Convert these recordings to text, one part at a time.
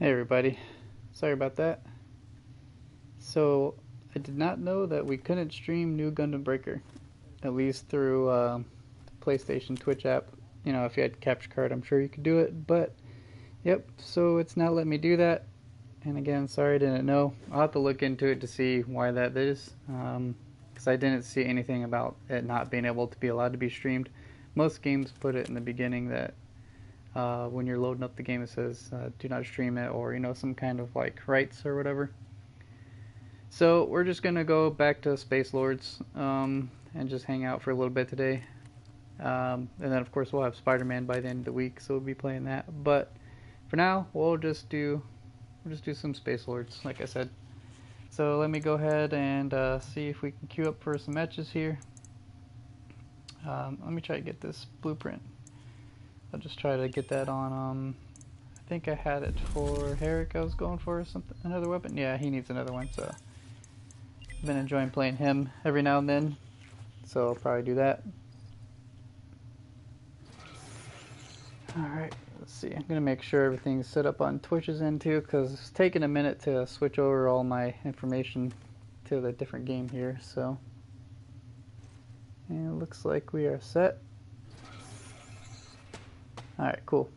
Hey everybody, sorry about that. So I did not know that we couldn't stream New Gundam Breaker, at least through the PlayStation Twitch app. You know, if you had capture card, I'm sure you could do it. But yep, so it's not letting me do that. And again, sorry I didn't know. I'll have to look into it to see why that is, because I didn't see anything about it not being able to be allowed to be streamed. Most games put it in the beginning that when you're loading up the game, it says do not stream it, or some kind of like rights or whatever. So we're just gonna go back to Spacelords and just hang out for a little bit today, and then of course we'll have Spider-Man by the end of the week, so we'll be playing that. But for now, we'll just do some Spacelords, like I said. So let me go ahead and see if we can queue up for some matches here. Let me try to get this blueprint. I'll just try to get that on, I think I had it for Herrick I was going for, something, another weapon. Yeah, he needs another one, so I've been enjoying playing him every now and then, so I'll probably do that. Alright, let's see. I'm going to make sure everything's set up on Twitch's end too, because it's taking a minute to switch over all my information to the different game here, so. And it looks like we are set. Alright, cool.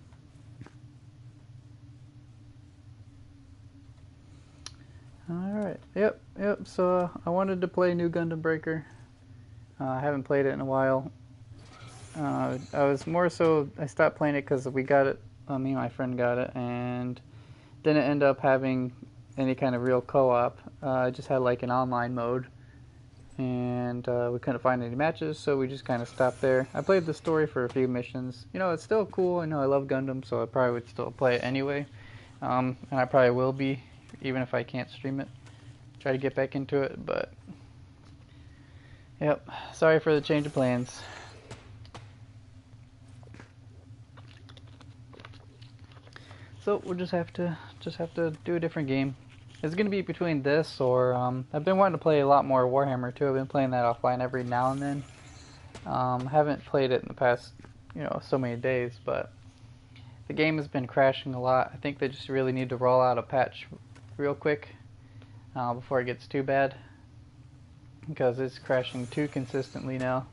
Alright, yep, so I wanted to play New Gundam Breaker. I haven't played it in a while. I was more so, I stopped playing it because we got it, me and my friend got it, and didn't end up having any kind of real co-op. I just had like an online mode, and we couldn't find any matches, so we just kind of stopped there. I played the story for a few missions. You know, it's still cool. I know I love Gundam, so I probably would still play it anyway. And I probably will be, even if I can't stream it. Try to get back into it, but yep, sorry for the change of plans. So we'll just have to do a different game. It's gonna be between this or I've been wanting to play a lot more Warhammer too. I've been playing that offline every now and then. Haven't played it in the past, so many days, but the game has been crashing a lot. I think they just really need to roll out a patch real quick before it gets too bad, because it's crashing too consistently now.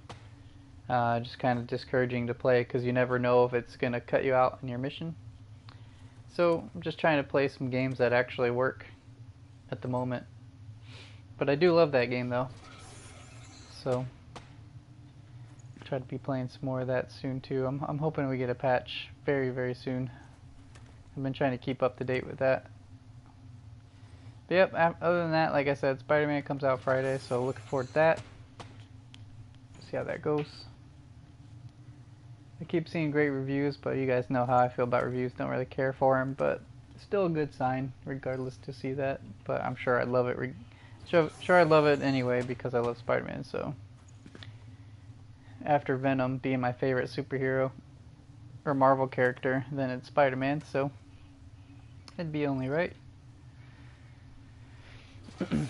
Just kind of discouraging to play because you never know if it's gonna cut you out in your mission. So I'm just trying to play some games that actually work at the moment. But I do love that game though. So I'll try to be playing some more of that soon too. I'm hoping we get a patch very, very soon. I've been trying to keep up to date with that. But yep, other than that, like I said, Spider-Man comes out Friday, so looking forward to that. See how that goes. I keep seeing great reviews, but you guys know how I feel about reviews. Don't really care for them, but still a good sign, regardless, to see that. But I'm sure I'd love it. Sure, I'd love it anyway because I love Spider-Man. So after Venom being my favorite superhero or Marvel character, then it's Spider-Man. So it'd be only right. Alright,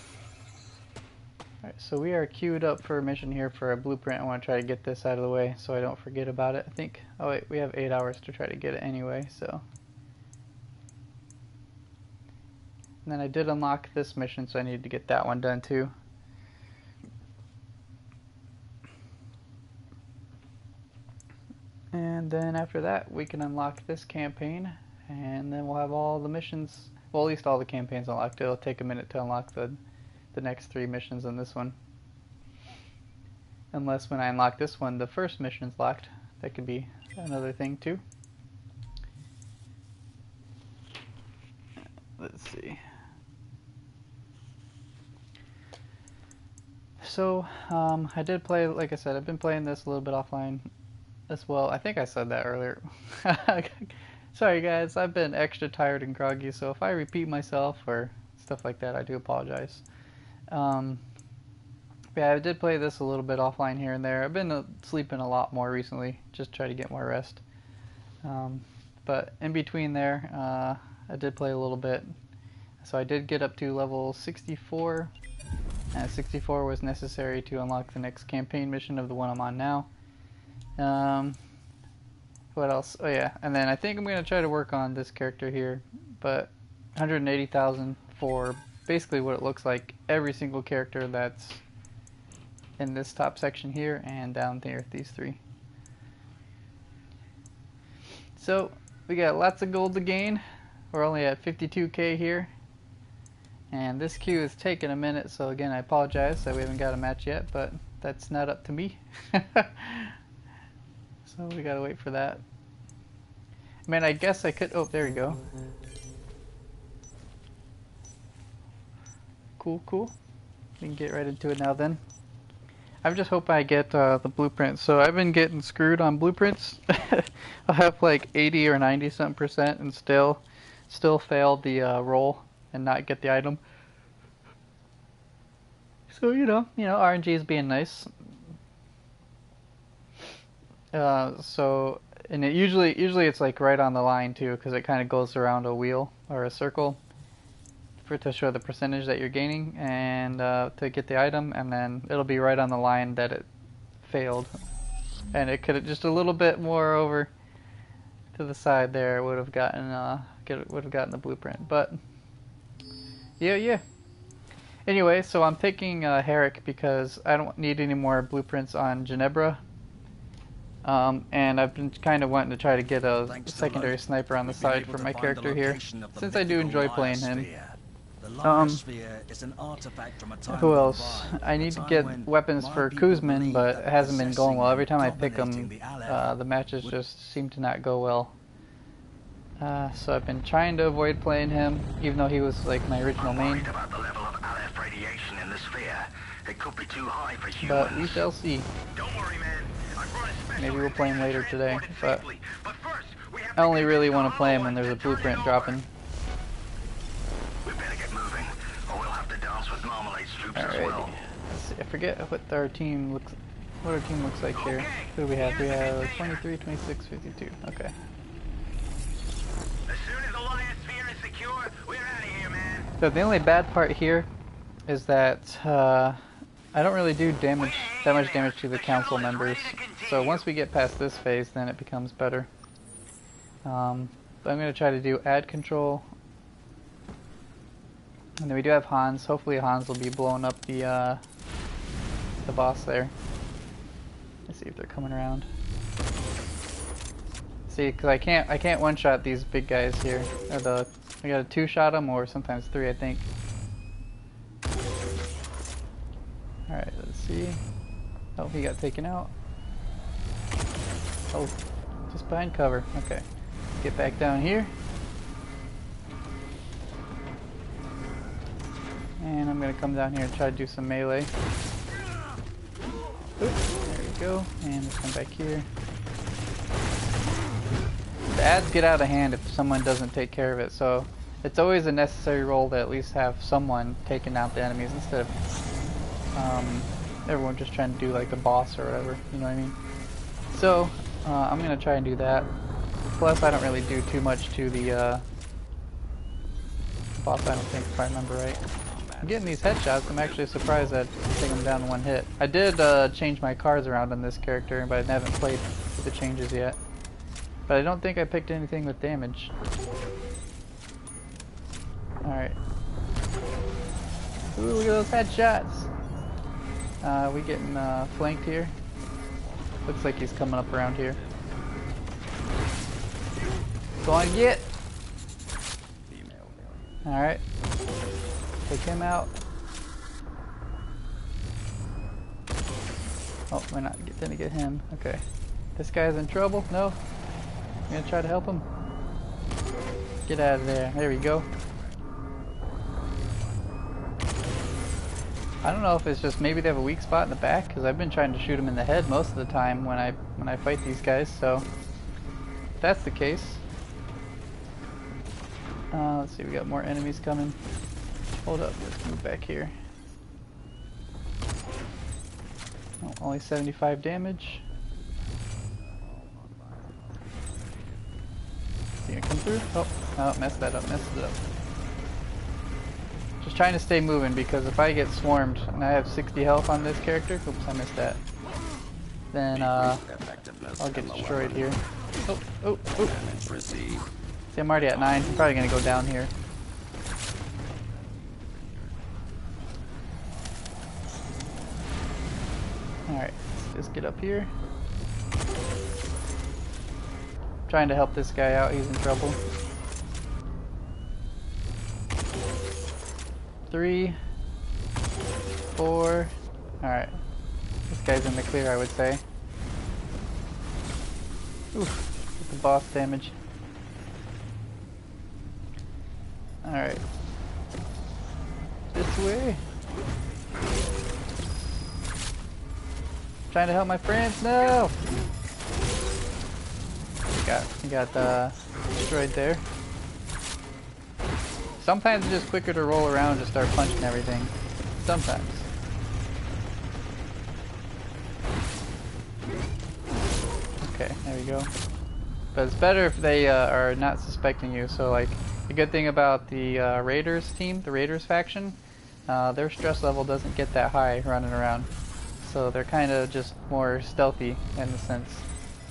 so we are queued up for a mission here for a blueprint. I want to try to get this out of the way so I don't forget about it. I think, oh wait, we have 8 hours to try to get it anyway, so. And then I did unlock this mission, so I need to get that one done too. And then after that, we can unlock this campaign, and then we'll have all the missions, well, at least all the campaigns unlocked. It'll take a minute to unlock the next 3 missions in this one. Unless when I unlock this one, the first mission's locked. That could be another thing too. Let's see. So, I did play, like I said, I've been playing this a little bit offline as well. I think I said that earlier. Sorry guys, I've been extra tired and groggy, so if I repeat myself or stuff like that, I do apologize. Yeah, I did play this a little bit offline here and there. I've been sleeping a lot more recently, just try to get more rest. But in between there, I did play a little bit. So I did get up to level 64, and 64 was necessary to unlock the next campaign mission of the one I'm on now. What else? Oh yeah, and then I think I'm going to try to work on this character here, but 180,000 for basically what it looks like every single character that's in this top section here and down there, these three. So we got lots of gold to gain. We're only at 52k here, and this queue is taking a minute, so again I apologize that we haven't got a match yet, but that's not up to me. So we gotta wait for that. I mean, I guess I could, oh there we go. Cool, cool. We can get right into it now then. I just hope I get the blueprints. So I've been getting screwed on blueprints. I'll have like 80 or 90 something percent and still fail the roll and not get the item. So RNG is being nice. And it usually it's like right on the line too, because it kind of goes around a wheel or a circle to show the percentage that you're gaining and to get the item, and then it'll be right on the line that it failed, and it could have just a little bit more over to the side there would have gotten the blueprint. But yeah. Anyway, so I'm taking Herrick because I don't need any more blueprints on Ginebra. And I've been kind of wanting to try to get a secondary sniper on the side for my character here, since I do enjoy playing him. Who else? I need to get weapons for Kuzmin, but it hasn't been going well. Every time I pick him, the matches just seem to not go well. So I've been trying to avoid playing him, even though he was like my original main. But we shall see. Maybe we'll play him later today, but I only really want to play him when there's a blueprint dropping. Alright, let's see. I forget what our team looks like here. Who do we have? We have 23, 26, 52. Okay. So the only bad part here is that I don't really do that much damage to the council members. So once we get past this phase, then it becomes better. But I'm going to try to do ad control. And then we do have Hans. Hopefully Hans will be blowing up the boss there. Let's see if they're coming around. See, because I can't one-shot these big guys here. I gotta two-shot them, or sometimes three, I think. Alright, let's see. Oh, he got taken out. Oh, just behind cover. Okay. Get back down here. And I'm going to come down here and try to do some melee. Oops, there we go. And let's come back here. The ads get out of hand if someone doesn't take care of it, so it's always a necessary role to at least have someone taking out the enemies instead of everyone just trying to do like the boss or whatever, you know what I mean? So I'm going to try and do that. Plus I don't really do too much to the boss, I don't think, if I remember right. I'm getting these headshots. I'm actually surprised that I take them down in one hit. I did change my cards around on this character, but I haven't played the changes yet. But I don't think I picked anything with damage. Alright. Ooh, look at those headshots! We getting flanked here. Looks like he's coming up around here. Go on, get! Alright. Take him out. Oh, we're not gonna get him. Okay. This guy's in trouble? No? I'm gonna try to help him. Get out of there. There we go. I don't know if it's just maybe they have a weak spot in the back, because I've been trying to shoot him in the head most of the time when I fight these guys, so if that's the case. Let's see, we got more enemies coming. Hold up, let's move back here. Oh, only 75 damage. Is he gonna come through? Oh, no, messed that up, messed it up. Just trying to stay moving, because if I get swarmed and I have 60 health on this character, oops, I missed that. Then I'll get destroyed here. Oh. See, I'm already at 9. I'm probably gonna go down here. Alright, let's just get up here. Trying to help this guy out, he's in trouble. 3, 4. Alright. This guy's in the clear, I would say. Oof, get the boss damage. Alright. This way. Trying to help my friends. No! He got destroyed there. Sometimes it's just quicker to roll around and just start punching everything. Sometimes. Okay, there we go. But it's better if they are not suspecting you. So like, the good thing about the Raiders team, the Raiders faction, their stress level doesn't get that high running around. So they're kind of just more stealthy in a sense.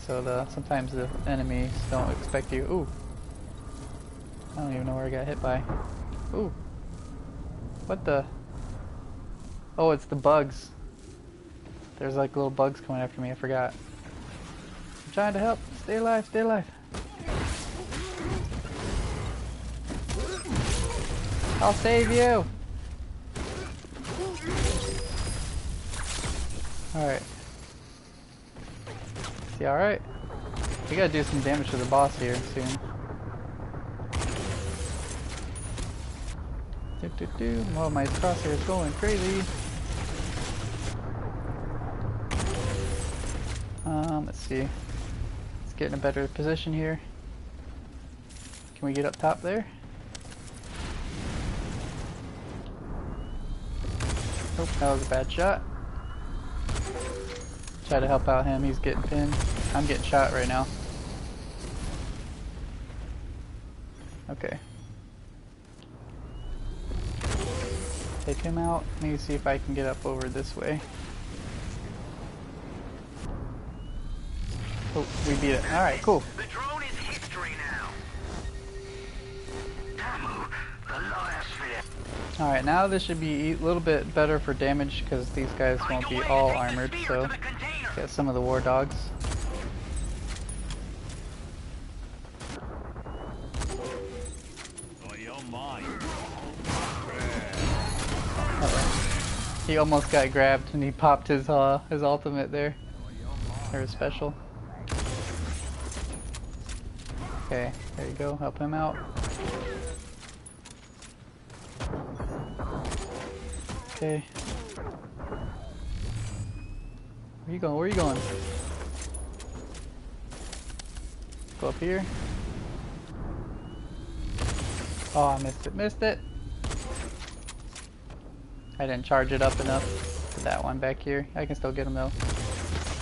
So sometimes the enemies don't expect you. Ooh. I don't even know where I got hit by. Ooh. What the? Oh, it's the bugs. There's like little bugs coming after me, I forgot. I'm trying to help. Stay alive, stay alive. I'll save you! Alright. Is he alright? We gotta do some damage to the boss here soon. Oh, my crosshair is going crazy. Let's see. Let's get in a better position here. Can we get up top there? Oh, that was a bad shot. Try to help out him, he's getting pinned. I'm getting shot right now. Okay. Take him out. Let me see if I can get up over this way. Oh, we beat it. Alright, cool. The drone is history now. Ammo, the last bit. Alright, now this should be a little bit better for damage because these guys won't be all armored, so get some of the war dogs. He almost got grabbed and he popped his ultimate there. Or his special. Okay, there you go, help him out. Okay. Where you going? Where are you going? Go up here. Oh, I missed it. Missed it! I didn't charge it up enough for that one back here. I can still get him though.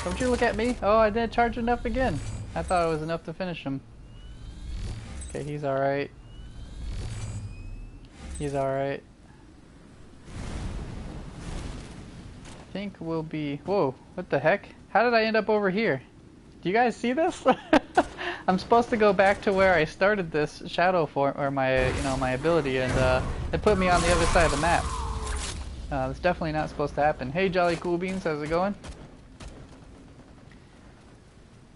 Don't you look at me! Oh, I didn't charge enough again! I thought it was enough to finish him. Okay, he's alright. He's alright. I think we'll be... Whoa, what the heck? How did I end up over here? Do you guys see this? I'm supposed to go back to where I started this shadow form, or my, my ability, and it put me on the other side of the map. It's definitely not supposed to happen. Hey, Jolly Cool Beans, how's it going?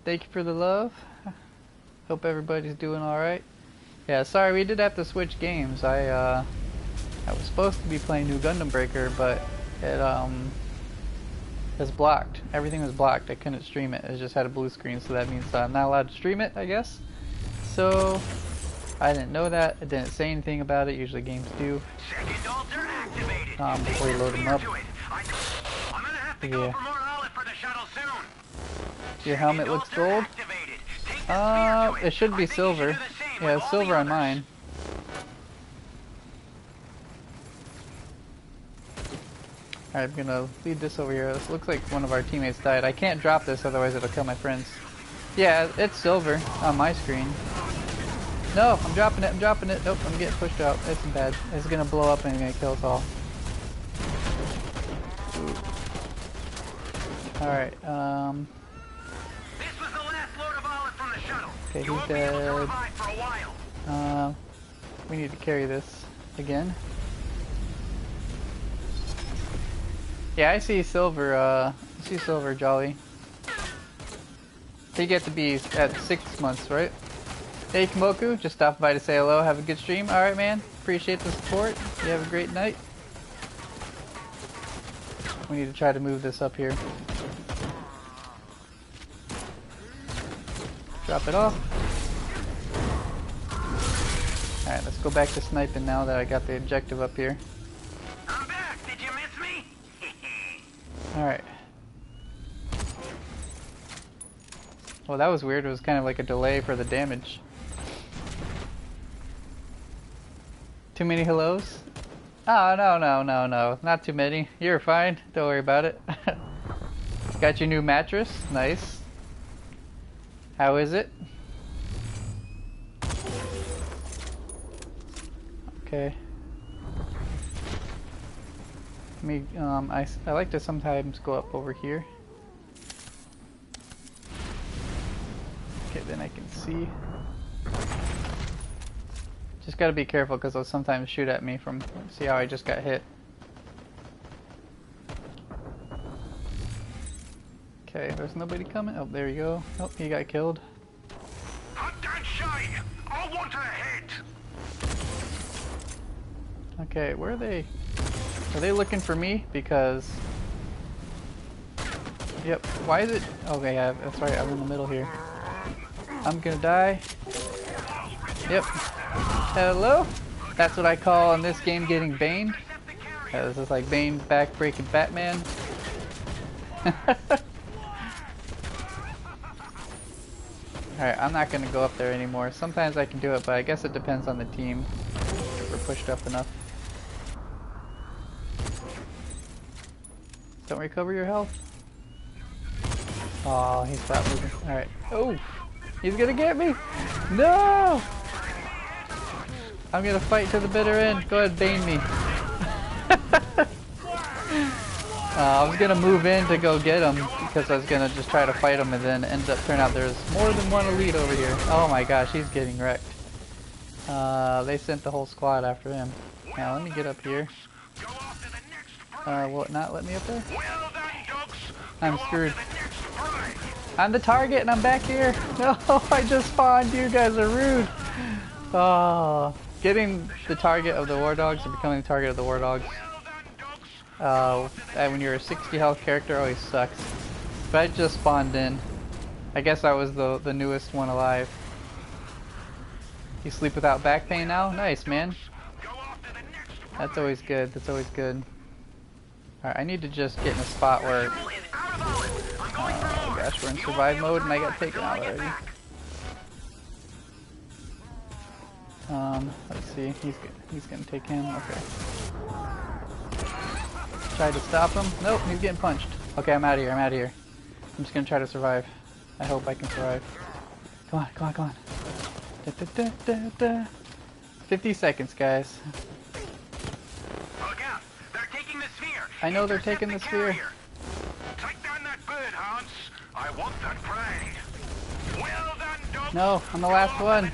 Thank you for the love. Hope everybody's doing alright. Yeah, sorry, we did have to switch games. I was supposed to be playing New Gundam Breaker, but it was blocked. Everything was blocked. I couldn't stream it. It just had a blue screen, so that means I'm not allowed to stream it, I guess. So I didn't know that. I didn't say anything about it. Usually games do. Before you load them up. Yeah. Your helmet looks gold. It should be silver. Yeah, it's silver on mine. Alright, I'm gonna lead this over here. This looks like one of our teammates died. I can't drop this, otherwise it'll kill my friends. Yeah, it's silver on my screen. No, I'm dropping it, I'm dropping it. Nope, I'm getting pushed out. It's bad. It's gonna blow up and it's gonna kill us all. Alright, This was the last load of olive from the shuttle. Okay, he's dead. We need to carry this again. Yeah, I see Silver. I see Silver Jolly. They get to be at 6 months, right? Hey Kimoku, just stopped by to say hello. Have a good stream. All right, man. Appreciate the support. You have a great night. We need to try to move this up here. Drop it off. Alright, let's go back to sniping now that I got the objective up here. I'm back. Did you miss me? Alright. Well, that was weird. It was kind of like a delay for the damage. Too many hellos? Oh, no. Not too many. You're fine. Don't worry about it. Got your new mattress. Nice. How is it? Okay. Me, I like to sometimes go up over here. Okay, then I can see. Just gotta be careful because they'll sometimes shoot at me from. See how I just got hit. Okay, there's nobody coming. Oh, there you go. Oh, he got killed. I'm dead shy. I want her head. Okay, where are they? Are they looking for me? Because... Yep, why is it... Okay, yeah, that's right, I'm in the middle here. I'm gonna die. Yep. Hello? That's what I call in this game getting baned. This is like Bane back-breaking Batman. Alright, I'm not gonna go up there anymore. Sometimes I can do it, but I guess it depends on the team. If we're pushed up enough. Don't recover your health. Oh, he stopped moving. Alright. Oh! He's gonna get me! No! I'm gonna fight to the bitter end. Go ahead, bane me. I was gonna move in to go get him because I was gonna just try to fight him, and then it ended up turning out there's more than one elite over here. Oh my gosh, he's getting wrecked. They sent the whole squad after him. Now let me get up here. Will it not let me up there? I'm screwed. I'm the target and I'm back here. No, I just spawned. You guys are rude. Oh, getting the target of the war dogs or becoming the target of the war dogs. And when you're a 60 health character, always sucks. But I just spawned in. I guess I was the newest one alive. You sleep without back pain now? Nice, man. That's always good. That's always good. Alright, I need to just get in a spot where... Oh gosh, we're in survive mode and I got taken out already. Let's see. He's gonna take him. Okay. Try to stop him. Nope, he's getting punched. Okay, I'm out of here. I'm out of here. I'm just gonna try to survive. I hope I can survive. Come on, come on, come on. Da, da, da, da. 50 seconds, guys. Look out! They're taking the sphere. I know they're taking the sphere. Take down that bird, Hans. I want that prey. Well done, dogs. No, I'm the last one.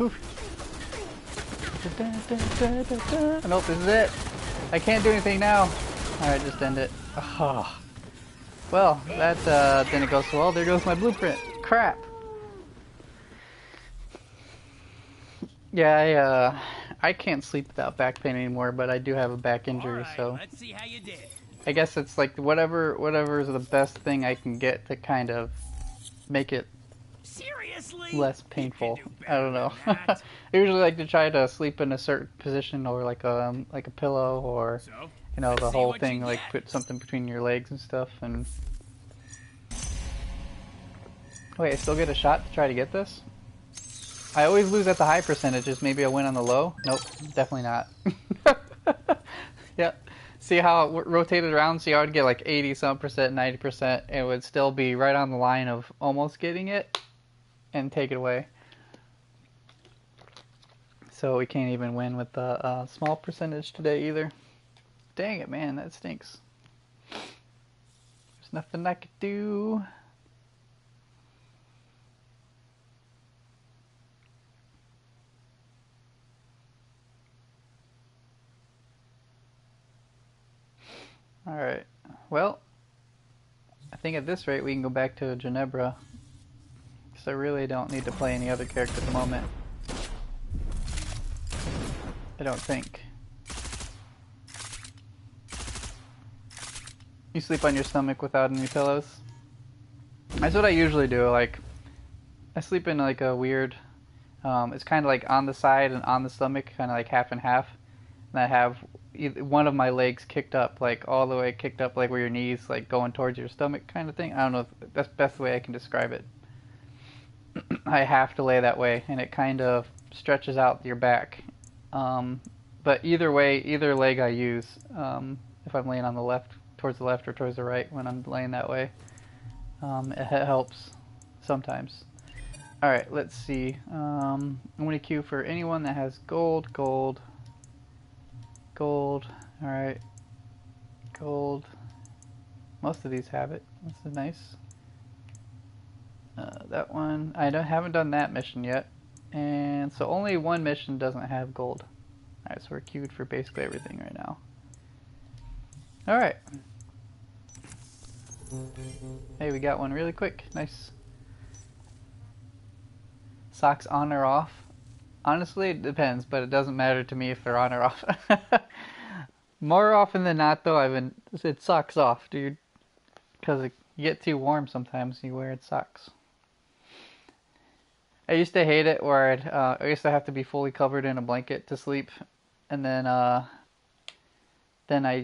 Oof. Nope, this is it. I can't do anything now. Alright, just end it. Oh. Well, that didn't go so well. There goes my blueprint. Crap. Yeah, I can't sleep without back pain anymore, but I do have a back injury, so let's see how you did. I guess it's like whatever is the best thing I can get to kind of make it Seriously? less painful. You can do I don't better know. than that. I usually like to try to sleep in a certain position, or like a pillow, or So, you know, let's the see whole what thing, you like get. put something between your legs and stuff. And wait, I still get a shot to try to get this? I always lose at the high percentages. Maybe I win on the low? Nope, definitely not. Yep. See how it rotated around? See how I'd get like 80-some%, 90%, and it would still be right on the line of almost getting it and take it away. So we can't even win with the small percentage today either. Dang it, man, that stinks. There's nothing I could do. Alright. Well, I think at this rate we can go back to Ginebra. Because I really don't need to play any other character at the moment. I don't think. You sleep on your stomach without any pillows? That's what I usually do. Like, I sleep in like a weird, it's kind of like on the side and on the stomach, kind of like half and half. And I have one of my legs kicked up, like all the way kicked up, like where your knees like going towards your stomach kind of thing. I don't know if that's the best way I can describe it. I have to lay that way, and it kind of stretches out your back. But either way, either leg I use, if I'm laying on the left, towards the left or towards the right when I'm laying that way, it helps sometimes. Alright, let's see. I'm going to queue for anyone that has gold, gold, gold. Alright, gold. Most of these have it. This is nice. That one, haven't done that mission yet. And so only one mission doesn't have gold. Alright, so we're queued for basically everything right now. Alright. Hey, we got one really quick. Nice. Socks on or off? Honestly, it depends, but it doesn't matter to me if they're on or off. More often than not, though, I've been said socks off, dude. Because you get too warm sometimes and you wear socks. I used to hate it where I used to have to be fully covered in a blanket to sleep, and then I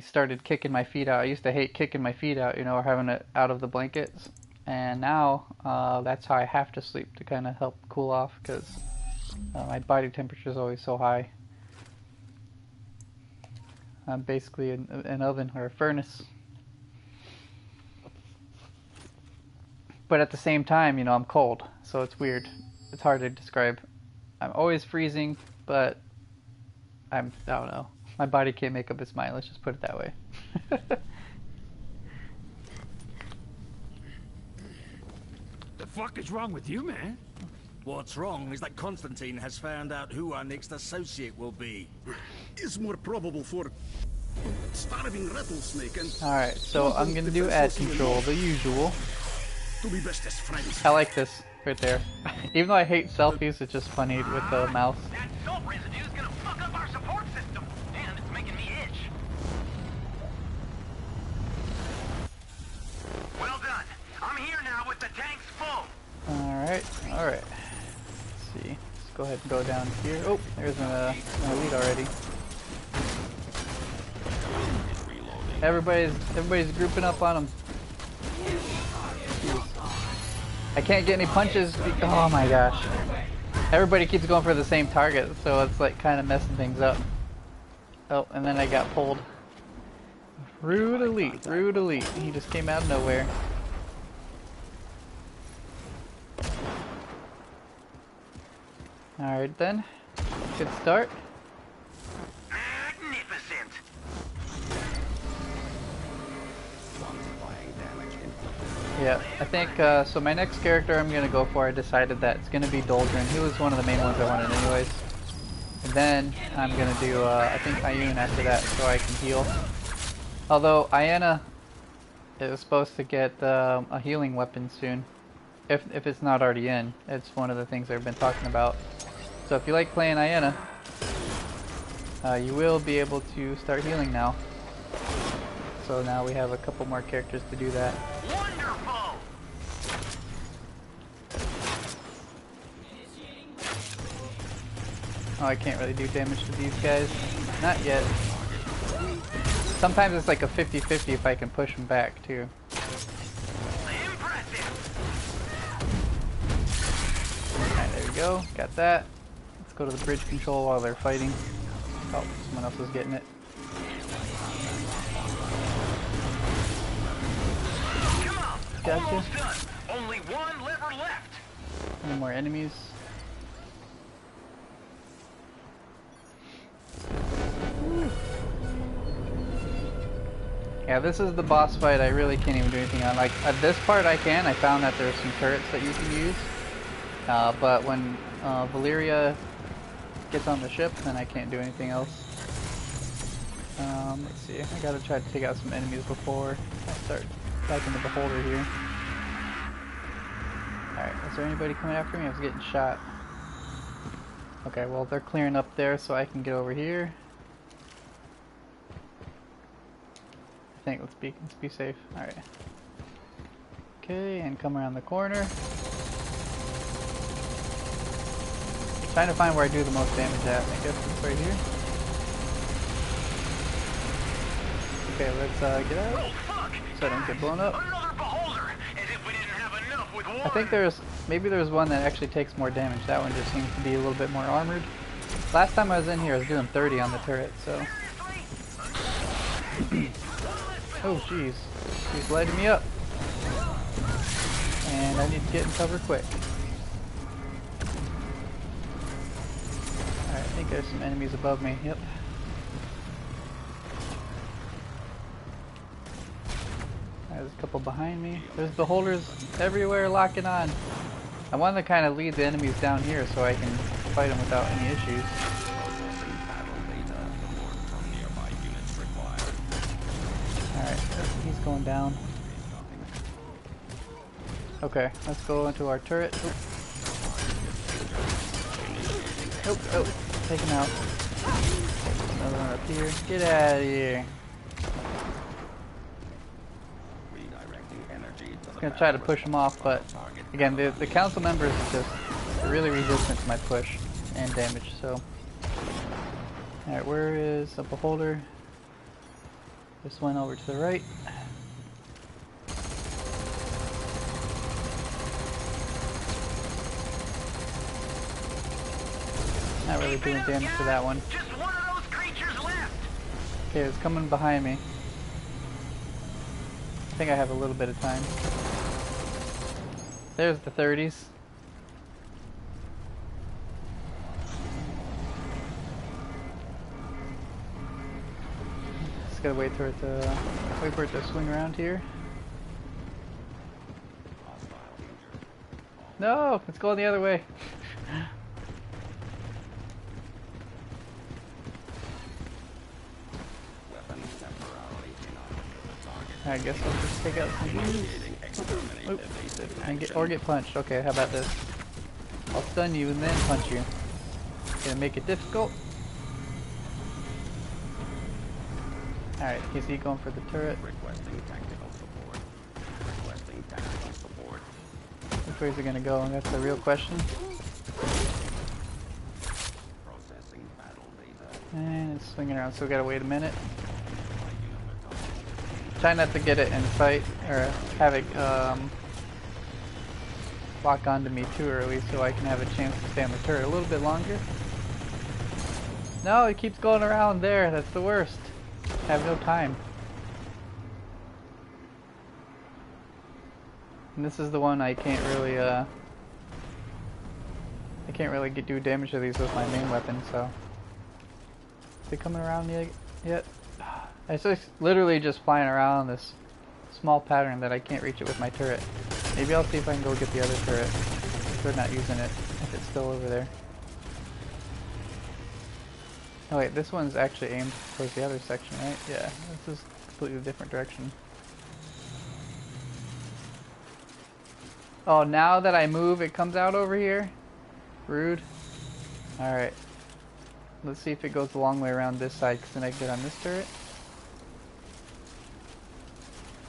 started kicking my feet out. I used to hate kicking my feet out, you know, or having it out of the blankets, and now that's how I have to sleep to kind of help cool off, because my body temperature is always so high. I'm basically an oven or a furnace. But at the same time, you know, I'm cold, so it's weird. It's hard to describe. I'm always freezing, but I don't know. My body can't make up its mind, let's just put it that way. The fuck is wrong with you, man? What's wrong is that Constantine has found out who our next associate will be. Is more probable for starving rattlesnake and Alright, so I'm gonna do ad control, the usual. to be bestest friends. I like this right there. Even though I hate selfies, it's just funny with the mouse. That salt residue is gonna fuck up our support system, and it's making me itch. Well done. I'm here now with the tanks full. Alright, alright. Let's see. Let's go ahead and go down here. Oh, there's an elite already. Everybody's grouping up on him. Jeez. I can't get any punches. Oh my gosh. Everybody keeps going for the same target, so it's like kind of messing things up. Oh, and then I got pulled. Rude elite, rude elite. He just came out of nowhere. Alright then. Good start. Magnificent. Yeah, I think, so my next character I'm gonna go for, I decided that it's gonna be Doldrin. He was one of the main ones I wanted anyways. And then I'm gonna do, I think Ioun after that, so I can heal. Although, Iana is supposed to get a healing weapon soon. If it's not already in. It's one of the things I've been talking about. So if you like playing Iana, you will be able to start healing now. So now we have a couple more characters to do that. Wonderful. Oh, I can't really do damage to these guys. Not yet. Sometimes it's like a 50-50 if I can push them back too. Impressive. Alright, there we go. Got that. Let's go to the bridge control while they're fighting. Oh, someone else is getting it. Come on. Gotcha. Almost done. Only one lever left. Any more enemies? Yeah, this is the boss fight I really can't even do anything on. Like, at this part I can. I found that there's some turrets that you can use. But when Valeria gets on the ship, then I can't do anything else. Let's see. I gotta try to take out some enemies before I start attacking the beholder here. Alright, is there anybody coming after me? I was getting shot. Okay, well they're clearing up there so I can get over here. I think let's be safe. Alright. Okay, and come around the corner. Trying to find where I do the most damage at. I guess it's right here. Okay, let's get out so I don't get blown up. I think maybe there's one that actually takes more damage. That one just seems to be a little bit more armored. Last time I was in here I was doing 30 on the turret, so. Oh jeez, he's lighting me up. And I need to get in cover quick. Alright, I think there's some enemies above me, yep. There's a couple behind me. There's beholders everywhere locking on. I want to kind of lead the enemies down here so I can fight them without any issues. Alright, he's going down. Okay, let's go into our turret. Oh, take him out. Another one up here. Get out of here. I'm gonna try to push them off, but again, the council members are just really resistant to my push and damage, so. Alright, where is the beholder? This one over to the right. Not really doing damage to that one. Okay, it's coming behind me. I think I have a little bit of time. There's the 30s. Just gotta wait for it to swing around here. No, it's going the other way. I guess I'll just take out some these. Or get punched. Okay, how about this? I'll stun you and then punch you. Gonna make it difficult. Alright, is he going for the turret? Requesting tactical support. Requesting tactical support. Which way is it gonna go? That's the real question. Processing battle data. And it's swinging around, so we gotta wait a minute. Try not to get it in sight, or have it lock onto me too early so I can have a chance to stay on the turret a little bit longer. No, it keeps going around there. That's the worst. I have no time. And this is the one I can't really do damage to these with my main weapon, so. Is it coming around yet? It's just literally just flying around this small pattern that I can't reach it with my turret. Maybe I'll see if I can go get the other turret if they're not using it, if it's still over there. Oh wait, this one's actually aimed towards the other section, right? Yeah, this is a completely different direction. Oh, now that I move, it comes out over here? Rude. Alright. Let's see if it goes the long way around this side, because then I can get on this turret.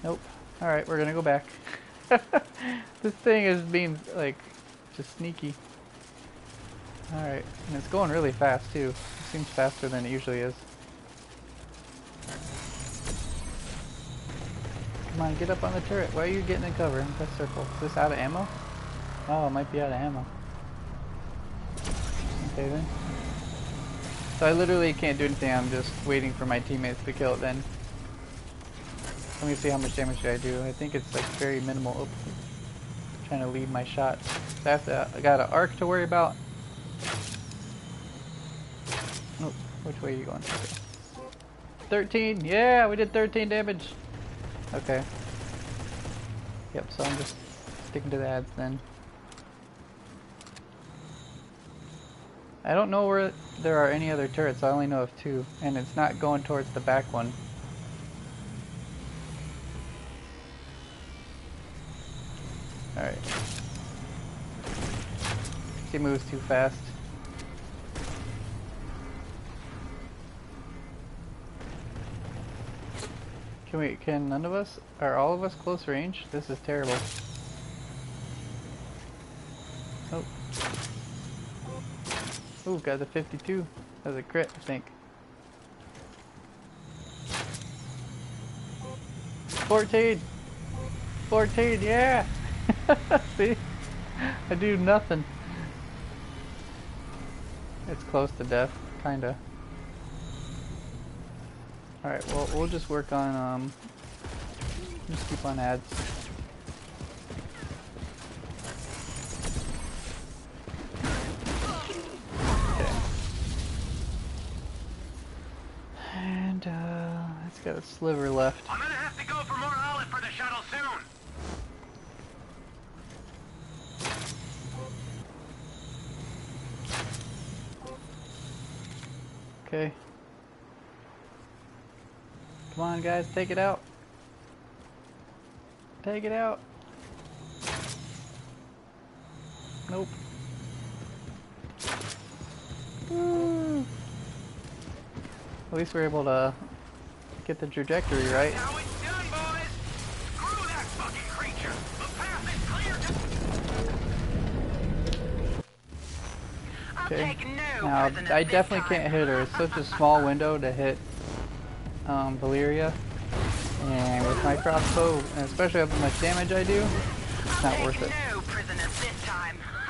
Nope. Alright, we're gonna go back. This thing is being, like, just sneaky. Alright, and it's going really fast, too. It seems faster than it usually is. Come on, get up on the turret. Why are you getting in cover? Press circle. Is this out of ammo? Oh, it might be out of ammo. Okay then. So I literally can't do anything. I'm just waiting for my teammates to kill it then. Let me see how much damage I do. I think it's like very minimal. Oops. Trying to lead my shot. So I got an arc to worry about. Oh, which way are you going? Okay. 13! Yeah, we did 13 damage! Okay. Yep, so I'm just sticking to the ads then. I don't know where there are any other turrets. I only know of 2, and it's not going towards the back one. Alright. He moves too fast. Can none of us, are all of us close range? This is terrible. Oh. Ooh, got the 52. That was a crit, I think. Fortade! Fortade, yeah! See? I do nothing. It's close to death, kinda. Alright, well, we'll just work on, just keep on ads. Okay. And, it's got a sliver left. I'm gonna have to go for more olive for the shuttle soon. Okay. Come on, guys, take it out. Take it out. Nope. Woo. At least we're able to get the trajectory right. Now it's done, boys. Screw that fucking creature. The path is clear. Okay. Now, I definitely can't hit her. It's such a small window to hit Valeria. And with my crossbow, and especially with how much damage I do, it's not worth it.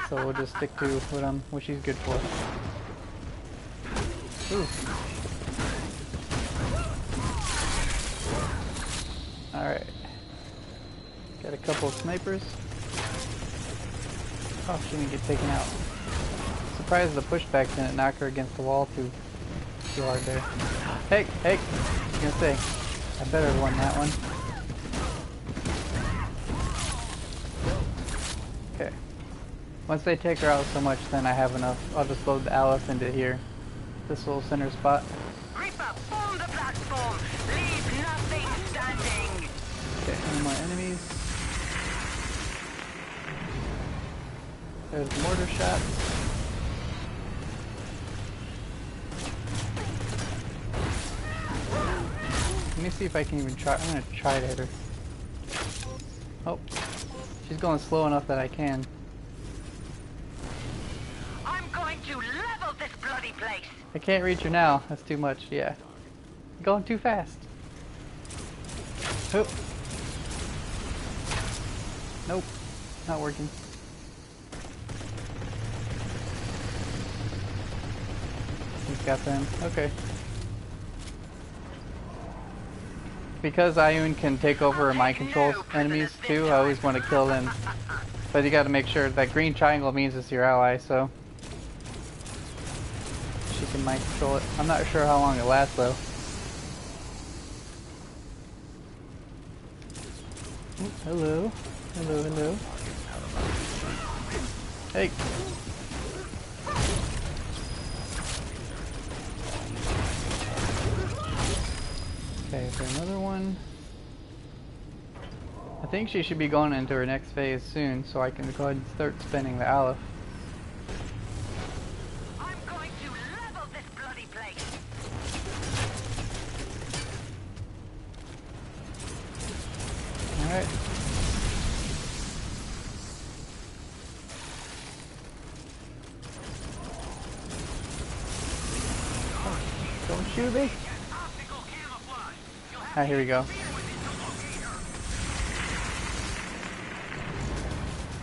So we'll just stick to what she's good for. Ooh. Alright. Got a couple of snipers. Oh, she didn't get taken out. Surprised the pushback didn't knock her against the wall too hard there. Hey, I was gonna say, I better have won that one. Okay. Once they take her out so much, then I have enough. I'll just load the Alice into here. This little center spot. Reaper, form the platform. Leave nothing standing. Okay, any more enemies? There's mortar shots. Let me see if I can even try. I'm gonna try to hit her. Oh, she's going slow enough that I can. I'm going to level this bloody place. I can't reach her now. That's too much. Yeah, going too fast. Oh. Nope, not working. He's got them. Okay. Because Ayun can take over mind control enemies too, I always want to kill them. But you gotta make sure that green triangle means it's your ally, so she can mind control it. I'm not sure how long it lasts though. Ooh, hello. Hello, hello. Hey! Okay, is there another one? I think she should be going into her next phase soon, so I can go ahead and start spinning the Aleph. I'm going to level this bloody place. Alright. Oh, don't shoot me! Alright, here we go.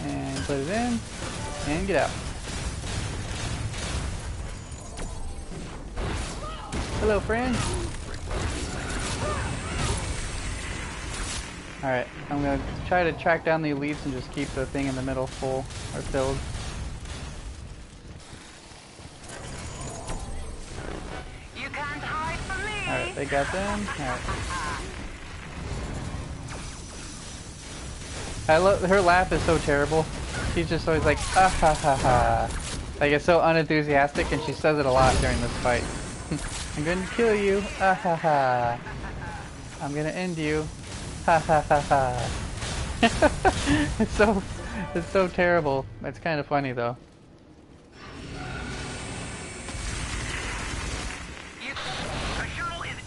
And put it in, and get out. Hello, friend. Alright, I'm gonna try to track down the elites and just keep the thing in the middle full, or filled. You can't hide from me. Alright, they got them. Alright. I love her laugh is so terrible. She's just always like ah ha ha ha. Like, it's so unenthusiastic, and she says it a lot during this fight. I'm gonna kill you. Ah ha ha. I'm gonna end you. Ha ha ha ha. It's so terrible. It's kind of funny though.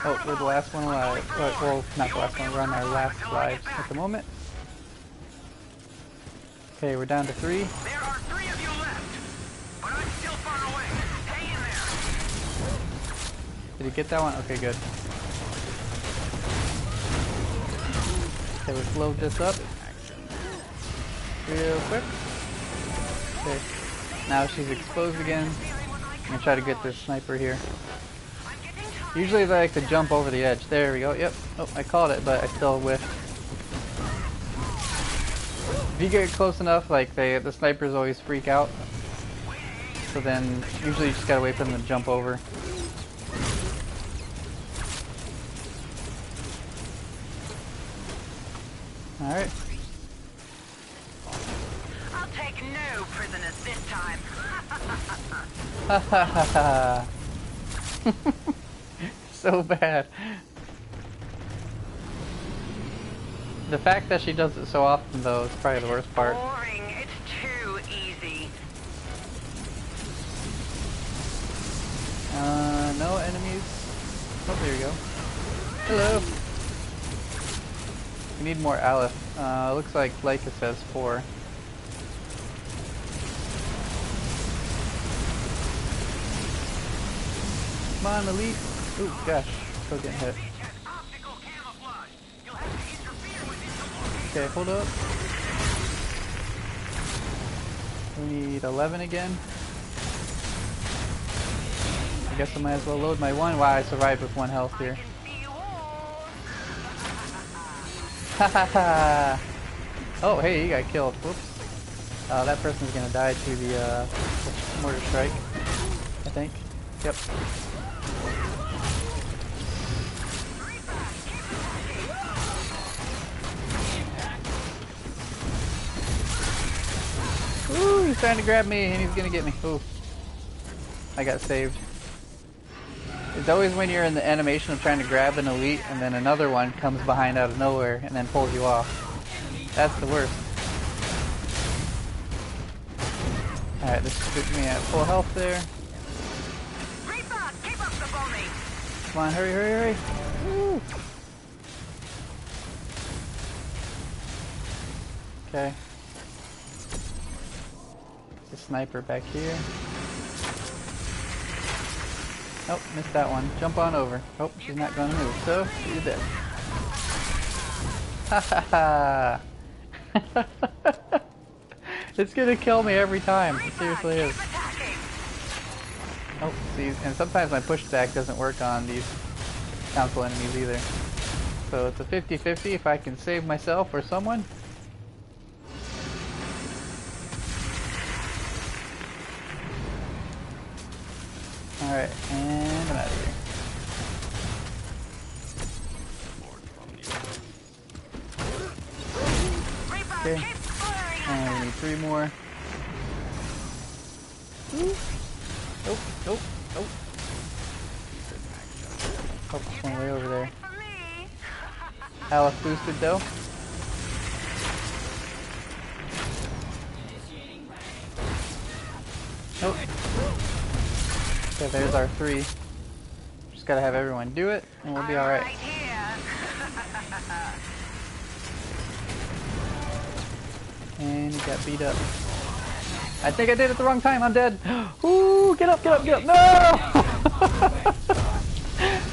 Oh, we're the last one alive. Well, not the last one. We're on our last lives at the moment. Okay, we're down to 3. There are 3 of you left, but I'm still far away. Hang in there. Did he get that one? Okay, good. Okay, let's load this up real quick. Okay, now she's exposed again. I'm gonna try to get this sniper here. Usually they like to jump over the edge. There we go. Yep. Oh, I caught it, but I still whiffed. If you get close enough, like the snipers always freak out. So then usually you just gotta wait for them to jump over. Alright. I'll take no prisoners this time. Ha ha ha ha. So bad. The fact that she does it so often though is probably the worst part. Boring. It's too easy. No enemies. Oh, there you go. Hello. We need more Aleph. Looks like Leica says 4. Come on, Elite. Ooh, gosh. Still getting hit. Okay, hold up. We need 11 again. I guess I might as well load my 1. Wow, I survived with 1 health here. Ha ha ha! Oh, hey, you got killed. Whoops. That person's gonna die to the mortar strike, I think. Yep. Ooh, he's trying to grab me and he's gonna get me. Ooh. I got saved. It's always when you're in the animation of trying to grab an elite and then another one comes behind out of nowhere and then pulls you off. That's the worst. Alright, this puts me at full health there. Come on, hurry, hurry, hurry. Woo. Okay. There's a sniper back here. Oh, missed that one. Jump on over. Oh, she's not going to move, so you're dead. Ha ha ha! It's gonna kill me every time. It seriously is. Oh, see, and sometimes my pushback doesn't work on these council enemies either. So it's a 50-50 if I can save myself or someone. Alright, and I'm out of here. Okay, and we need 3 more. Ooh. Nope, nope, nope. Oh, there's one way over there. Aleph boosted though. Nope. Okay, there's our 3. Just gotta have everyone do it, and we'll be alright. And he got beat up. I think I did it the wrong time, I'm dead! Ooh, get up, get up, get up! No!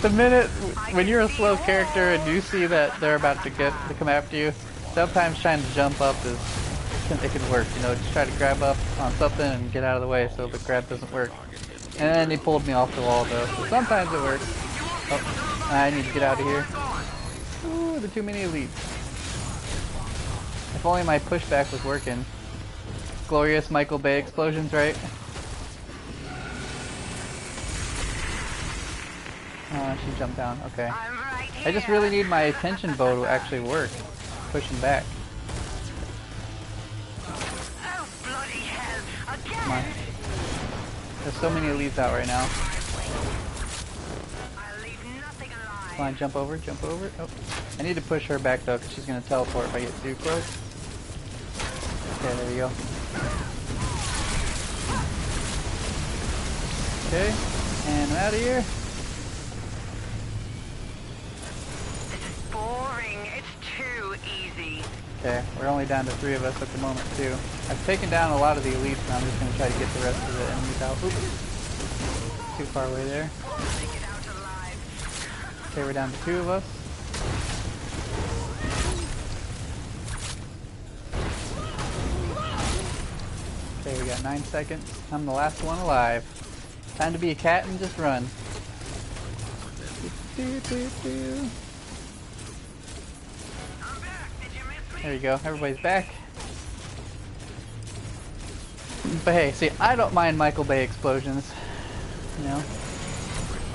The minute, when you're a slow character and you see that they're about to come after you, sometimes trying to jump up it can work, you know, just try to grab up on something and get out of the way so the grab doesn't work. And then he pulled me off the wall though, so sometimes it works. Oh, I need to get out of here. Ooh, the too many elites. If only my pushback was working. Glorious Michael Bay explosions, right? She jumped down, okay. I just really need my attention bow to actually work. Pushing back. Come on. There's so many elites out right now. I'll leave nothing alive. Come on, jump over, jump over. Oh, I need to push her back though, because she's gonna teleport if I get too close. Okay, there we go. Okay, and I'm out of here. This is boring. It's too easy. Okay, we're only down to 3 of us at the moment too. I've taken down a lot of the elites, and I'm just gonna try to get the rest of the enemies out. Oops. Too far away there. Make it out alive. Okay, we're down to 2 of us. Okay, we got 9 seconds. I'm the last one alive. Time to be a cat and just run. I'm back. Did you miss me? There you go. Everybody's back. But hey, see, I don't mind Michael Bay explosions. You know,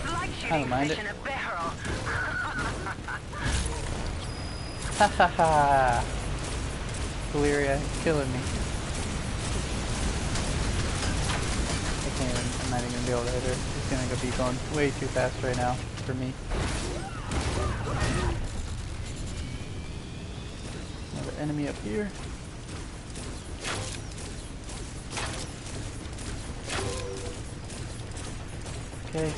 Like I don't shooting mind fish it. in a barrel. Ha ha ha! Valeria, killing me. I'm not even gonna be able to hit her. She's gonna go be going way too fast right now for me. Another enemy up here. Okay.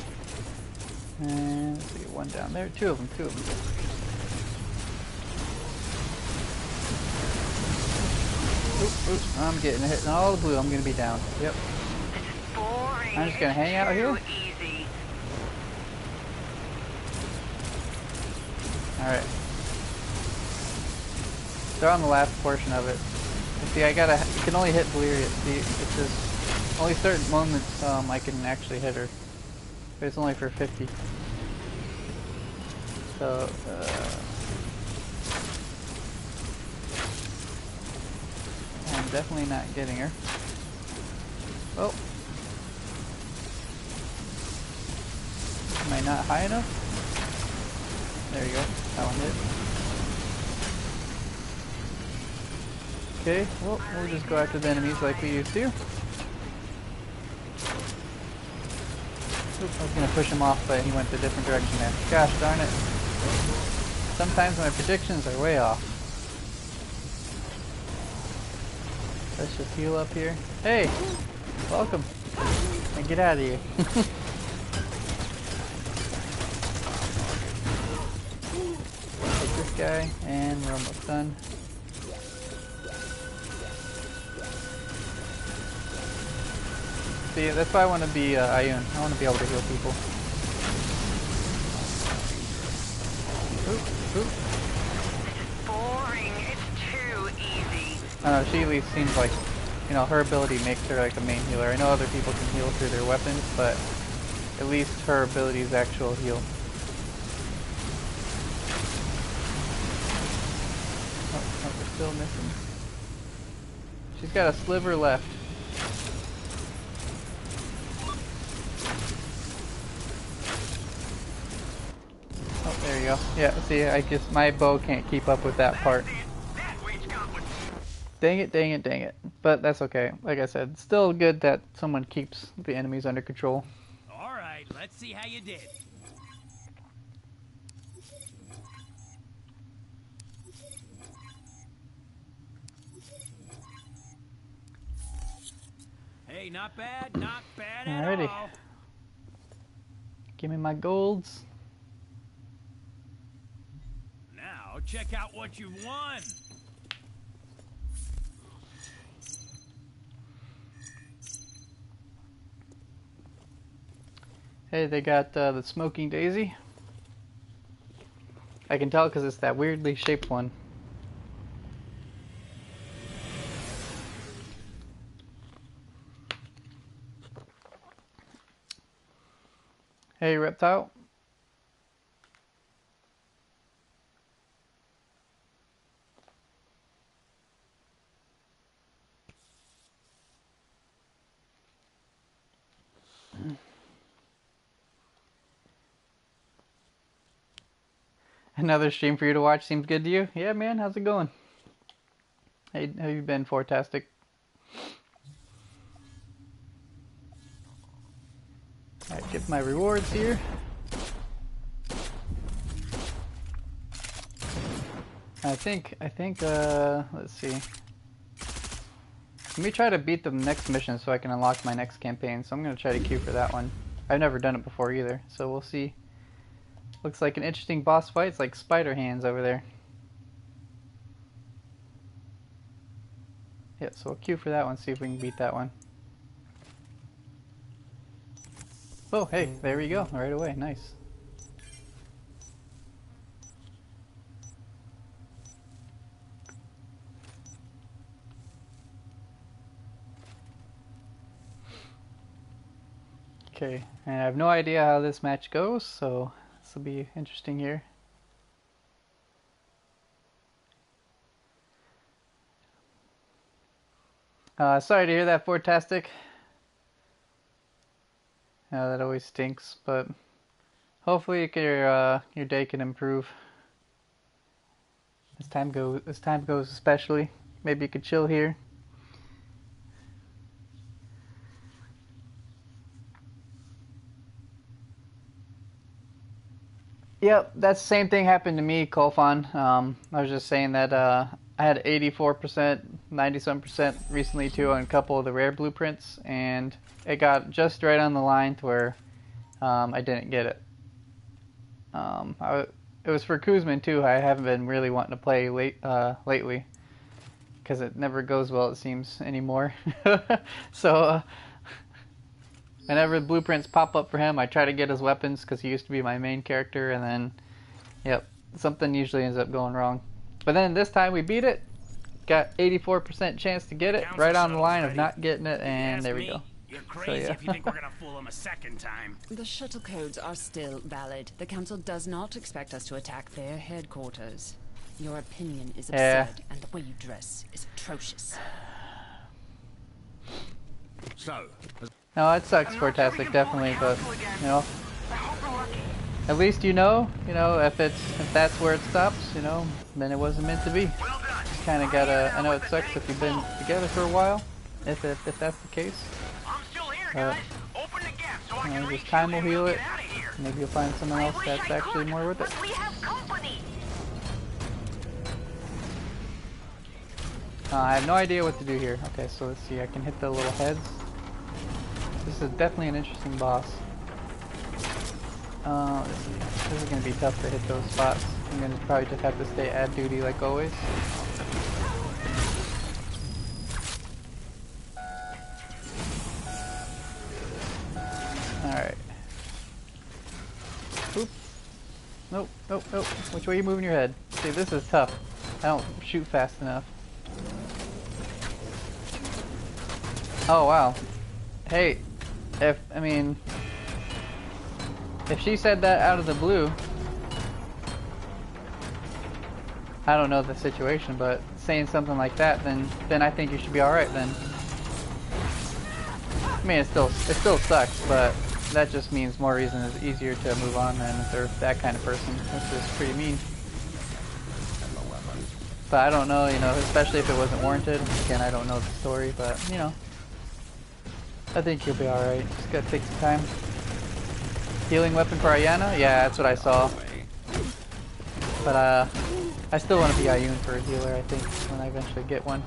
And let's see, 1 down there. 2 of them, 2 of them. Oop, oop. I'm getting hit in all the blue. I'm gonna be down. Yep. Boring. I'm just gonna hang out here. Too easy. Alright. They're on the last portion of it. See, you can only hit Valeria. See, it's just only certain moments I can actually hit her. But it's only for 50. So, I'm definitely not getting her. Oh. Am I not high enough? There you go. That one hit. Okay, well, we'll just go after the enemies like we used to. Oop, I was going to push him off, but he went a different direction there. Gosh darn it. Sometimes my predictions are way off. Let's just heal up here. Hey! Welcome! And get out of here. Take this guy, and we're almost done. See, that's why I want to be Ayun. I want to be able to heal people. Oop, oop. Boring. It's too easy. I don't know, she at least seems like, you know, her ability makes her like a main healer. I know other people can heal through their weapons, but at least her ability is actual heal. Oh, we're still missing. She's got a sliver left. Oh, there you go. Yeah, see, I guess my bow can't keep up with that part. Dang it, dang it, dang it. But that's okay. Like I said, it's still good that someone keeps the enemies under control. All right, let's see how you did. Hey, not bad at Alrighty. all. Give me my golds. Now, check out what you've won. Hey, they got the smoking daisy. I can tell because it's that weirdly shaped one. Hey, reptile. Another stream for you to watch seems good to you? Yeah, man, how's it going? Hey, how you been, Fantastic? Alright, get my rewards here. I think, let's see. Let me try to beat the next mission so I can unlock my next campaign. So I'm going to try to queue for that one. I've never done it before either, so we'll see. Looks like an interesting boss fight. It's like spider hands over there. Yeah, so we'll queue for that one, see if we can beat that one. Oh, hey, there we go, right away, nice. Okay, and I have no idea how this match goes, so this will be interesting here. Sorry to hear that, Fortastic. That always stinks, but hopefully your day can improve. As time goes, especially. Maybe you could chill here. Yep, that's the same thing happened to me, Kolfon. I was just saying that I had 84%, 90-some% recently too on a couple of the rare blueprints, and it got just right on the line to where I didn't get it. It was for Kuzman too. I haven't been really wanting to play lately because it never goes well, it seems, anymore. So whenever the blueprints pop up for him, I try to get his weapons because he used to be my main character, and then, yep, something usually ends up going wrong. But then this time we beat it, got 84% chance to get it, right on the line of not getting it, and there we go. You're crazy if you think we're gonna fool them a second time. The shuttle codes are still valid. The Council does not expect us to attack their headquarters. Your opinion is absurd, and the way you dress is atrocious. So, No, it sucks, Fortastic, definitely, but, you know, at least you know, if that's where it stops, then it wasn't meant to be. Just kind of gotta, I know it sucks if you've been together for a while, if that's the case. Just time will heal it. Maybe you'll find someone else that's actually more worth it. I have no idea what to do here. Okay, so let's see, I can hit the little heads. This is definitely an interesting boss. Let's see. This is going to be tough to hit those spots. I'm going to probably just have to stay at duty like always. Alright. Oop. Nope, nope, nope. Which way are you moving your head? See, this is tough. I don't shoot fast enough. Oh, wow. Hey, if she said that out of the blue, I don't know the situation, but saying something like that, then I think you should be alright then. I mean, it still sucks, but that just means more reason it's easier to move on than if they're that kind of person, which is pretty mean. But I don't know, especially if it wasn't warranted. Again, I don't know the story, but, I think you'll be alright. Just gotta take some time. Healing weapon for Ayana? Yeah, that's what I saw. But, I still want to be Ayun for a healer, I think, when I eventually get one.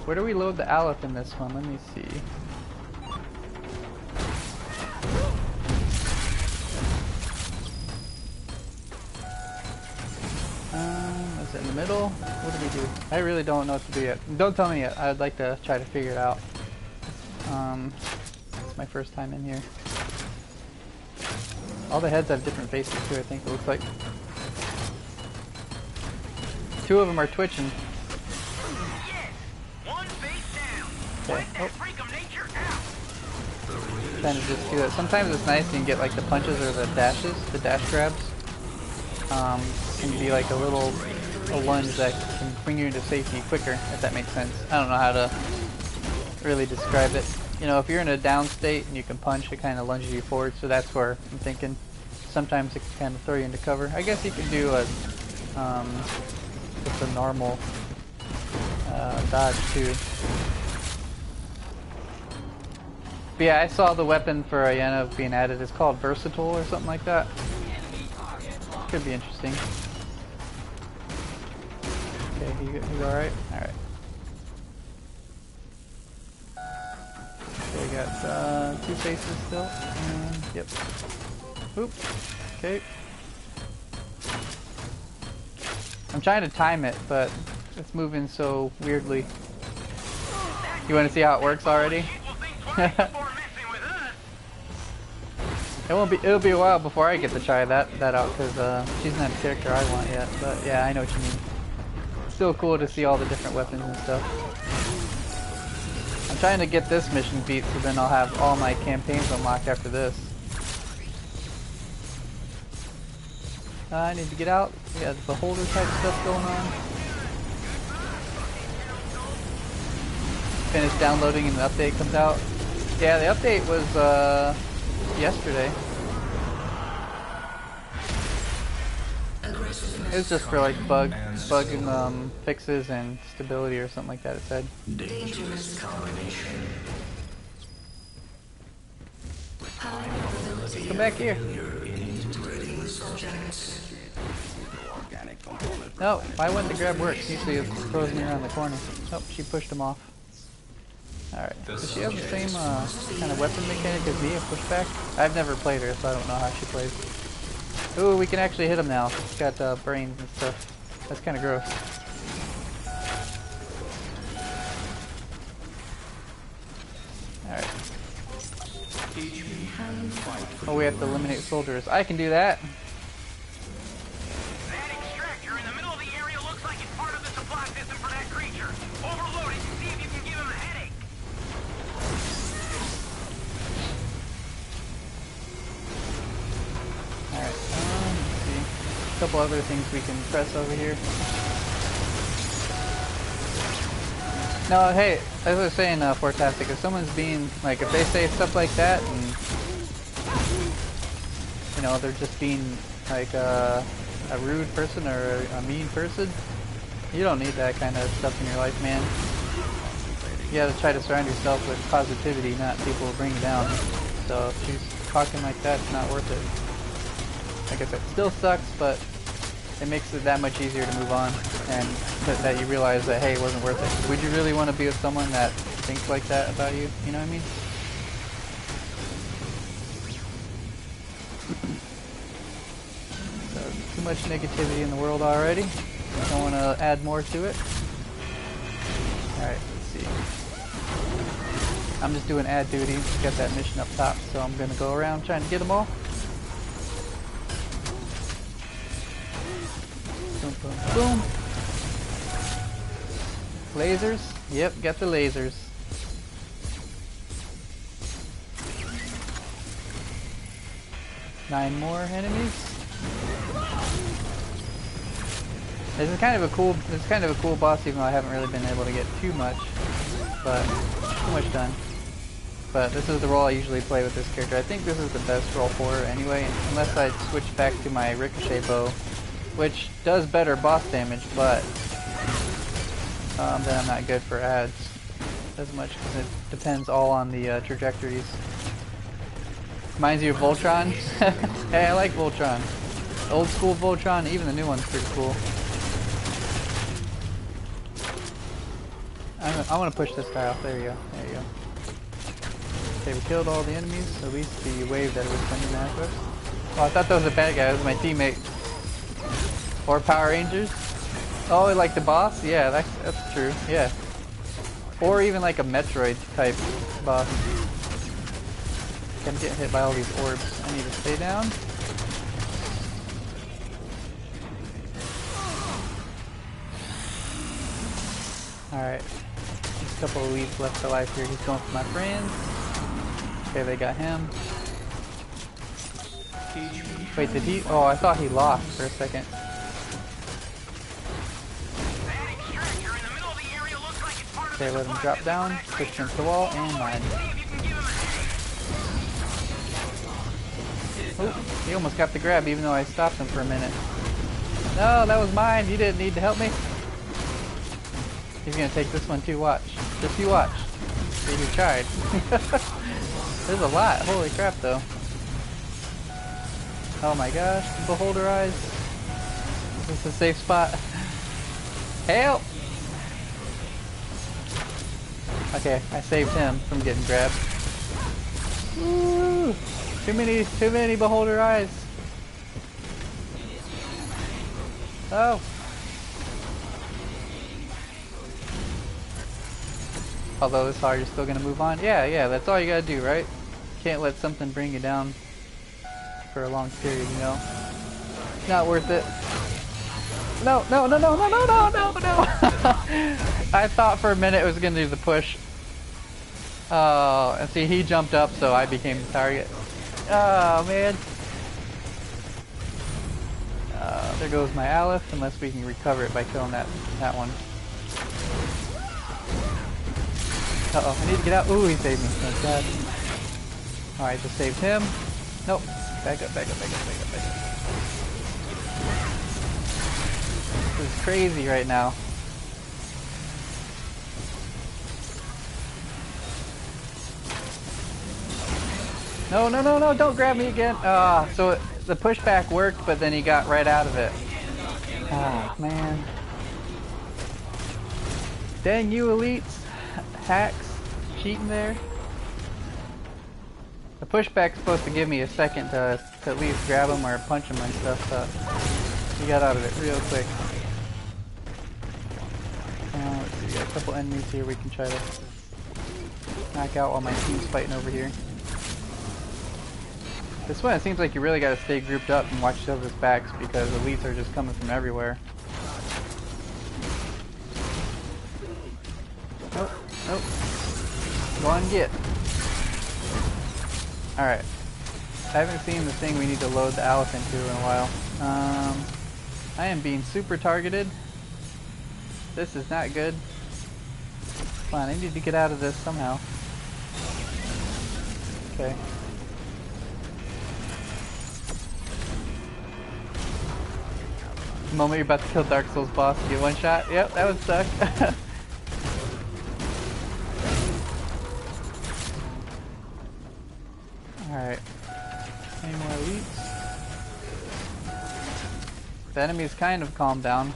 Where do we load the Aleph in this one? Let me see. Is it in the middle? What do we do? I really don't know what to do yet. Don't tell me yet. I'd like to try to figure it out. It's my first time in here. All the heads have different faces too, I think it looks like. Two of them are twitching. Okay. Oh. Trying to just do it. Sometimes it's nice you can get like the punches or the dashes, the dash grabs. Can be like a lunge that can bring you into safety quicker, if that makes sense. I don't know how to really describe it. If you're in a down state and you can punch, it kind of lunges you forward, so that's where I'm thinking. Sometimes it can kind of throw you into cover. I guess you can do just a normal dodge too. But yeah, I saw the weapon for Ayana being added. It's called Versatile or something like that. Could be interesting. Okay, you alright? Alright. Okay, we got 2 faces still. And, yep. Oop. Okay. I'm trying to time it, but it's moving so weirdly. You want to see how it works already? It'll be a while before I get to try that out because she's not the character I want yet. But yeah, I know what you mean. Still cool to see all the different weapons and stuff. I'm trying to get this mission beat so then I'll have all my campaigns unlocked after this. I need to get out. We got beholder type stuff going on. Finish downloading and the update comes out. Yeah, the update was yesterday. It was just for like bug fixes and stability or something like that. It said. Dangerous combination. Come back here. No, why wouldn't the grab work? Usually it throws me around the corner. Oh, she pushed him off. Alright, does she have the same kind of weapon mechanic as me, a pushback? I've never played her, so I don't know how she plays. Ooh, we can actually hit him now. She's got brains and stuff. That's kind of gross. Alright. Oh, we have to eliminate soldiers. I can do that. That extractor in the middle of the area looks like it's part of the supply system for that creature. Overload it and see if you can give him a headache. Alright, let's see. A couple other things we can press over here. No, hey, as I was saying, Fortastic, if someone's being, like, if they say stuff like that, and, you know, they're just being, like, a rude person or a mean person, you don't need that kind of stuff in your life, man. You gotta try to surround yourself with positivity, not people who bring you down. So if she's talking like that, it's not worth it. Like I said, it still sucks, but it makes it that much easier to move on, and that you realize that, hey, it wasn't worth it. Would you really want to be with someone that thinks like that about you? You know what I mean? So, too much negativity in the world already. Don't want to add more to it. Alright, let's see. I'm just doing ad duty. Got that mission up top, so I'm going to go around trying to get them all. Boom, boom, boom. Lasers? Yep, got the lasers. Nine more enemies. This is kind of a cool boss, even though I haven't really been able to get too much, but too much done. But this is the role I usually play with this character. I think this is the best role for her anyway, unless I switch back to my ricochet bow, which does better boss damage, but then I'm not good for ads as much because it depends all on the trajectories. Reminds you of Voltron? Hey, I like Voltron. Old school Voltron, even the new one's pretty cool. I want to push this guy off. There you go. There you go. Okay, we killed all the enemies. At least the wave that it was sending at us. Oh, I thought that was a bad guy. That was my teammate. Or Power Rangers. Oh, like the boss? Yeah, that's true. Yeah. Or even like a Metroid type boss. I'm getting hit by all these orbs. I need to stay down. Alright. Just a couple of leads left alive here. He's going for my friends. Okay, they got him. Wait, did he? Oh, I thought he lost for a second. Okay, let him drop down, push him to the wall, and mine. Oh, he almost got the grab even though I stopped him for a minute. No, that was mine. You didn't need to help me. He's gonna take this one too, watch. Just you watch. See, he tried. There's a lot. Holy crap, though. Oh my gosh, beholder eyes. Is this a safe spot? Help! Okay, I saved him from getting grabbed. Woo! Too many beholder eyes. Oh. Although this hard, you're still gonna move on. Yeah, that's all you gotta do, right? Can't let something bring you down for a long period, you know? Not worth it. No. I thought for a minute it was gonna do the push. Oh, and see, he jumped up, so I became the target. Oh, man. There goes my Aleph, unless we can recover it by killing that one. Uh-oh, I need to get out. Ooh, he saved me. Thank God. Alright, just saved him. Nope. Back up. This is crazy right now. No, don't grab me again. So the pushback worked, but then he got right out of it. Ah, man. Dang you elites. Hacks. Cheating there. The pushback's supposed to give me a second to at least grab him or punch him and stuff, but he got out of it real quick. Let's see, we got a couple enemies here we can try to knock out while my team's fighting over here. This one, it seems like you really gotta stay grouped up and watch each other's backs because elites are just coming from everywhere. Nope. Go on and get. Alright. I haven't seen the thing we need to load the Aleph into in a while. I am being super targeted. This is not good. Come on, I need to get out of this somehow. Okay. The moment you're about to kill Dark Souls boss, you get one shot. Yep, that would suck. Alright. Any more elites? The enemies kind of calmed down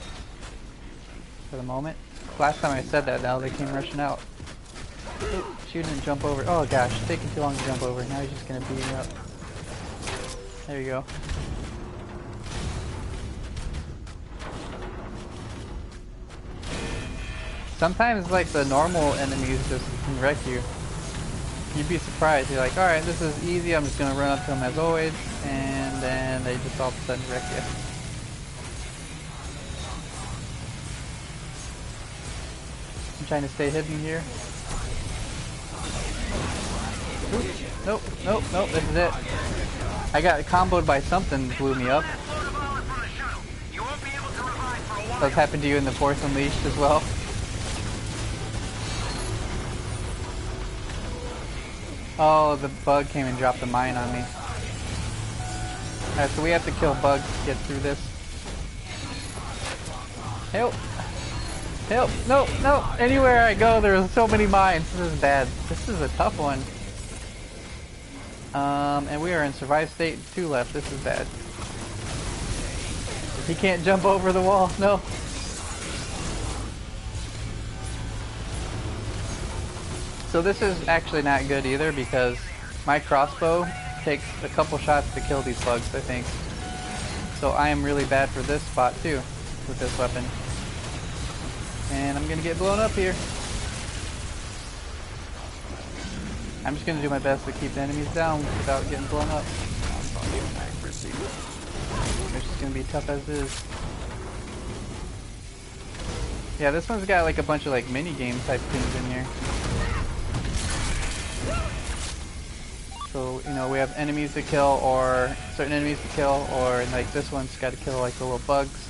for the moment. Last time I said that, now they came rushing out. Oop, shoot and jump over. Oh gosh, it's taking too long to jump over. Now he's just gonna beat me up. There you go. Sometimes like the normal enemies just can wreck you. You'd be surprised. You're like, alright, this is easy, I'm just gonna run up to them as always, and then they just all of a sudden wreck you. I'm trying to stay hidden here. Oops. Nope, this is it. I got comboed by something, blew me up. That's happened to you in the Force Unleashed as well. Oh, the bug came and dropped a mine on me. Alright, so we have to kill bugs to get through this. Help! Help! No! Anywhere I go, there's so many mines. This is bad. This is a tough one. And we are in survive state. 2 left. This is bad. He can't jump over the wall. No. So this is actually not good either because my crossbow takes a couple shots to kill these bugs, I think. So I am really bad for this spot too with this weapon. And I'm gonna get blown up here. I'm just gonna do my best to keep the enemies down without getting blown up. It's just gonna be tough as is. Yeah, this one's got like a bunch of like mini game type things in here. So, you know, we have enemies to kill, or certain enemies to kill, or like this one's got to kill like the little bugs.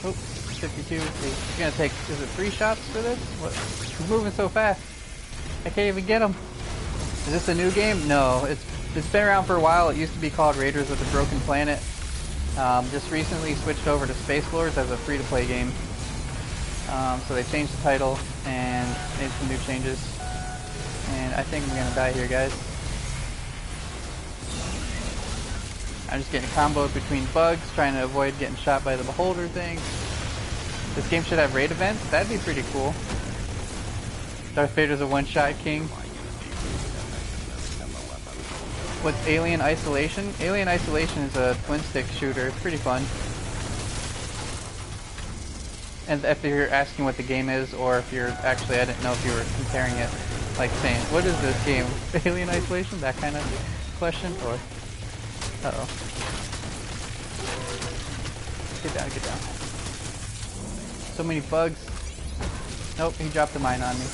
Oops, 52. It's gonna take, is it 3 shots for this? What? He's moving so fast. I can't even get him. Is this a new game? No, it's been around for a while. It used to be called Raiders of the Broken Planet. Just recently switched over to Spacelords as a free-to-play game. So they changed the title and made some new changes. And I think I'm gonna die here, guys. I'm just getting comboed between bugs, trying to avoid getting shot by the beholder thing. This game should have raid events. That'd be pretty cool. Darth Vader's a one-shot king. What's Alien Isolation? Alien Isolation is a twin-stick shooter. It's pretty fun. And if you're asking what the game is, or if you're actually, I didn't know if you were comparing it, like saying, what is this game? Alien Isolation? That kind of question? Or, uh-oh. Get down, get down. So many bugs. Nope, he dropped a mine on me.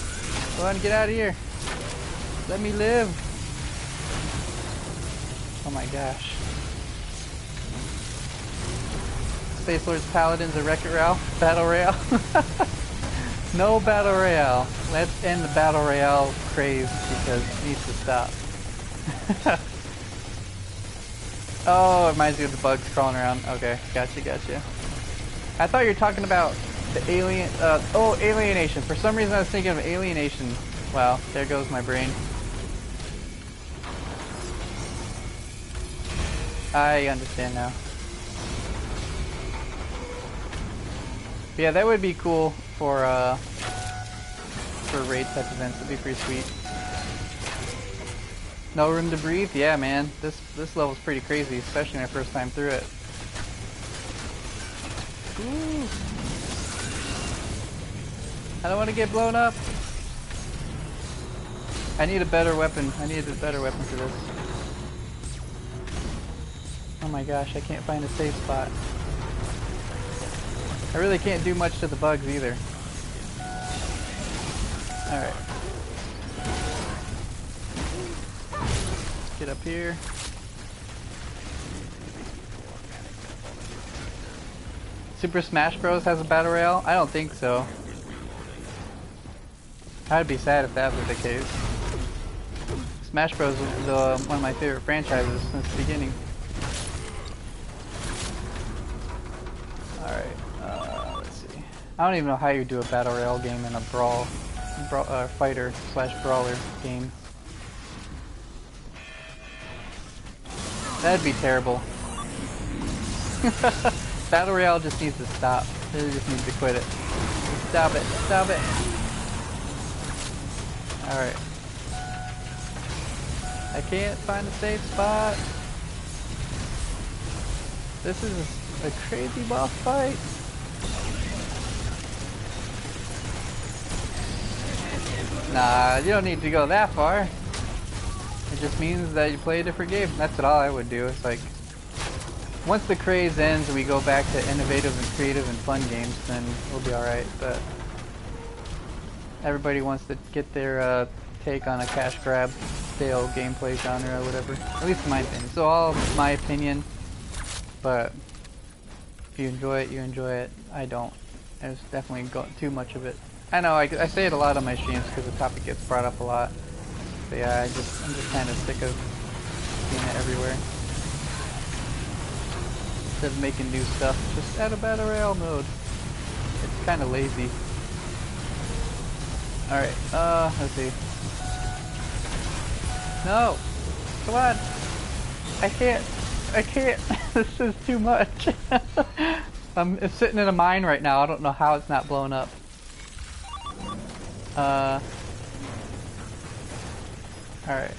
Go on, get out of here. Let me live. Oh my gosh. Spacelords Paladins a Wreck-It Ralph? Battle Royale? No Battle Royale. Let's end the Battle Royale craze because it needs to stop. Oh, it reminds me of the bugs crawling around. Okay, gotcha, gotcha. I thought you were talking about the alien, oh, Alienation. For some reason I was thinking of Alienation. Wow, there goes my brain. I understand now. Yeah, that would be cool for raid type events. That'd be pretty sweet. No room to breathe? Yeah, man. This level's pretty crazy, especially my first time through it. Ooh. I don't want to get blown up. I need a better weapon. I need a better weapon for this. Oh my gosh, I can't find a safe spot. I really can't do much to the bugs either. Alright. Get up here. Super Smash Bros. Has a battle royale? I don't think so. I'd be sad if that was the case. Smash Bros. Was one of my favorite franchises since the beginning. Alright, let's see. I don't even know how you do a battle royale game in a fighter slash brawler game. That'd be terrible. Battle royale just needs to stop. It just needs to quit it. Stop it. Stop it. Alright. I can't find a safe spot. This is a crazy boss fight. Nah, you don't need to go that far. It just means that you play a different game. That's what all I would do. It's like, once the craze ends and we go back to innovative and creative and fun games, then we'll be alright. But everybody wants to get their take on a cash grab stale gameplay genre or whatever. At least in my opinion. So all my opinion, but if you enjoy it, you enjoy it. I don't. There's definitely too much of it. I know, I say it a lot on my streams because the topic gets brought up a lot. But yeah, I'm just kind of sick of seeing it everywhere. Instead of making new stuff, just add a battle royale mode. It's kind of lazy. Alright, let's see. No! Come on! I can't! This is too much! I'm sitting in a mine right now, I don't know how it's not blown up. Alright.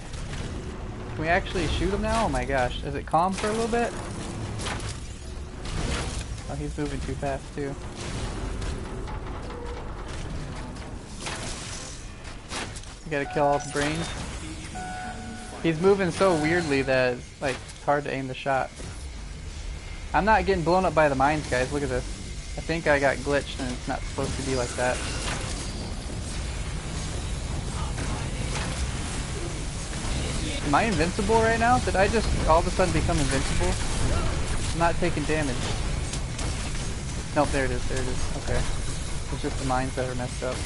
Can we actually shoot him now? Oh my gosh, is it calm for a little bit? Oh, he's moving too fast too. You gotta kill all the brains. He's moving so weirdly that it's like hard to aim the shot. I'm not getting blown up by the mines, guys. Look at this. I think I got glitched and it's not supposed to be like that. Am I invincible right now? Did I just all of a sudden become invincible? I'm not taking damage. Nope, there it is, there it is. Okay. It's just the mines that are messed up.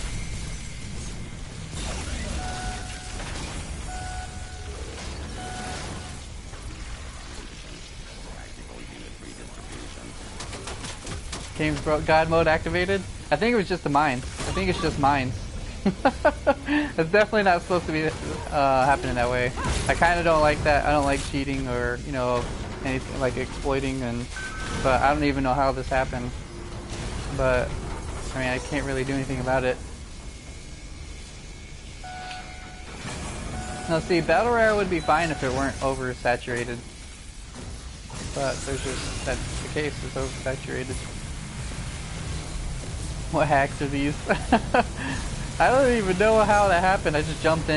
Game's broke. God mode activated? I think it was just the mines. I think it's just mines. It's definitely not supposed to be happening that way. I kind of don't like that. I don't like cheating or, you know, anything like exploiting, but I don't even know how this happened. But I mean, I can't really do anything about it. Now see, Battle Royale would be fine if it weren't oversaturated. But that's the case, it's oversaturated. What hacks are these? I don't even know how that happened. I just jumped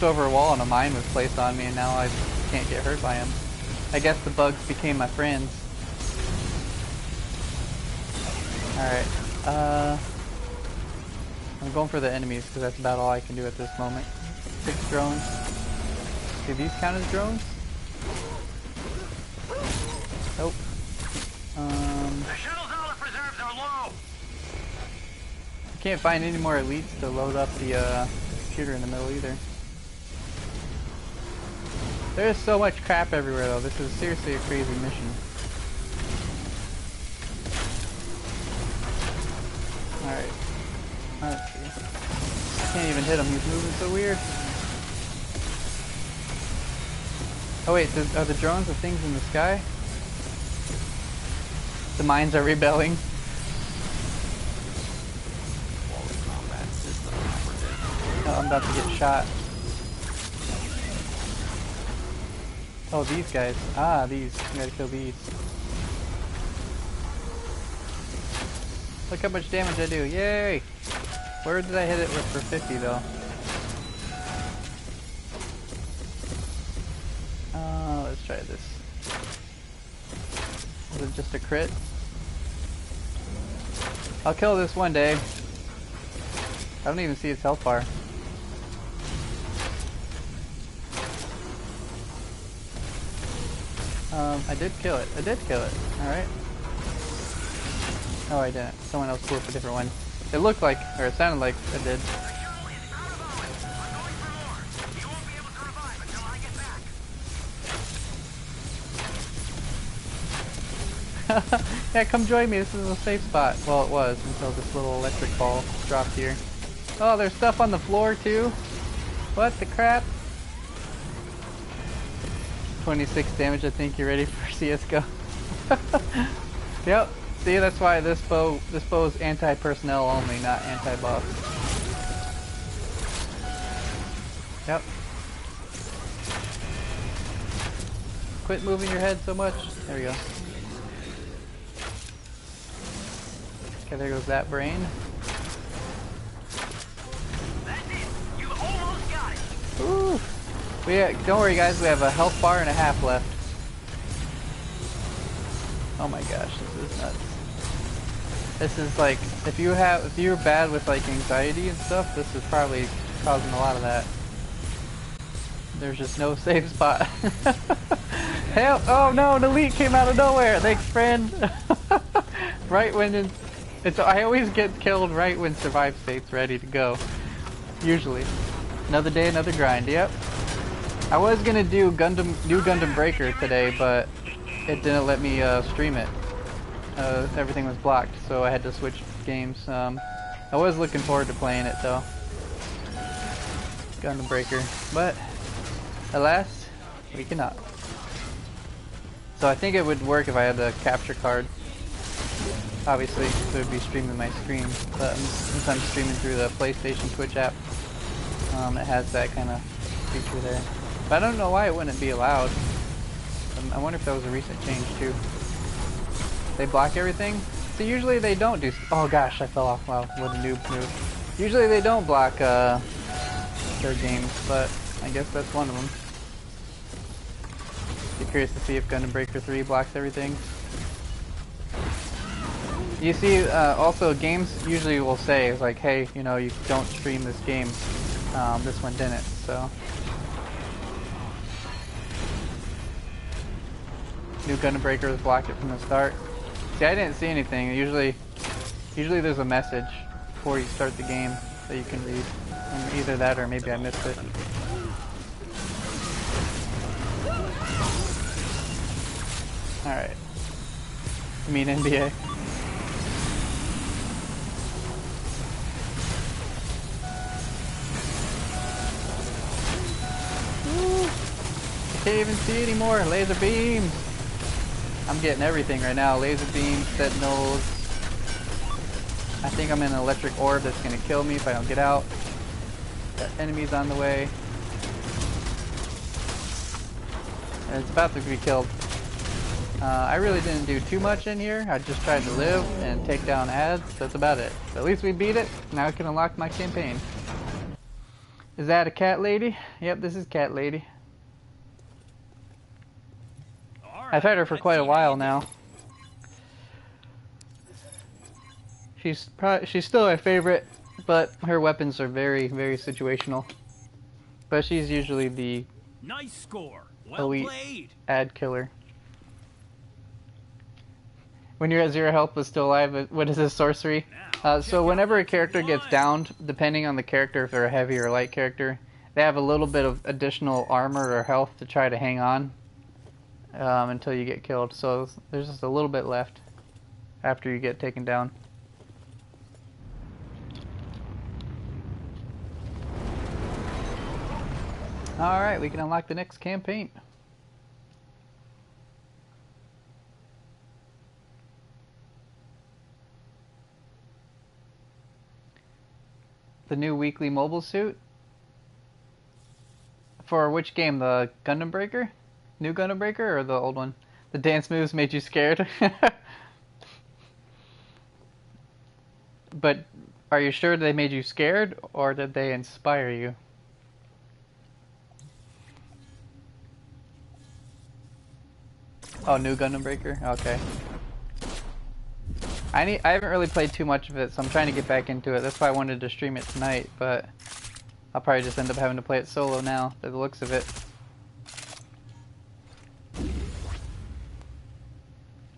over a wall and a mine was placed on me and now I can't get hurt by them. I guess the bugs became my friends. Alright, I'm going for the enemies because that's about all I can do at this moment. 6 drones. Do these count as drones? Nope. The shuttle's olive reserves are low. I can't find any more elites to load up the computer in the middle either. There's so much crap everywhere though. This is seriously a crazy mission. Alright. Let's see. I can't even hit him. He's moving so weird. Oh wait, are the drones the things in the sky? The mines are rebelling. Oh, I'm about to get shot. Oh, these guys. Ah, these. You gotta kill these. Look how much damage I do. Yay! Where did I hit it with for 50 though? Let's try this. Is it just a crit? I'll kill this one day. I don't even see its health bar. I did kill it. I did kill it. Alright. Oh, I didn't. Someone else blew up a different one. It looked like, or it sounded like I did. Yeah, come join me. This is a safe spot. Well, it was until this little electric ball dropped here. Oh, there's stuff on the floor too. What the crap? 26 damage. I think you're ready for CS:GO. Yep. See, that's why this bow's anti-personnel only, not anti-buff. Yep. Quit moving your head so much. There we go. Okay, there goes that brain. That's it. You almost got it. Ooh. Don't worry guys, we have a health bar and a half left. Oh my gosh, this is nuts. This is like, if you're bad with like anxiety and stuff, this is probably causing a lot of that. There's just no safe spot. Help! Oh no, an elite came out of nowhere! Thanks friend! Right when I always get killed right when survive state's ready to go. Usually. Another day, another grind, yep. I was gonna do New Gundam Breaker today, but it didn't let me stream it. Everything was blocked, so I had to switch games. I was looking forward to playing it though. Gundam Breaker. But, alas, we cannot. So I think it would work if I had the capture card. Obviously, it would be streaming my screen, but since I'm streaming through the PlayStation Twitch app, it has that kind of feature there. But I don't know why it wouldn't be allowed. I wonder if that was a recent change too. They block everything? So usually they don't do... Oh gosh, I fell off. Wow, what a noob move. Usually they don't block their games, but I guess that's one of them. Be curious to see if Gundam Breaker 3 blocks everything. You see, also games usually will say, it's like, hey, you know, you don't stream this game. This one didn't, so... New Gundam Breaker has blocked it from the start. See, I didn't see anything. Usually there's a message before you start the game that you can read. And either that or maybe I missed it. Alright. You mean NBA? can't even see anymore. Laser beams. I'm getting everything right now. Laser beams, sentinels. I think I'm in an electric orb that's gonna kill me if I don't get out. Got enemies on the way. And it's about to be killed. I really didn't do too much in here. I just tried to live and take down ads. That's about it. But at least we beat it. Now I can unlock my campaign. Is that a cat lady? Yep, this is cat lady. I've had her for quite a while now. She's still my favorite, but her weapons are very, very situational. But she's usually the Nice score. Well elite played. ad killer. When you're at 0 health but still alive, what is this sorcery? So whenever a character gets downed, depending on the character, if they're a heavy or light character, they have a little bit of additional armor or health to try to hang on until you get killed. So there's just a little bit left after you get taken down. Alright, we can unlock the next campaign. The new weekly mobile suit. For which game? The Gundam Breaker? New Gundam Breaker or the old one? The dance moves made you scared? But are you sure they made you scared or did they inspire you? Oh, new Gundam Breaker? Okay. I haven't really played too much of it, so I'm trying to get back into it. That's why I wanted to stream it tonight, but I'll probably just end up having to play it solo now, by the looks of it.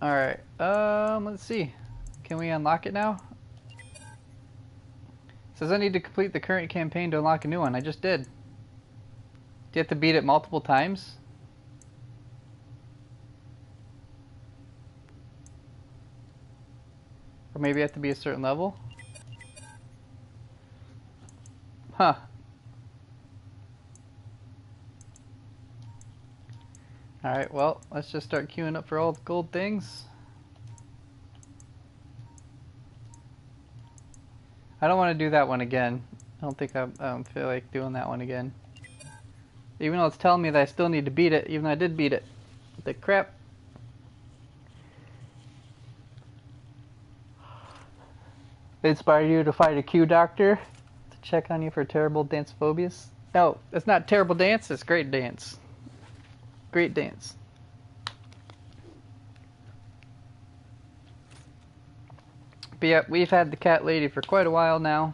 Alright, let's see. Can we unlock it now? It says I need to complete the current campaign to unlock a new one. I just did. Do you have to beat it multiple times? Or maybe you have to be a certain level? Huh. Alright, well, let's just start queuing up for all the gold things. I don't want to do that one again. I don't think I don't feel like doing that one again. Even though it's telling me that I still need to beat it, even though I did beat it. The crap. They inspire you to fight a Q doctor to check on you for terrible dance phobias. No, it's not terrible dance, it's great dance. Great dance. But yeah, we've had the cat lady for quite a while now.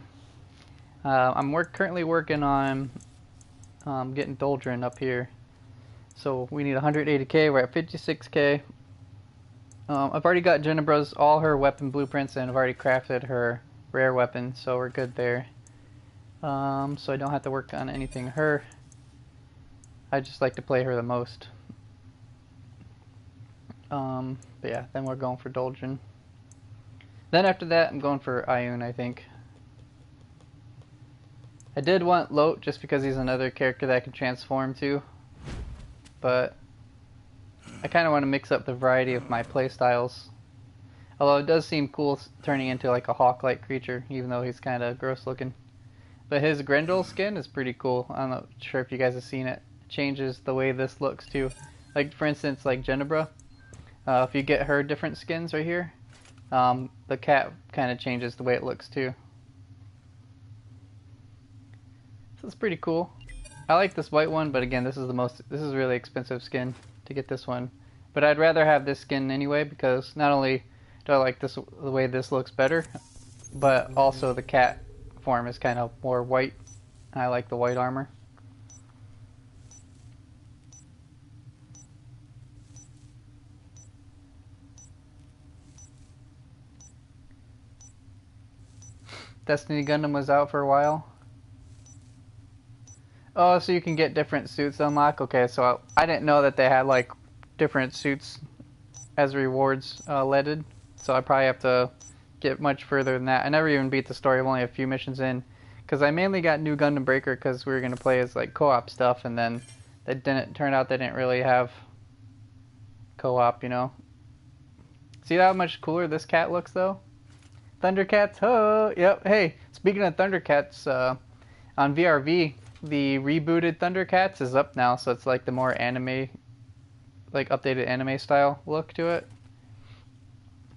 I'm currently working on getting Doldrin up here. So we need 180k, we're at 56k. I've already got Jennibra's all her weapon blueprints and I've already crafted her rare weapon, so we're good there. So I don't have to work on anything her. I just like to play her the most. But yeah, then we're going for Doldrin. Then after that, I'm going for Ioun, I think. I did want Lot just because he's another character that I can transform to, but I kind of want to mix up the variety of my playstyles. Although it does seem cool turning into like a hawk-like creature, even though he's kind of gross looking. But his Grendel skin is pretty cool. I'm not sure if you guys have seen it. It changes the way this looks too. Like for instance, like Genebra. If you get her different skins right here, the cat kind of changes the way it looks too. So it's pretty cool. I like this white one, but again, this is really expensive skin to get this one. But I'd rather have this skin anyway, because not only do I like the way this looks better, but also the cat form is kind of more white. I like the white armor. Destiny Gundam was out for a while. Oh, so you can get different suits unlocked? Okay, so I didn't know that they had like different suits as rewards leaded. So I probably have to get much further than that. I never even beat the story. I'm only a few missions in. Because I mainly got New Gundam Breaker because we were going to play as like co-op stuff. And then That didn't turn out they didn't really have co-op, you know. See how much cooler this cat looks though? Thundercats, oh, yep. Hey, speaking of Thundercats, on VRV, the rebooted Thundercats is up now, so it's like the more anime, like updated anime style look to it.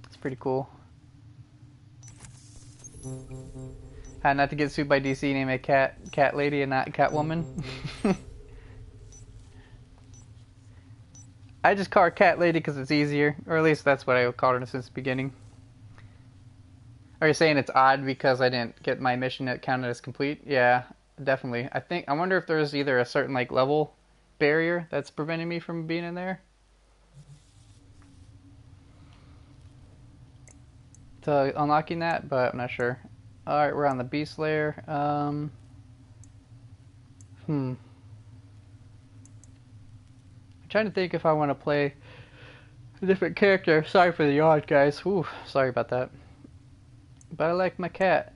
It's pretty cool. Had not to get sued by DC, name a cat lady and not Catwoman. I just call her Cat Lady because it's easier, or at least that's what I called her since the beginning. Are you saying it's odd because I didn't get my mission that counted as complete? Yeah, definitely. I wonder if there's either a certain like level barrier that's preventing me from being in there. To unlocking that, but I'm not sure. Alright, we're on the Beast Lair. I'm trying to think if I want to play a different character. Sorry for the yawn, guys. Ooh, sorry about that. But I like my cat.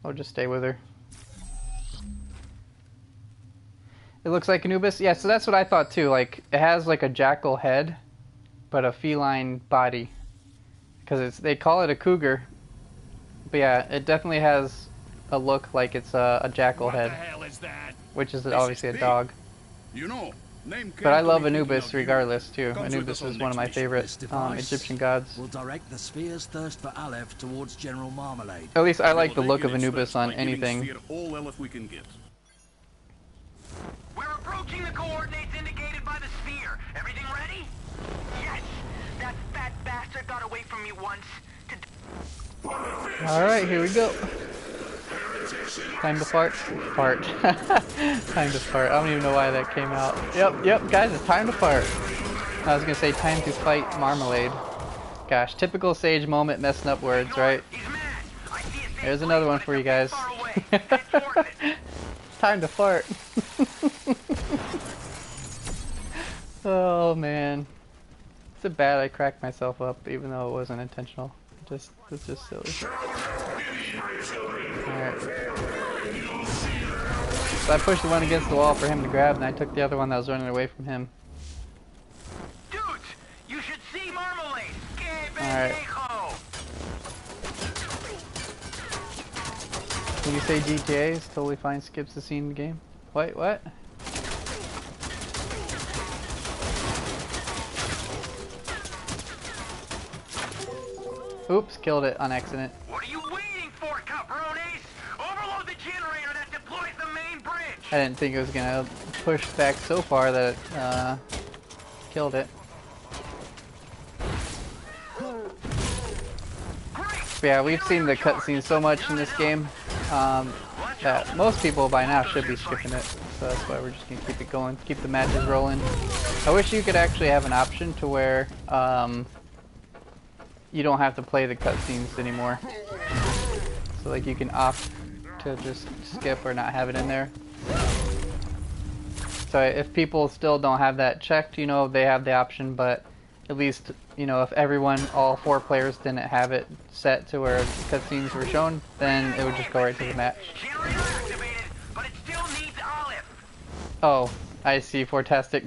I'll just stay with her. It looks like Anubis. Yeah, so that's what I thought too. Like, it has like a jackal head, but a feline body. Because they call it a cougar. But yeah, it definitely has a look like it's a jackal head. What the hell is that? Which is obviously a dog. You know, name But I came to love me thinking Anubis of you. regardless too. Comes with Anubis us on is one of my next mission. favorite This device Egyptian gods. will direct the sphere's thirst for Aleph towards General Marmalade. At least I like the We'll look take of it Anubis first on by giving anything. Sphere all Aleph we can get. We're approaching the coordinates indicated by the sphere. Everything ready? Yes! That fat bastard got away from me once. Alright, here we go. Time to fart. Fart. Time to fart. I don't even know why that came out. Yep, guys, it's time to fart. I was gonna say time to fight Marmalade. Gosh, typical Sage moment messing up words, right? He's mad. I see a safe There's another one place, for you but guys. it's far away. Head towards it. Time to fart. Oh man. It's a bad I cracked myself up even though it wasn't intentional. It's just silly. Alright. So I pushed the one against the wall for him to grab and I took the other one that was running away from him. Dudes, you should see Marmalade. Alright. When you say GTA, it's totally fine, skips the scene in the game. Wait, what? Oops, killed it on accident. What are you waiting for, cabrones? Overload the generator that deploys the main bridge. I didn't think it was gonna push back so far that it killed it. But yeah, we've seen the cutscene so much in this game that most people by now should be skipping it. So that's why we're just gonna keep it going, keep the matches rolling. I wish you could actually have an option to where you don't have to play the cutscenes anymore. So like you can opt to just skip or not have it in there. So if people still don't have that checked, you know, they have the option, but at least, you know, if everyone, all 4 players didn't have it set to where cutscenes were shown, then it would just go right to the match. Generator activated, but it still needs Aleph. Oh, I see, fantastic.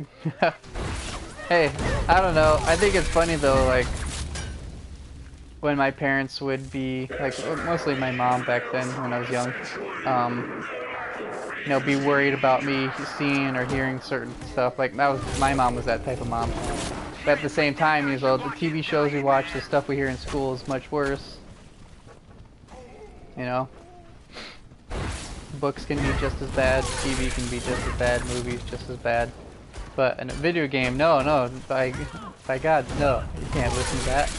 Hey, I don't know, I think it's funny though, like, when my parents would be, like, mostly my mom back then when I was young, you know, be worried about me seeing or hearing certain stuff. Like, my mom was that type of mom. But at the same time, you know, the TV shows we watch, the stuff we hear in school is much worse. You know? Books can be just as bad, TV can be just as bad, movies just as bad. But in a video game, no, by God, no, you can't listen to that.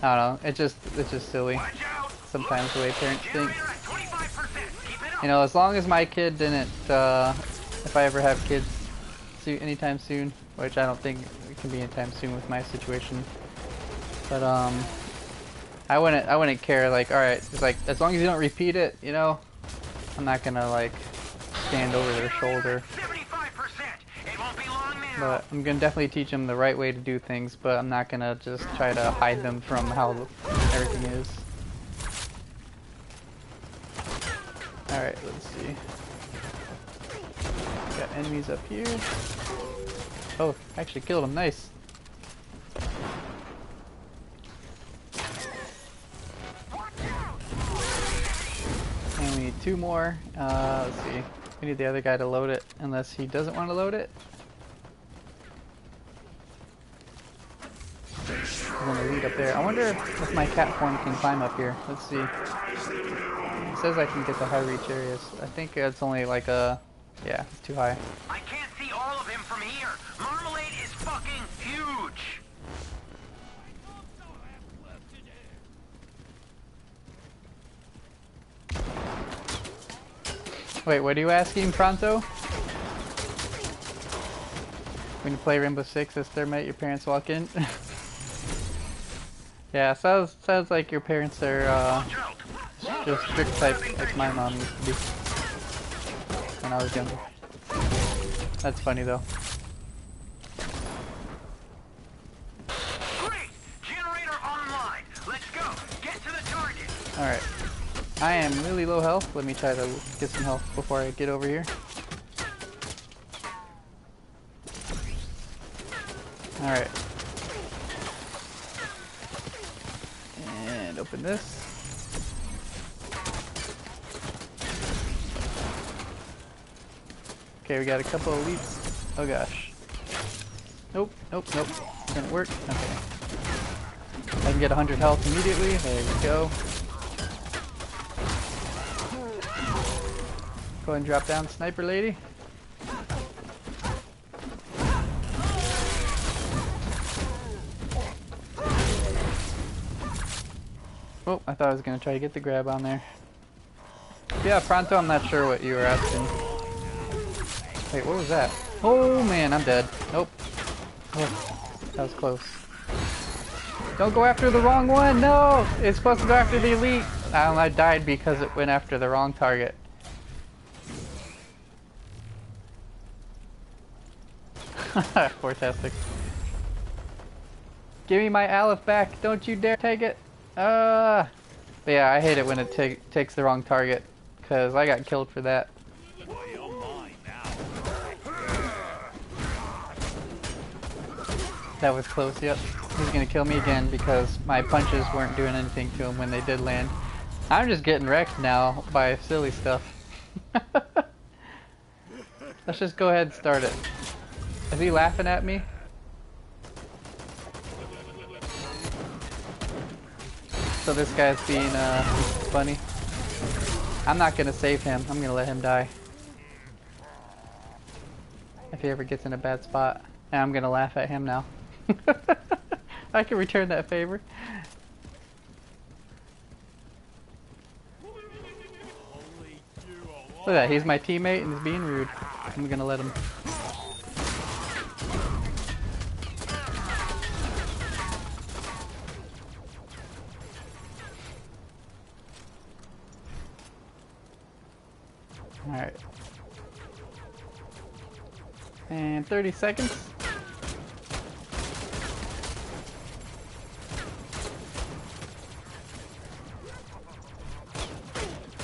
I don't know, it's just silly sometimes the way parents think. You know, as long as my kid didn't, if I ever have kids anytime soon, which I don't think it can be anytime soon with my situation, but I wouldn't care, like, alright, it's like, as long as you don't repeat it, you know, I'm not gonna, like, stand over their shoulder. But I'm gonna definitely teach them the right way to do things, but I'm not gonna just try to hide them from how everything is. Alright, let's see. Got enemies up here. Oh, actually killed him. Nice. And we need 2 more. Let's see. We need the other guy to load it, unless he doesn't want to load it. He's gonna lead up there. I wonder if my cat form can climb up here. Let's see. It says I can get to high reach areas. I think it's only like a... yeah, it's too high. I can't see all of him from here. Marmalade is fucking huge. Wait, what are you asking, Pronto? When you play Rainbow Six as Thermite, your parents walk in? Yeah, sounds like your parents are just strict type like my mom used to be when I was younger. That's funny though. Great! Generator online. Let's go. Get to the target. Alright. I am really low health. Let me try to get some health before I get over here. Alright. And open this. Okay, we got a couple of elites. Oh gosh. Nope, nope, nope. Didn't work. Okay. I can get 100 health immediately. There we go. Go ahead and drop down, sniper lady. Oh, I thought I was going to try to get the grab on there. Yeah, Pronto, I'm not sure what you were asking. Wait, what was that? Oh man, I'm dead. Nope. Oh, that was close. Don't go after the wrong one! No! It's supposed to go after the elite! I died because it went after the wrong target. Fantastic. Give me my Aleph back. Don't you dare take it. But yeah, I hate it when it takes the wrong target, because I got killed for that. That was close, yep. He's gonna kill me again because my punches weren't doing anything to him when they did land. I'm just getting wrecked now by silly stuff. Let's just go ahead and start it. Is he laughing at me? So this guy's being funny. I'm not gonna save him. I'm gonna let him die. If he ever gets in a bad spot. And I'm gonna laugh at him now. I can return that favor. Look at that, he's my teammate and he's being rude. I'm gonna let him. Alright. And 30 seconds.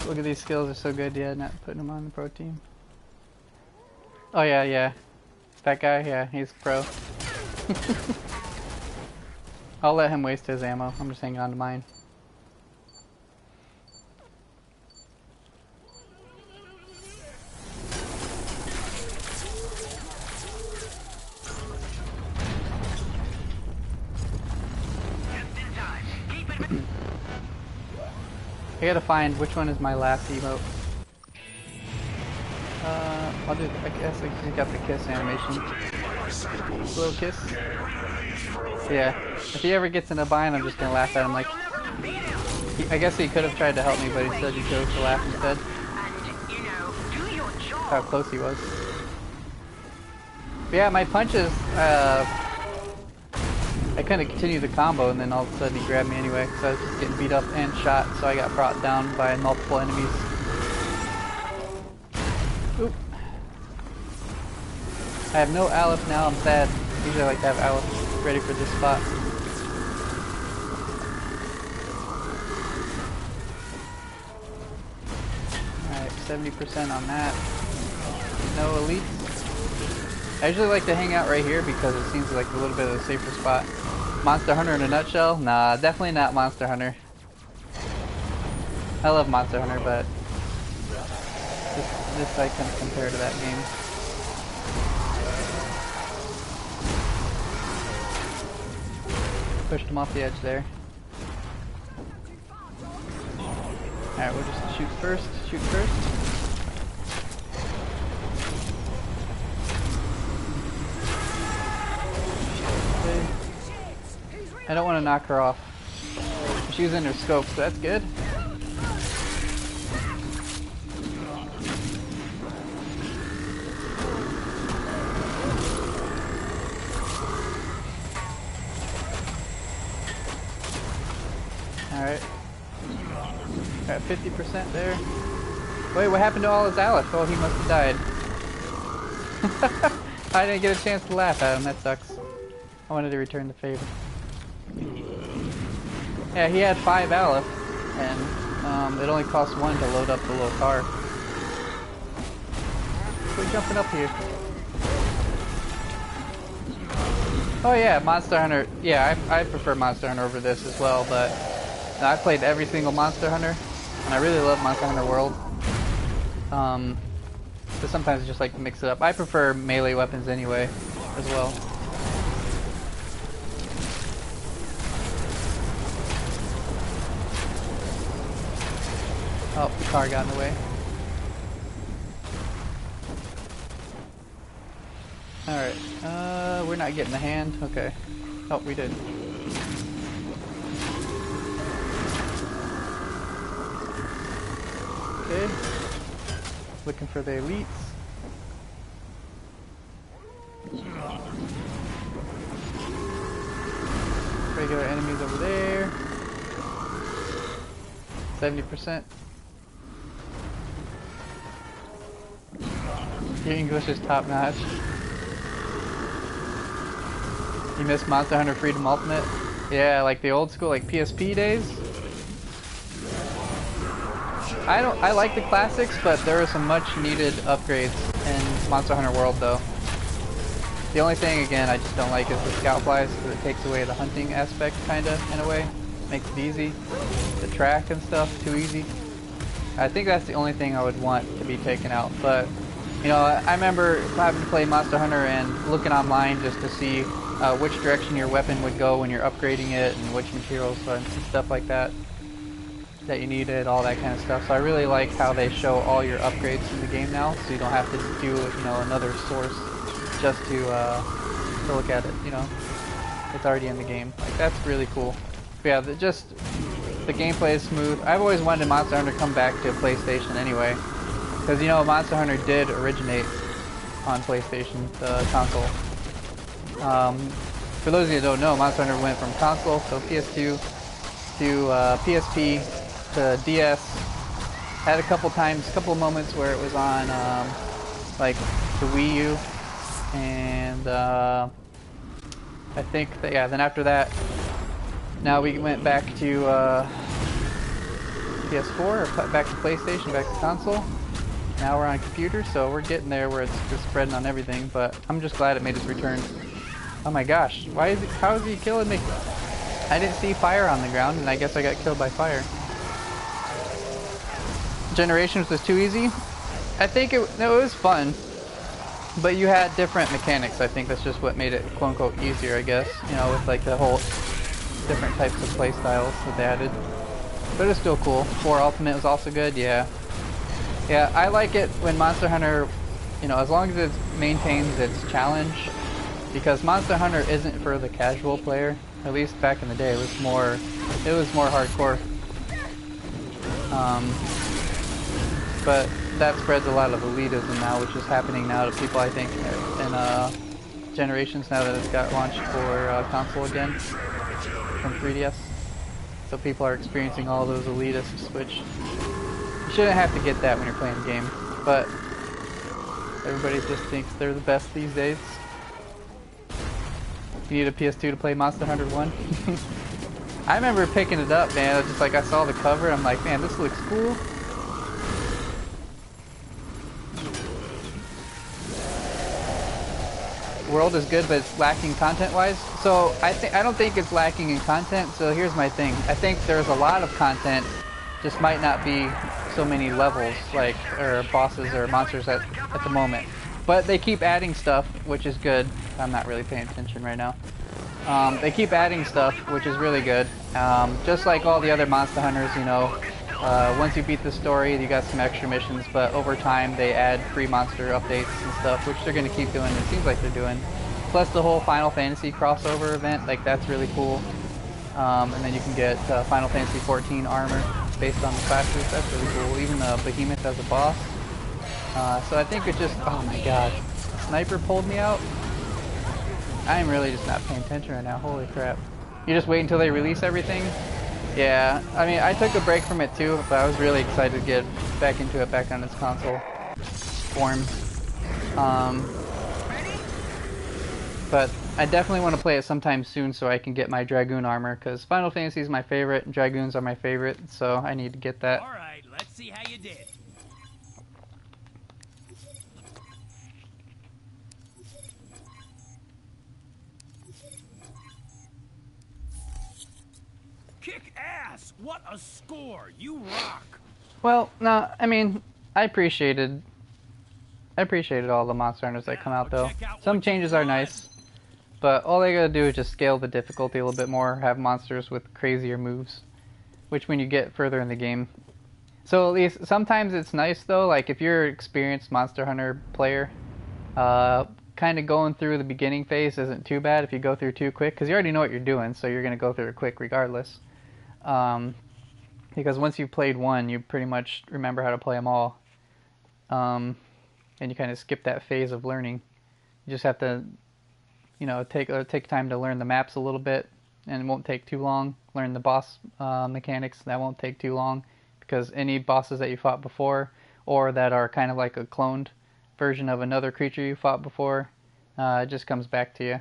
Look at these skills, are so good. Yeah, not putting them on the pro team. Oh yeah, yeah. That guy, yeah, he's pro. I'll let him waste his ammo. I'm just hanging on to mine. I gotta find which one is my last emote. I'll do. I guess I got the kiss animation. Little kiss. Yeah. If he ever gets in a bind, I'm just gonna laugh at him. Like, I guess he could have tried to help me, but instead he chose to laugh instead. How close he was. But yeah, my punches. I couldn't continue the combo, and then all of a sudden he grabbed me anyway, because I was just getting beat up and shot, so I got brought down by multiple enemies. Oop. I have no Aleph now, I'm sad. Usually I like to have Aleph ready for this spot. Alright, 70% on that. No elites. I usually like to hang out right here because it seems like a little bit of a safer spot. Monster Hunter in a nutshell? Nah, definitely not Monster Hunter. I love Monster Hunter, but this I can compare to that game. Pushed him off the edge there. Alright, we'll just shoot first. Shoot first. Okay. I don't want to knock her off. She's using her scope, so that's good. Alright. Got 50% there. Wait, what happened to all his Aleph? Oh, he must have died. I didn't get a chance to laugh at him, that sucks. I wanted to return the favor. Yeah, he had 5 Aleph, and it only cost 1 to load up the little car. We're jumping up here. Oh yeah, Monster Hunter. Yeah, I prefer Monster Hunter over this as well, but I played every single Monster Hunter, and I really love Monster Hunter World. But sometimes I just like to mix it up. I prefer melee weapons anyway, as well. Oh, the car got in the way. Alright, we're not getting the hand. Okay. Oh, we did. Okay. Looking for the elites. Regular enemies over there. 70%. Your English is top notch. You miss Monster Hunter Freedom Ultimate? Yeah, like the old school, like PSP days. I like the classics, but there are some much needed upgrades in Monster Hunter World though. The only thing, again, I just don't like is the scout flies, because it takes away the hunting aspect, kinda, in a way. Makes it easy. The track and stuff, too easy. I think that's the only thing I would want to be taken out, but, you know, I remember having to play Monster Hunter and looking online just to see which direction your weapon would go when you're upgrading it, and which materials and stuff like that you needed, all that kind of stuff. So I really like how they show all your upgrades in the game now, so you don't have to do, you know, another source just to look at it, you know. It's already in the game. Like, that's really cool. But yeah, the gameplay is smooth. I've always wanted Monster Hunter to come back to PlayStation anyway, because, you know, Monster Hunter did originate on PlayStation, the console. For those of you who don't know, Monster Hunter went from console, so PS2, to PSP, to DS. Had a couple moments where it was on like the Wii U, and I think that, yeah, then after that, now we went back to PS4, or back to PlayStation, back to console. Now we're on computer, so we're getting there where it's just spreading on everything, but I'm just glad it made its return. Oh my gosh, how is he killing me? I didn't see fire on the ground, and I guess I got killed by fire. Generations was too easy. I think it was fun, but you had different mechanics. I think that's just what made it quote unquote easier, I guess. You know, with like the whole different types of play styles that they added. But it's still cool. 4 Ultimate was also good, yeah. Yeah, I like it when Monster Hunter, you know, as long as it maintains its challenge, because Monster Hunter isn't for the casual player. At least back in the day, it was more hardcore. But that spreads a lot of elitism now, which is happening now to people, I think, in generations now that it's got launched for console again from 3DS. So people are experiencing all those elitists, which you shouldn't have to get that when you're playing the game. But everybody just thinks they're the best these days. You need a PS2 to play Monster Hunter 1. I remember picking it up, man. Just like I saw the cover, I'm like, man, this looks cool. world is good, but it's lacking content-wise. So I don't think it's lacking in content. So here's my thing. I think there's a lot of content, just might not be so many levels, like, or bosses or monsters at the moment. But they keep adding stuff, which is good. I'm not really paying attention right now. They keep adding stuff, which is really good. Just like all the other Monster Hunters, you know, once you beat the story, you got some extra missions, but over time they add free monster updates and stuff, which they're going to keep doing. It seems like they're doing. Plus the whole Final Fantasy crossover event, like that's really cool. And then you can get Final Fantasy 14 armor based on the classes. That's really cool. Even the Behemoth as a boss. So I think it just, oh my god, Sniper pulled me out. I'm really just not paying attention right now. Holy crap. You just wait until they release everything? Yeah, I mean, I took a break from it too, but I was really excited to get back into it, back on its console form. But I definitely want to play it sometime soon so I can get my Dragoon armor, because Final Fantasy is my favorite, and Dragoons are my favorite, so I need to get that. Alright, let's see how you did. Kick ass! What a score! You rock! Well, no, I mean, I appreciated all the Monster Hunters that come out though. Some changes are nice, but all they gotta do is just scale the difficulty a little bit more, have monsters with crazier moves, which when you get further in the game. So at least, sometimes it's nice though, like if you're an experienced Monster Hunter player, kind of going through the beginning phase isn't too bad if you go through too quick, because you already know what you're doing, so you're gonna go through it quick regardless. Because once you've played one, you pretty much remember how to play them all. And you kind of skip that phase of learning. You just have to, you know, take time to learn the maps a little bit, and it won't take too long. Learn the boss mechanics, that won't take too long, because any bosses that you fought before, or that are kind of like a cloned version of another creature you fought before, it just comes back to you.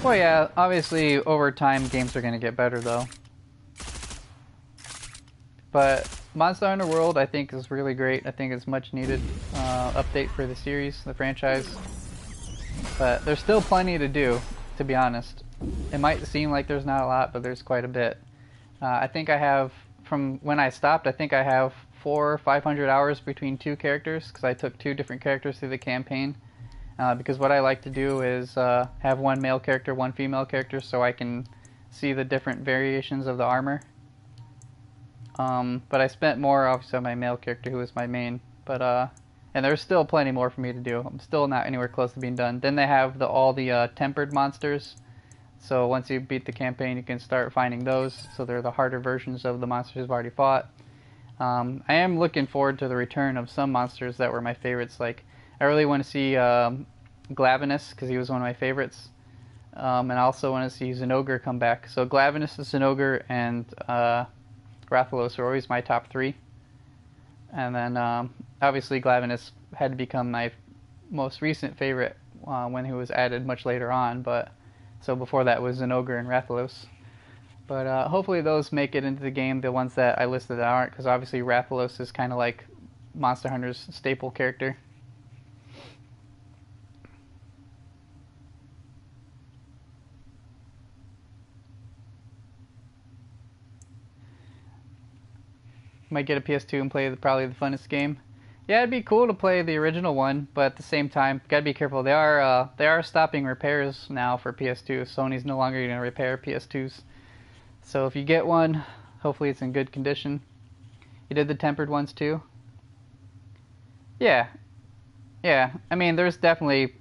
Well, yeah, obviously over time games are going to get better though. But Monster Hunter World I think is really great. I think it's much needed update for the series, the franchise. But there's still plenty to do, to be honest. It might seem like there's not a lot, but there's quite a bit. I think I have, from when I stopped, I think I have 400 or 500 hours between two characters, because I took 2 different characters through the campaign. Because what I like to do is have one male character, one female character, so I can see the different variations of the armor. But I spent more obviously on my male character, who was my main. But and there's still plenty more for me to do. I'm still not anywhere close to being done. Then they have all the tempered monsters. So once you beat the campaign, you can start finding those. So they're the harder versions of the monsters you've already fought. I am looking forward to the return of some monsters that were my favorites. Like, I really want to see Glavenus, because he was one of my favorites. And I also want to see Zinogre come back. So Glavenus, Zinogre, and Rathalos are always my top 3. And then obviously Glavenus had to become my most recent favorite when he was added much later on. But so before that was Zinogre and Rathalos. But hopefully those make it into the game, the ones that I listed that aren't, because obviously Rathalos is kind of like Monster Hunter's staple character. Might get a PS2 and play probably the funnest game. Yeah, it'd be cool to play the original one, but at the same time, gotta be careful. They are stopping repairs now for PS2. Sony's no longer going to repair PS2s. So if you get one, hopefully it's in good condition. You did the tempered ones too? Yeah. Yeah, I mean, there's definitely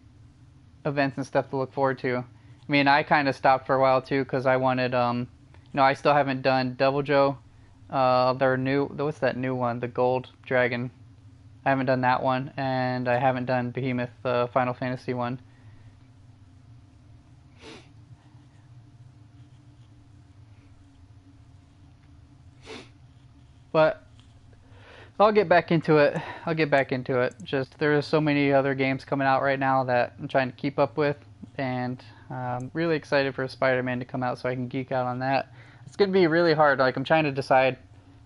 events and stuff to look forward to. I mean, I kind of stopped for a while too, because I wanted, you know, I still haven't done Devil Joe. Their new, what's that new one? The Gold Dragon. I haven't done that one, and I haven't done Behemoth, the Final Fantasy one. But I'll get back into it. Just there's so many other games coming out right now that I'm trying to keep up with, and I'm really excited for Spider-Man to come out so I can geek out on that. It's going to be really hard. Like, I'm trying to decide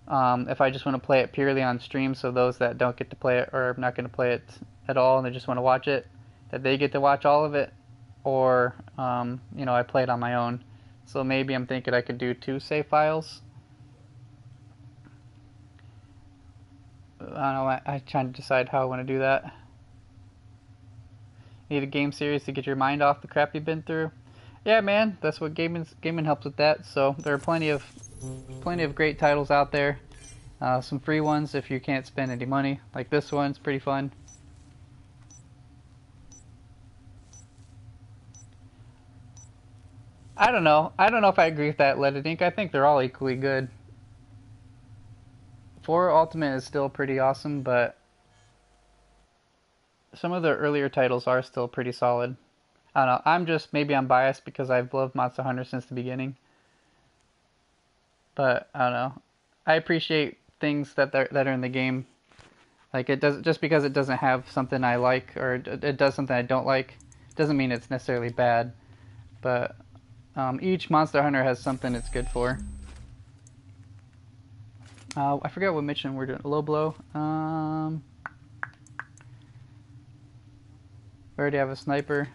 if I just want to play it purely on stream, so those that don't get to play it or are not going to play it at all and they just want to watch it, that they get to watch all of it, or you know, I play it on my own. So maybe I'm thinking I could do 2 save files. I don't know, I'm trying to decide how I want to do that. Need a game series to get your mind off the crap you've been through. Yeah, man, that's what gaming helps with that. So there are plenty of great titles out there. Some free ones if you can't spend any money. Like this one's pretty fun. I don't know if I agree with that, Let It Ink. I think they're all equally good. 4 Ultimate is still pretty awesome, but some of the earlier titles are still pretty solid. I don't know, maybe I'm biased because I've loved Monster Hunter since the beginning. But I don't know. I appreciate things that are in the game. Like, it does, just because it doesn't have something I like, or it does something I don't like, doesn't mean it's necessarily bad. But each Monster Hunter has something it's good for. I forget what mission we're doing. Low blow. We already have a sniper.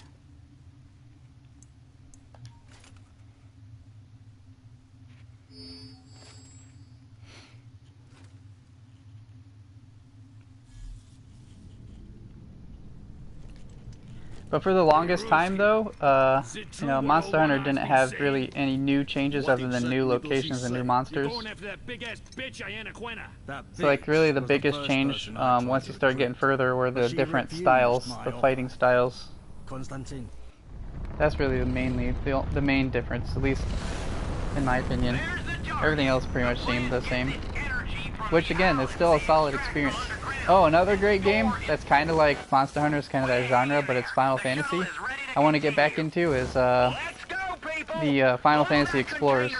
But for the longest time, though, you know, Monster Hunter didn't have really any new changes other than new locations and new monsters. So, like, really the biggest change, once you start getting further, were the different styles, the fighting styles. That's really the main difference, at least in my opinion. Everything else pretty much seemed the same. Which, again, is still a solid experience. Oh, another great game that's kind of like Monster Hunter, is kind of that genre, but it's Final Fantasy. I want to get back into is the Final Fantasy Explorers.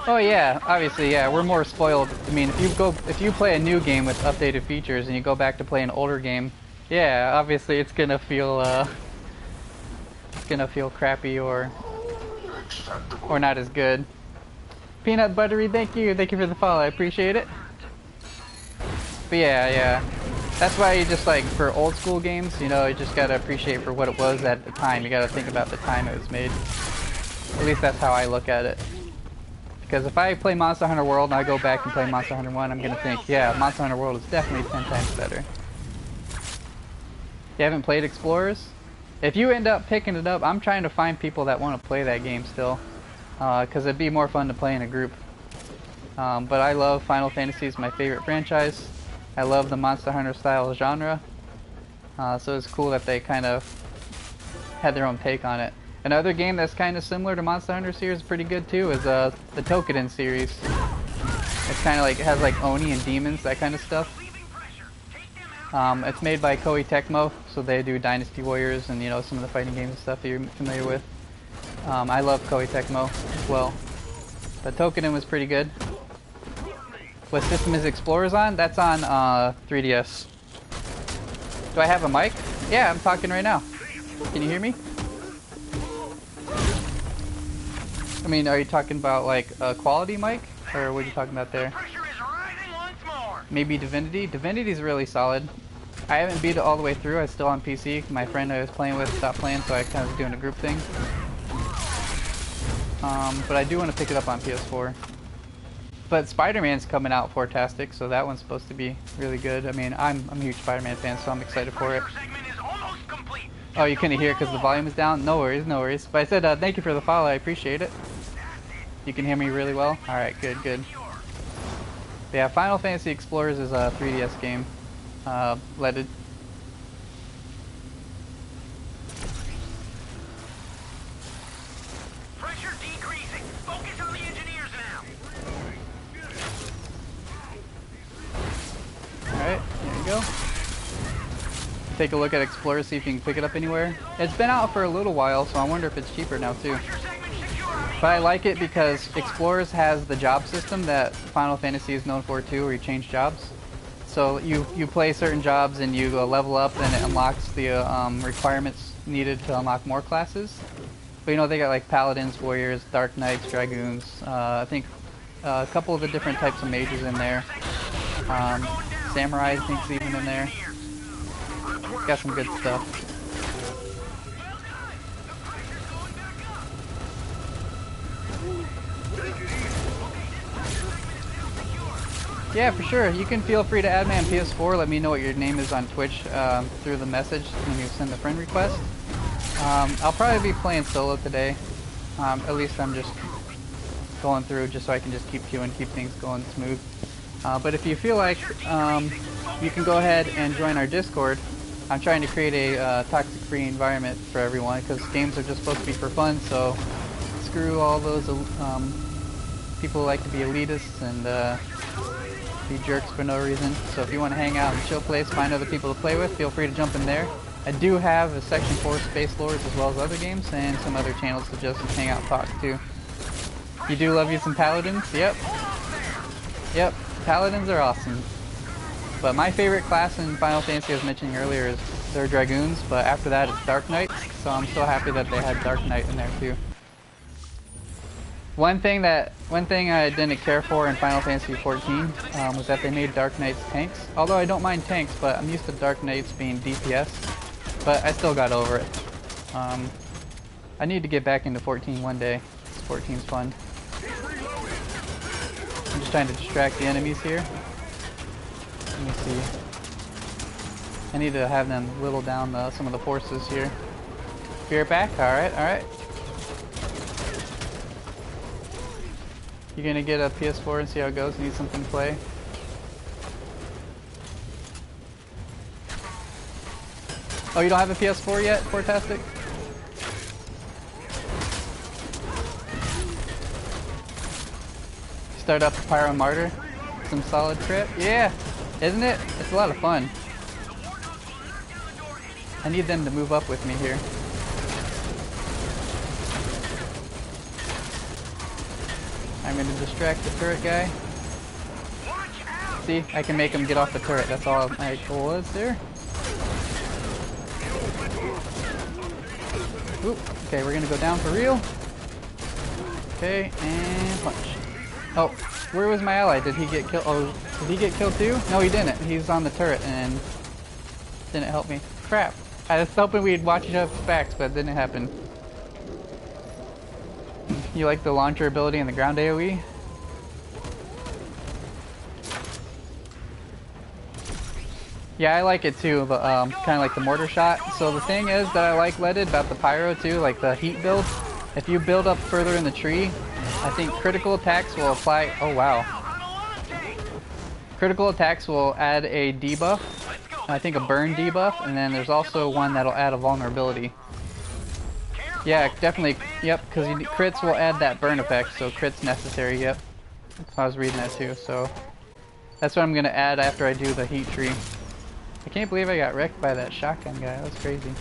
Oh yeah, obviously, yeah, we're more spoiled. I mean, if you play a new game with updated features and you go back to play an older game, yeah, obviously it's gonna feel crappy or not as good. Peanut Buttery, thank you for the follow, I appreciate it. But yeah, that's why you just, like, for old school games, you know, you just gotta appreciate for what it was at the time. You gotta think about the time it was made. At least that's how I look at it. Because if I play Monster Hunter World and I go back and play Monster Hunter 1, I'm gonna think, yeah, Monster Hunter World is definitely 10 times better. You haven't played Explorers? If you end up picking it up, I'm trying to find people that want to play that game still. Because it'd be more fun to play in a group. But I love Final Fantasy, it's my favorite franchise. I love the Monster Hunter style genre. So it's cool that they kind of had their own take on it. Another game that's kind of similar to Monster Hunter series, pretty good too, is the Tokiden series. It's kind of like, it has like Oni and demons, that kind of stuff. It's made by Koei Tecmo, so they do Dynasty Warriors and, you know, some of the fighting games and stuff that you're familiar with. I love Koei Tecmo as well. But Tokiden was pretty good. What system is Explorers on? That's on 3DS. Do I have a mic? Yeah, I'm talking right now. Can you hear me? I mean, are you talking about like a quality mic? Or what are you talking about there? Maybe Divinity? Divinity's really solid. I haven't beat it all the way through, it's still on PC. My friend I was playing with stopped playing, so I kind of was doing a group thing. But I do want to pick it up on PS4. But Spider-Man's coming out fantastic, so that one's supposed to be really good. I mean, I'm a huge Spider-Man fan, so I'm excited for it. Oh, you couldn't hear it because the volume is down? No worries, no worries. But I said thank you for the follow, I appreciate it. You can hear me really well? Alright, good, good. But yeah, Final Fantasy Explorers is a 3DS game. Leaded. Pressure decreasing. Focus on the engineers now. Alright, here you go. Take a look at Explorer, see if you can pick it up anywhere. It's been out for a little while, so I wonder if it's cheaper now too. But I like it because Explorers has the job system that Final Fantasy is known for too, where you change jobs. So you play certain jobs and you level up, and it unlocks the requirements needed to unlock more classes. But you know, they got like paladins, warriors, dark knights, dragoons. I think a couple of the different types of mages in there. Samurai, I think, is even in there. Got some good stuff. Yeah, for sure. You can feel free to add me on PS4. Let me know what your name is on Twitch through the message when you send the friend request. I'll probably be playing solo today. At least I'm just going through just so I can just keep queuing, keep things going smooth. But if you feel like you can go ahead and join our Discord. I'm trying to create a toxic-free environment for everyone because games are just supposed to be for fun. So screw all those people who like to be elitists and be jerks for no reason. So if you want to hang out in a chill place, find other people to play with, feel free to jump in there. I do have a section for Spacelords as well as other games and some other channels to just hang out and talk to. You do love you some paladins? Yep. Yep, paladins are awesome. But my favorite class in Final Fantasy, I was mentioning earlier, is their dragoons, but after that it's dark knights, so I'm so happy that they had dark knight in there too. One thing I didn't care for in Final Fantasy XIV was that they made Dark Knights tanks. Although I don't mind tanks, but I'm used to Dark Knights being DPS. But I still got over it. I need to get back into 14 one day. 14's fun. I'm just trying to distract the enemies here. Let me see. I need to have them whittle down some of the forces here. Spirit back? Alright, alright. You gonna get a PS4 and see how it goes? Need something to play? Oh, you don't have a PS4 yet? Fantastic. Start up Pyro Martyr. Some solid trip. Yeah! Isn't it? It's a lot of fun. I need them to move up with me here. I'm going to distract the turret guy. See, I can make him get off the turret. That's all my goal was there. Oop. Okay, we're going to go down for real. Okay, and punch. Oh, where was my ally? Did he get killed? Oh, did he get killed too? No, he didn't. He's on the turret and didn't help me. Crap. I was hoping we'd watch each other's backs, but it didn't happen. You like the launcher ability and the ground AoE? Yeah, I like it too, but kind of like the mortar shot. So the thing is that I like leaded about the pyro too, like the heat build. If you build up further in the tree, I think critical attacks will apply. Oh wow. Critical attacks will add a debuff. I think a burn debuff, and then there's also one that'll add a vulnerability. Yeah, definitely. Yep, because crits will add that burn effect, so crits necessary. Yep. I was reading that too, so that's what I'm gonna add after I do the heat tree. I can't believe I got wrecked by that shotgun guy. That's crazy.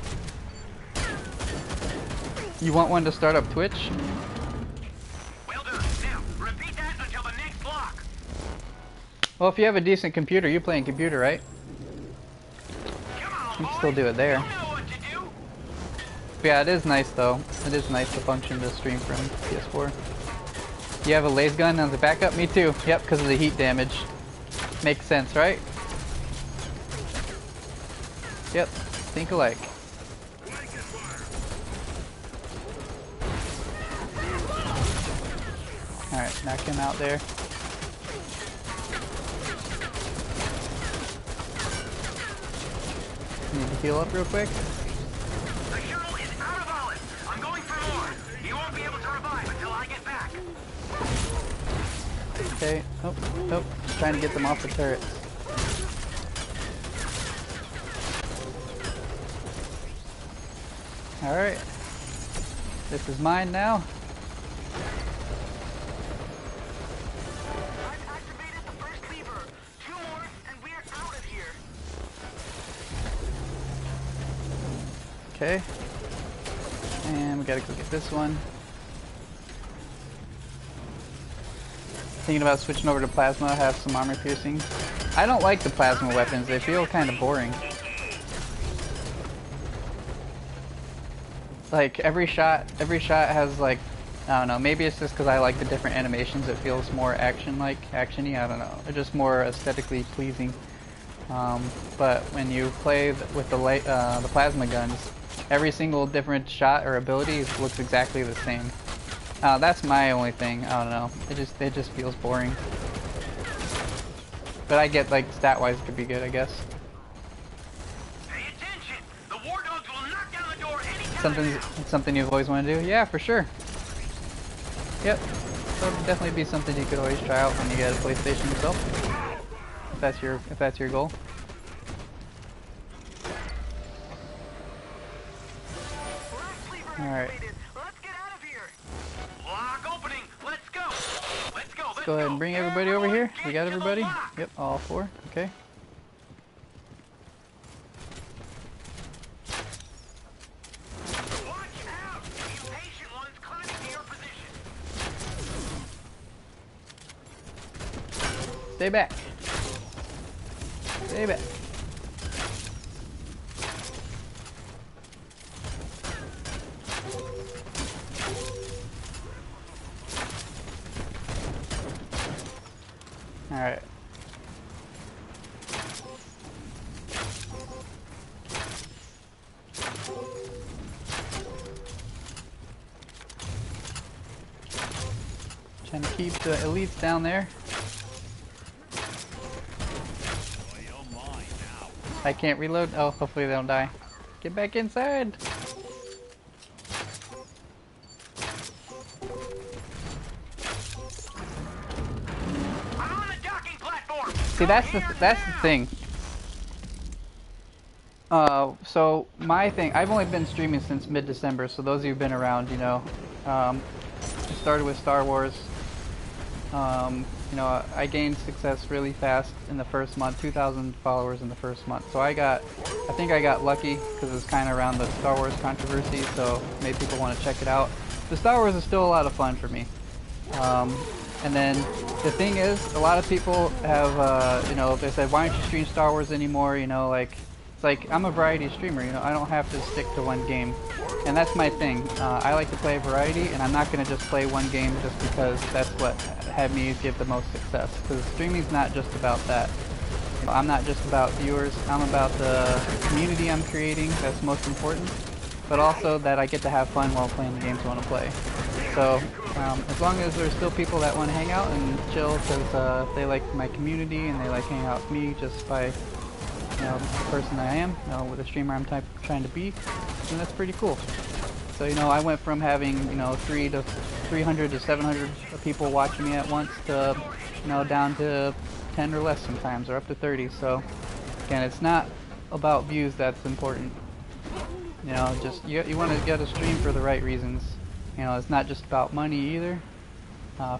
You want one to start up Twitch? Well done. Now, repeat that until the next block. Well, if you have a decent computer, you play in computer, right? You can still do it there. Yeah, it is nice though. It is nice to function to stream from PS4. You have a laser gun on the backup? Me too. Yep, because of the heat damage. Makes sense, right? Yep, think alike. Alright, knock him out there. Need to heal up real quick. The shuttle is out of olives. I'm going for more. You won't be able to revive until I get back. Okay. Oh, oh. Trying to get them off the turrets. Alright. This is mine now. I've activated the first lever. 2 more and we're out of here. Okay. And we gotta go get this one. thinking about switching over to plasma, have some armor piercing. I don't like the plasma weapons, they feel kind of boring. Like every shot has like, I don't know, maybe it's just because I like the different animations, it feels more actiony, I don't know. They're just more aesthetically pleasing. But when you play with the plasma guns, every single different shot or ability looks exactly the same. That's my only thing, I don't know. It just feels boring. But I get like stat-wise it could be good, I guess. Pay attention! The war dogs will knock down the door anytime. Something you've always wanted to do? Yeah, for sure. Yep. So it'd definitely be something you could always try out when you get a PlayStation yourself. If that's your goal. Alright. Let's get out of here. Lock opening. Let's go. Let's go. Let's go ahead and bring everybody over here. We got everybody? Yep, all 4. Okay. Watch out! The impatient one's climbing to your position. Stay back. Stay back. Alright. Trying to keep the elites down there. I can't reload. Oh, hopefully they don't die. Get back inside. I'm on the docking platform. See, that's the thing. So my thing, I've only been streaming since mid-December, so those of you who've been around, you know, I started with Star Wars. You know, I gained success really fast in the first month, 2,000 followers in the first month. So I think I got lucky because it was kind of around the Star Wars controversy, so made people want to check it out. The Star Wars is still a lot of fun for me. And then the thing is, a lot of people have, you know, they said, why don't you stream Star Wars anymore? You know, like, it's like, I'm a variety streamer, you know, I don't have to stick to one game. And that's my thing. I like to play variety, and I'm not going to just play one game just because that's what had me give the most success. Because streaming's not just about that. You know, I'm not just about viewers, I'm about the community I'm creating, that's most important. But also that I get to have fun while playing the games I want to play. So, as long as there's still people that want to hang out and chill because they like my community and they like hanging out with me just by, you know, the person that I am, you know, with the streamer I'm trying to be, then that's pretty cool. So, you know, I went from having, you know, 300 to 700 people watching me at once to, you know, down to 10 or less sometimes, or up to 30. So, again, it's not about views that's important. You know, just, you want to get a stream for the right reasons. You know, it's not just about money either.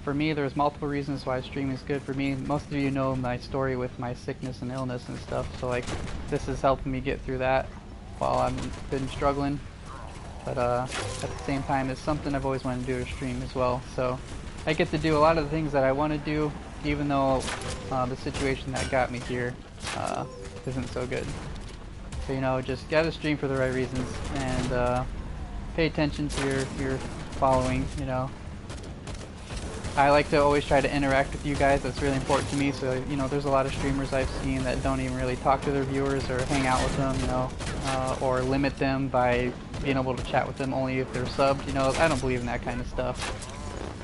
For me, there's multiple reasons why streaming is good for me. Most of you know my story with my sickness and illness and stuff, so like, this is helping me get through that while I've been struggling. But at the same time, it's something I've always wanted to do to stream as well. So I get to do a lot of the things that I want to do, even though the situation that got me here isn't so good. So, you know, just gotta stream for the right reasons and pay attention to your following, you know. I like to always try to interact with you guys, that's really important to me. So, you know, there's a lot of streamers I've seen that don't even really talk to their viewers or hang out with them, you know, or limit them by being able to chat with them only if they're subbed, you know. I don't believe in that kind of stuff.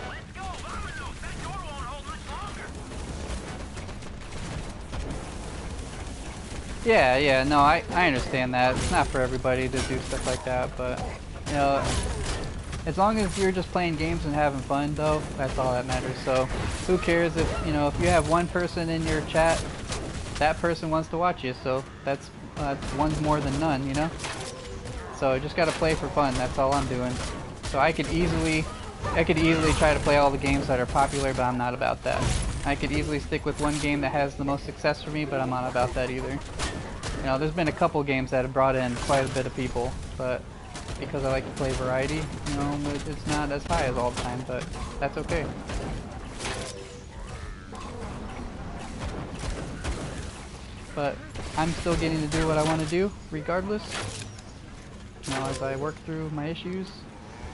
Let's go. Vamos. That door won't hold much longer. Yeah, no, I understand that. It's not for everybody to do stuff like that, but, you know, as long as you're just playing games and having fun, though, that's all that matters. So, who cares if, you know, if you have one person in your chat, that person wants to watch you, so that's one's more than none, you know? So, just gotta play for fun, that's all I'm doing. So I could easily try to play all the games that are popular, but I'm not about that. I could easily stick with one game that has the most success for me, but I'm not about that either. You know, there's been a couple games that have brought in quite a bit of people, but because I like to play variety, you know, it's not as high as all the time, but that's okay. but I'm still getting to do what I want to do, regardless. You know, as I work through my issues,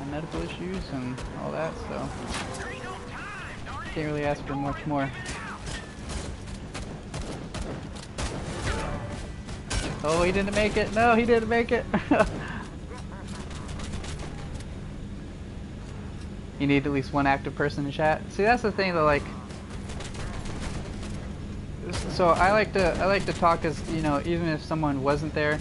my medical issues, and all that, so can't really ask for much more. Oh, he didn't make it! No, he didn't make it! You need at least one active person in chat. See, that's the thing that, like, so I like to talk as, you know, even if someone wasn't there,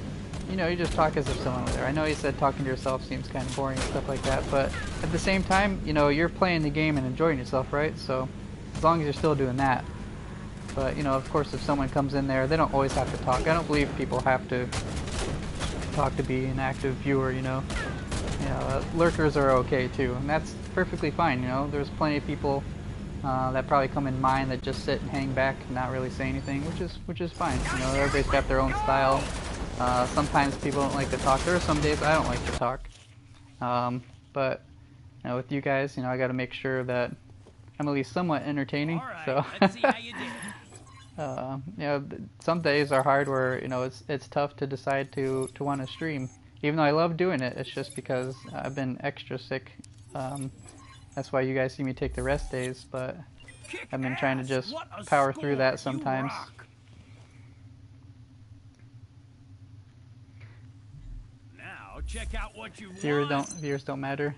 you know, you just talk as if someone was there. I know you said talking to yourself seems kind of boring and stuff like that, but at the same time, you know, you're playing the game and enjoying yourself, right? So as long as you're still doing that. But, you know, of course, if someone comes in there, they don't always have to talk. I don't believe people have to talk to be an active viewer, you know. You know, lurkers are okay too, and that's perfectly fine, you know. There's plenty of people that probably come in mine that just sit and hang back and not really say anything, which is fine. You know, everybody's got their own style. Sometimes people don't like to talk. There are some days I don't like to talk. But you know, with you guys, you know, I got to make sure that I'm at least somewhat entertaining. All right, So let's see how you did. you know, some days are hard where, you know, it's tough to decide to want to stream. Even though I love doing it, it's just because I've been extra sick. That's why you guys see me take the rest days, but I've been trying to just power through that sometimes. Now check out what you Viewers don't matter.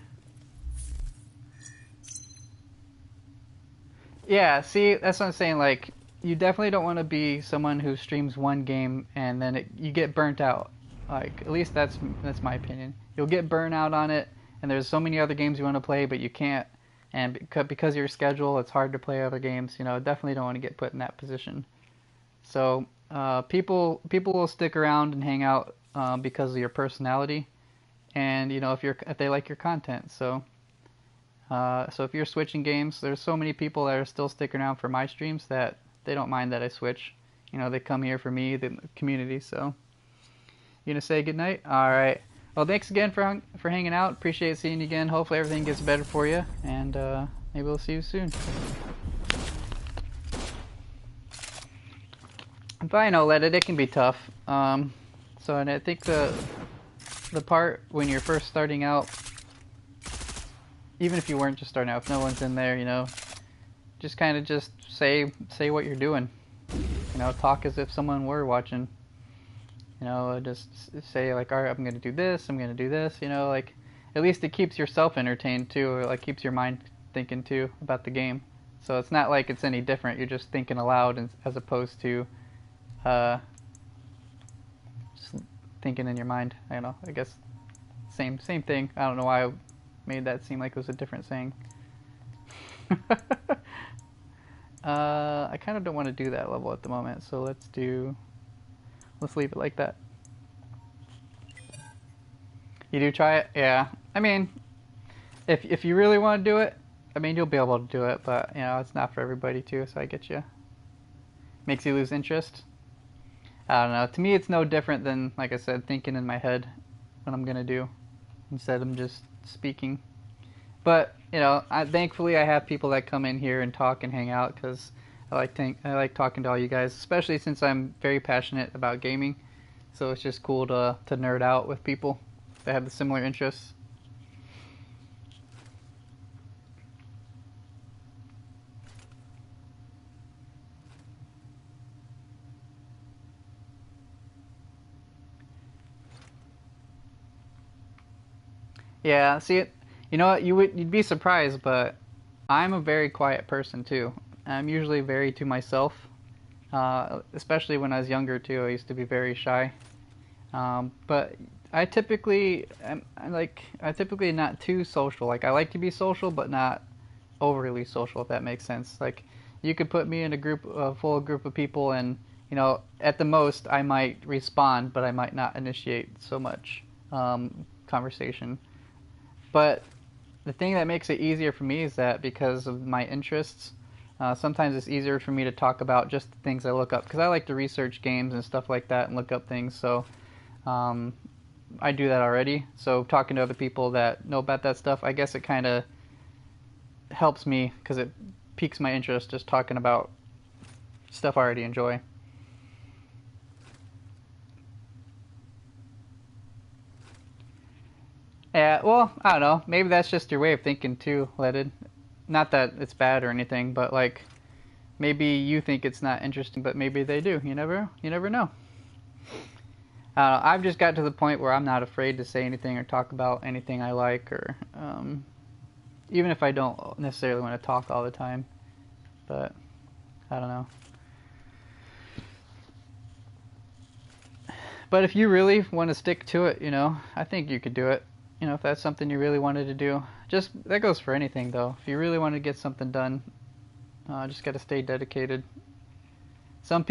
Yeah, see, that's what I'm saying. Like, you definitely don't want to be someone who streams one game and then you get burnt out. Like, at least that's my opinion. You'll get burnt out on it, and there's so many other games you want to play, but you can't. And because of your schedule, it's hard to play other games. You know, definitely don't want to get put in that position. So people will stick around and hang out because of your personality, and you know, if they like your content. So if you're switching games, there's so many people that are still sticking around for my streams that they don't mind that I switch. You know, they come here for me, the community. So you gonna say goodnight? All right. Well, thanks again for hanging out. Appreciate seeing you again. Hopefully everything gets better for you, and maybe we'll see you soon. But I know that it can be tough. And I think the part when you're first starting out, even if you weren't just starting out, if no one's in there, you know, just kind of just say what you're doing. You know, talk as if someone were watching. You know, just say like, all right, I'm going to do this, I'm going to do this, you know, like, at least it keeps yourself entertained too, or like keeps your mind thinking too about the game. So it's not like it's any different, you're just thinking aloud as opposed to just thinking in your mind. I don't know, I guess same thing. I don't know why I made that seem like it was a different saying. I kind of don't want to do that level at the moment, so let's leave it like that. You do try it? Yeah. I mean, if you really want to do it, I mean, you'll be able to do it, but, you know, it's not for everybody, too, so I get you. Makes you lose interest? I don't know. To me, it's no different than, like I said, thinking in my head what I'm going to do instead of just speaking. But, you know, thankfully I have people that come in here and talk and hang out, because I like talking to all you guys, especially since I'm very passionate about gaming. So it's just cool to nerd out with people that have the similar interests. Yeah, see it. You know what? You'd be surprised, but I'm a very quiet person too. I'm usually very to myself, especially when I was younger too. I used to be very shy, but I typically not too social. Like, I like to be social, but not overly social, if that makes sense. Like, you could put me in a full group of people, and you know, at the most I might respond, but I might not initiate so much conversation. But the thing that makes it easier for me is that because of my interests, sometimes it's easier for me to talk about just the things I look up, because I like to research games and stuff like that and look up things. So I do that already. So talking to other people that know about that stuff, I guess it kind of helps me because it piques my interest just talking about stuff I already enjoy. Yeah, well, I don't know. Maybe that's just your way of thinking too, Leaded. Not that it's bad or anything, but like maybe you think it's not interesting, but maybe they do. You never know. I've just got to the point where I'm not afraid to say anything or talk about anything I like, or even if I don't necessarily want to talk all the time. But I don't know. But if you really want to stick to it, you know, I think you could do it. You know, if that's something you really wanted to do. Just, that goes for anything, though. If you really want to get something done, just got to stay dedicated. Some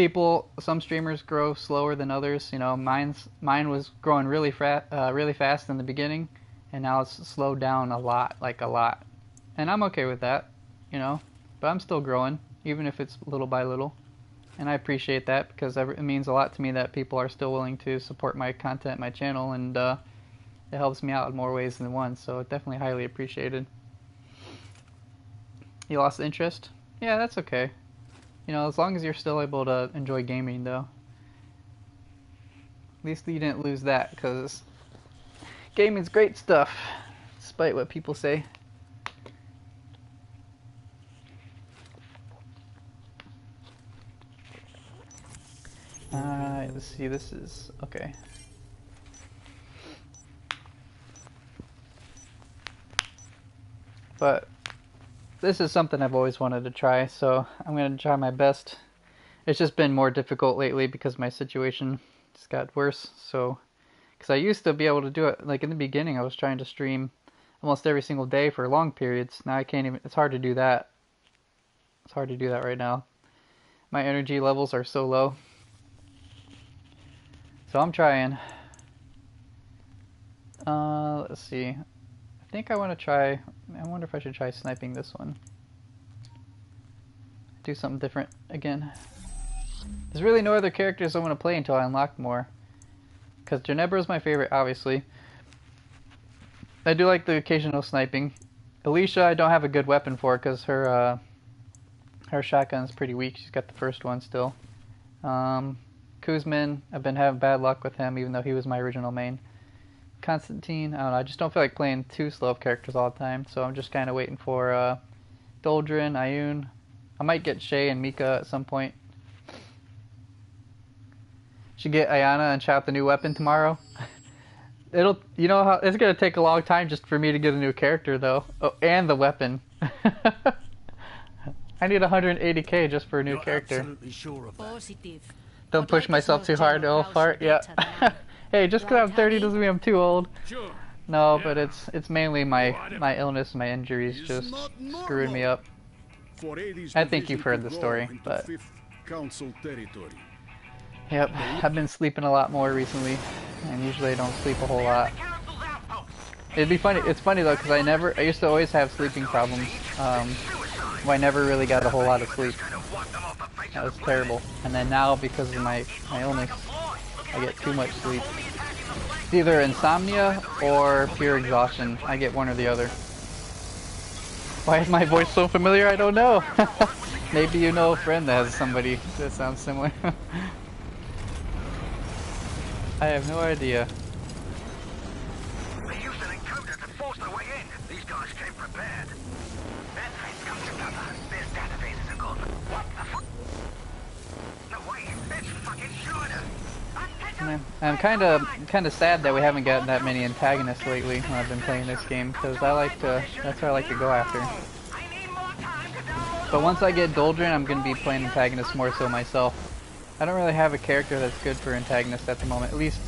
streamers grow slower than others. You know, mine was growing really fast in the beginning, and now it's slowed down a lot. And I'm okay with that, you know. But I'm still growing, even if it's little by little. And I appreciate that, because it means a lot to me that people are still willing to support my content, my channel, and it helps me out in more ways than one, so definitely highly appreciated. You lost interest? Yeah, that's okay. You know, as long as you're still able to enjoy gaming, though. At least you didn't lose that, because gaming's great stuff, despite what people say. Let's see, this is... okay. But this is something I've always wanted to try, so I'm going to try my best. It's just been more difficult lately because my situation just got worse. So, because I used to be able to do it, like in the beginning I was trying to stream almost every single day for long periods. Now I can't even, it's hard to do that. It's hard to do that right now. My energy levels are so low. So I'm trying. Let's see. I think I want to try, I wonder if I should try sniping this one. Do something different again. There's really no other characters I want to play until I unlock more. Because Ginebra is my favorite, obviously. I do like the occasional sniping. Alicia I don't have a good weapon for because her shotgun's pretty weak. She's got the first one still. Kuzmin, I've been having bad luck with him even though he was my original main. Constantine, I don't know, I just don't feel like playing too slow of characters all the time, so I'm just kind of waiting for Doldrin, Ioun. I might get Shay and Mika at some point. Should get Ayana and try out the new weapon tomorrow. You know how it's gonna take a long time just for me to get a new character though. Oh, and the weapon. I need 180k just for a new You're character. absolutely sure of that. Positive. Don't push myself too hard, oh fart. Yeah. Hey, just because I'm 30 doesn't mean I'm too old. Sure. No, Yeah. but it's mainly my illness, my injuries just screwing me up. I think you've heard the story, but yep, I've been sleeping a lot more recently, and usually I don't sleep a whole lot. It'd be funny. It's funny though, because I used to always have sleeping problems. Where I never really got a whole lot of sleep. That was terrible. And then now, because of my illness, I get too much sleep. It's either insomnia or pure exhaustion. I get one or the other. Why is my voice so familiar? I don't know. Maybe you know a friend that has somebody that sounds similar. I have no idea. They used an encoder to force their way in. These guys came prepared. Then things come together. This database is gone. What the fuck? No way. It's fucking Schneider. I'm kind of sad that we haven't gotten that many antagonists lately when I've been playing this game, because that's what I like to go after. But once I get Doldrin, I'm going to be playing antagonists more so myself. I don't really have a character that's good for antagonists at the moment. At least,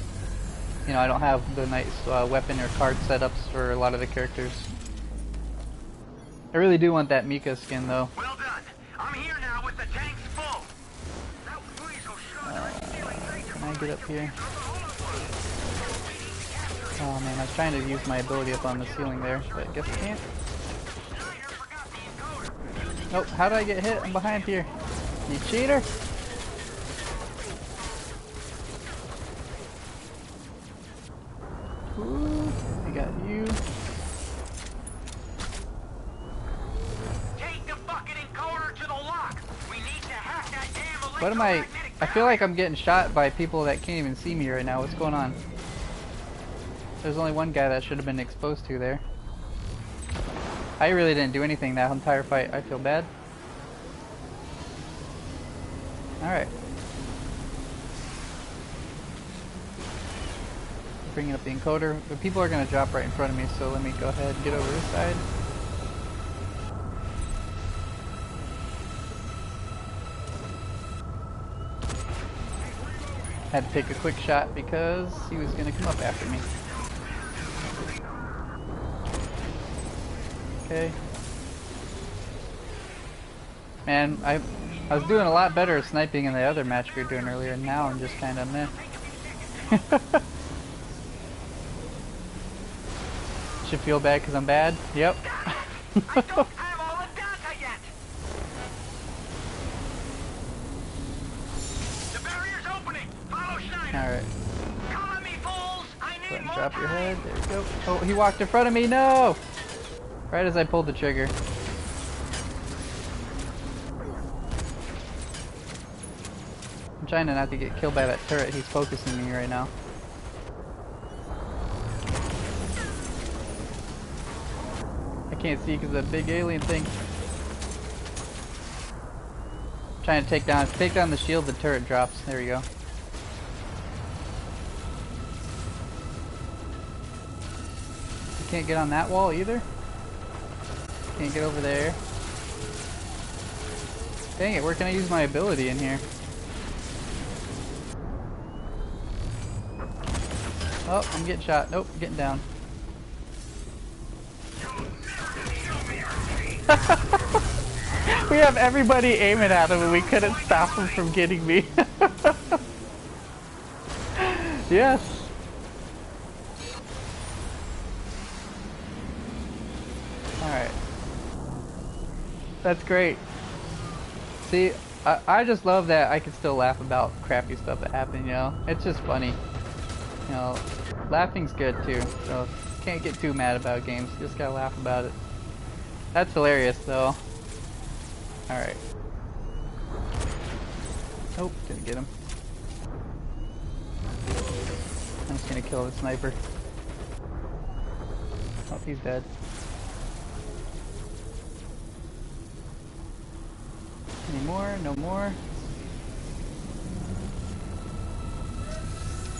you know, I don't have the nice weapon or card setups for a lot of the characters. I really do want that Mika skin though. Well done. I'm here now with the tanks full. That weasel Can I get up here? Oh man, I was trying to use my ability up on the ceiling there, but I guess I can't. Nope, how did I get hit? I'm behind here. You cheater! Ooh, I got you. Take the fucking encoder to the lock. We need to hack that damn What am I feel like I'm getting shot by people that can't even see me right now. What's going on? There's only one guy that should have been exposed to there. I really didn't do anything that entire fight. I feel bad. Alright. Bringing up the encoder. But people are going to drop right in front of me, so let me go ahead and get over this side. Had to take a quick shot because he was going to come up after me. Okay. Man, I was doing a lot better at sniping in the other match we were doing earlier, and now I'm just kind of meh. Should feel bad because I'm bad? Yep. I don't have all the data yet. The barrier's opening. Follow Schneider. Alright. Come on me, fools. I Go need ahead and more drop your time. head. There we go. Oh, he walked in front of me. No! Right as I pulled the trigger. I'm trying to not to get killed by that turret. He's focusing me right now. I can't see because of that big alien thing. I'm trying to take down the shield. The turret drops. There we go. I can't get on that wall either. Can't get over there. Dang it, where can I use my ability in here? Oh, I'm getting shot. Nope, getting down. We have everybody aiming at him and we couldn't stop him from getting me. Yes. Alright. That's great. See, I just love that I can still laugh about crappy stuff that happened, you know? It's just funny. You know, laughing's good too, so can't get too mad about games. Just gotta laugh about it. That's hilarious though. Alright. Nope, didn't get him. I'm just gonna kill the sniper. Oh, he's dead. Any more? No more?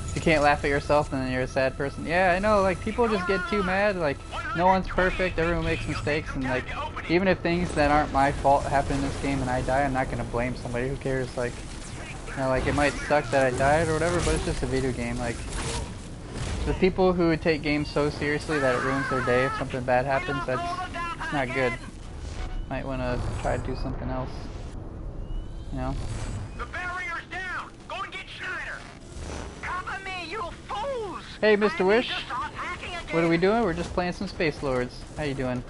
If you can't laugh at yourself, then you're a sad person. Yeah, I know, like, people just get too mad, like, no one's perfect, everyone makes mistakes, and, like, even if things that aren't my fault happen in this game and I die, I'm not gonna blame somebody, who cares, like, you know, like, it might suck that I died or whatever, but it's just a video game, like, the people who take games so seriously that it ruins their day if something bad happens, that's not good. Might wanna try to do something else, you know? The barrier's down. Go and get Schneider. Cover me, you fools. Hey, Mr. Wish. Just start hacking again. What are we doing? We're just playing some Spacelords. How you doing?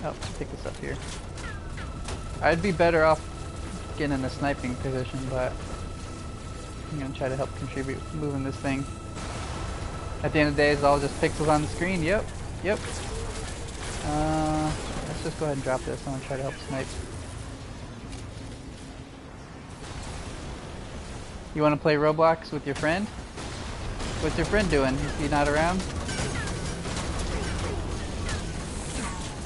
Oh, pick this up here. I'd be better off getting in a sniping position, but I'm gonna try to help contribute moving this thing. At the end of the day, it's all just pixels on the screen. Yep, yep. Let's just go ahead and drop this. I'm gonna try to help snipe. You want to play Roblox with your friend? What's your friend doing? Is he not around?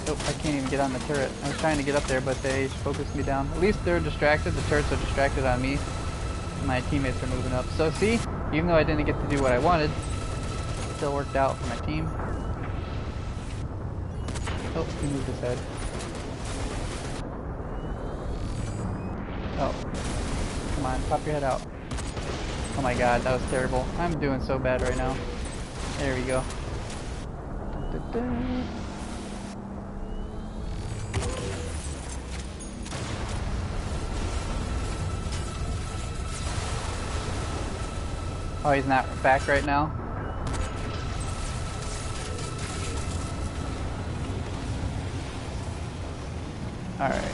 Nope, I can't even get on the turret. I was trying to get up there, but they focused me down. At least they're distracted. The turrets are distracted on me. My teammates are moving up. So see, even though I didn't get to do what I wanted, it still worked out for my team. Oh, he moved his head. Oh, come on, pop your head out. Oh my god, that was terrible. I'm doing so bad right now. There we go. Oh, he's not back right now. Alright.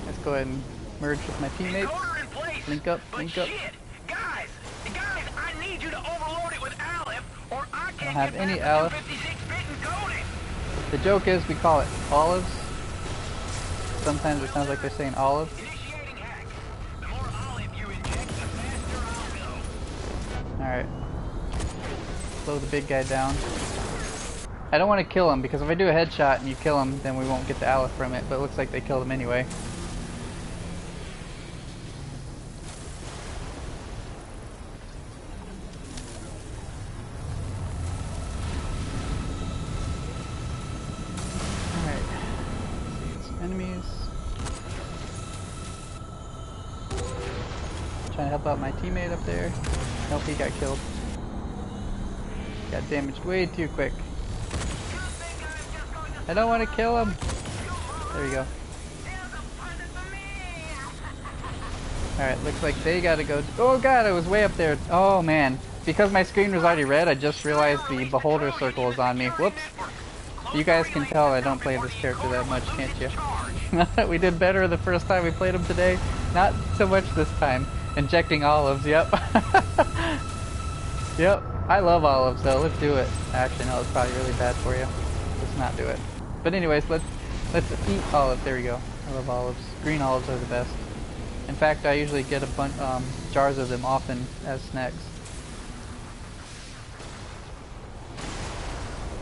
Let's go ahead and merge with my teammates. Link up, link up. Guys, I need you to overload it with Aleph, or I can't don't have get any past Aleph. the 56-bit encoding. The joke is we call it olives. Sometimes it sounds like they're saying olive. Initiating hack. The more Aleph you inject, the faster I'll go. Alright. Slow the big guy down. I don't want to kill him because if I do a headshot and you kill him, then we won't get the Aleph from it, but it looks like they killed him anyway. Alright. See some enemies. Trying to help out my teammate up there. Nope, he got killed. Got damaged way too quick. I don't want to kill him. There we go. Alright, looks like they gotta go. Oh god, I was way up there. Oh man. Because my screen was already red, I just realized the beholder circle is on me. Whoops. You guys can tell I don't play this character that much, can't you? We did better the first time we played him today. Not so much this time. Injecting olives, yep. Yep. I love olives though, let's do it. Actually no, it's probably really bad for you. Let's not do it. But anyways, let's eat olives. There we go. I love olives. Green olives are the best. In fact, I usually get a bunch jars of them often as snacks.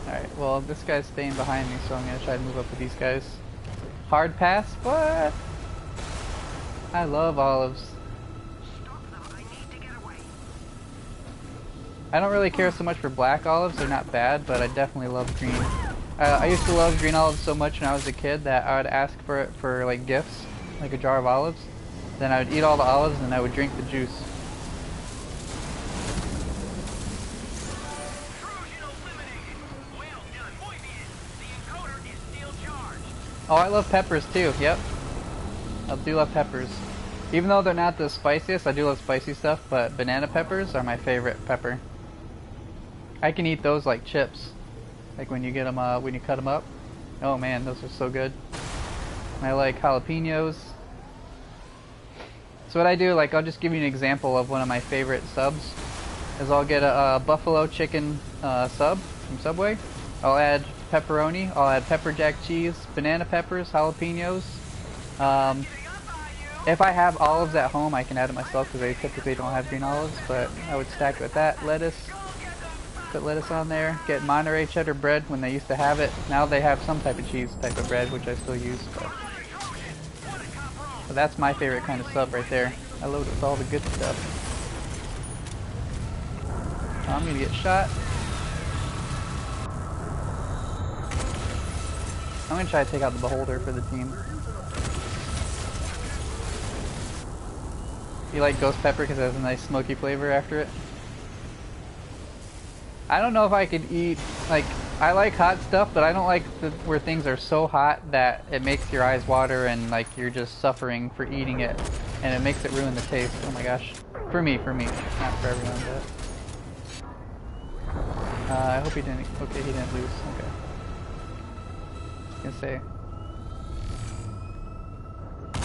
Alright, well this guy's staying behind me, so I'm gonna try to move up with these guys. Hard pass? What? I love olives. I don't really care so much for black olives, they're not bad, but I definitely love green. I used to love green olives so much when I was a kid that I would ask for it for like gifts, like a jar of olives. Then I would eat all the olives and I would drink the juice. Oh, I love peppers too, yep. I do love peppers. Even though they're not the spiciest, I do love spicy stuff, but banana peppers are my favorite pepper. I can eat those like chips. Like when you get them, when you cut them up. Oh man, those are so good. And I like jalapenos. So what I do, like I'll just give you an example of one of my favorite subs. Is I'll get a buffalo chicken sub from Subway. I'll add pepperoni, I'll add pepper jack cheese, banana peppers, jalapenos. If I have olives at home, I can add it myself because they typically don't have green olives, but I would stack it with that. Lettuce, put lettuce on there. Get Monterey cheddar bread when they used to have it. Now they have some type of cheese type of bread, which I still use. But that's my favorite kind of sub right there. I load it with all the good stuff. I'm gonna get shot. I'm gonna try to take out the beholder for the team. You like ghost pepper because it has a nice smoky flavor after it? I don't know if I could eat, like, I like hot stuff, but I don't like where things are so hot that it makes your eyes water and like you're just suffering for eating it, and it makes it ruin the taste. Oh my gosh. For me, not for everyone, but I hope he didn't, okay, he didn't lose, okay. I was gonna say,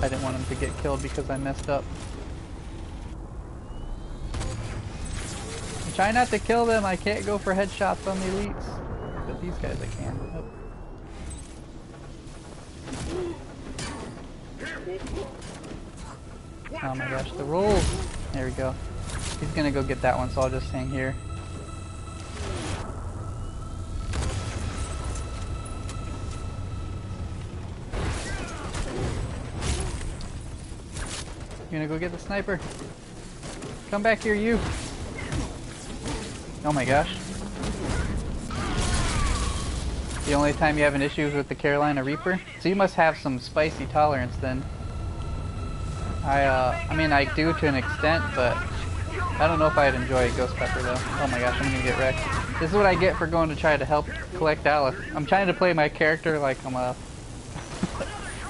I didn't want him to get killed because I messed up. Try not to kill them, I can't go for headshots on the elites. But these guys I can. Oh my gosh, the rolls! There we go. He's gonna go get that one, so I'll just hang here. You're gonna go get the sniper. Come back here, you! Oh my gosh. The only time you have an issue is with the Carolina Reaper? So you must have some spicy tolerance then. I mean I do to an extent, but I don't know if I'd enjoy ghost pepper though. Oh my gosh, I'm gonna get wrecked. This is what I get for going to try to help collect Aleph. I'm trying to play my character like I'm a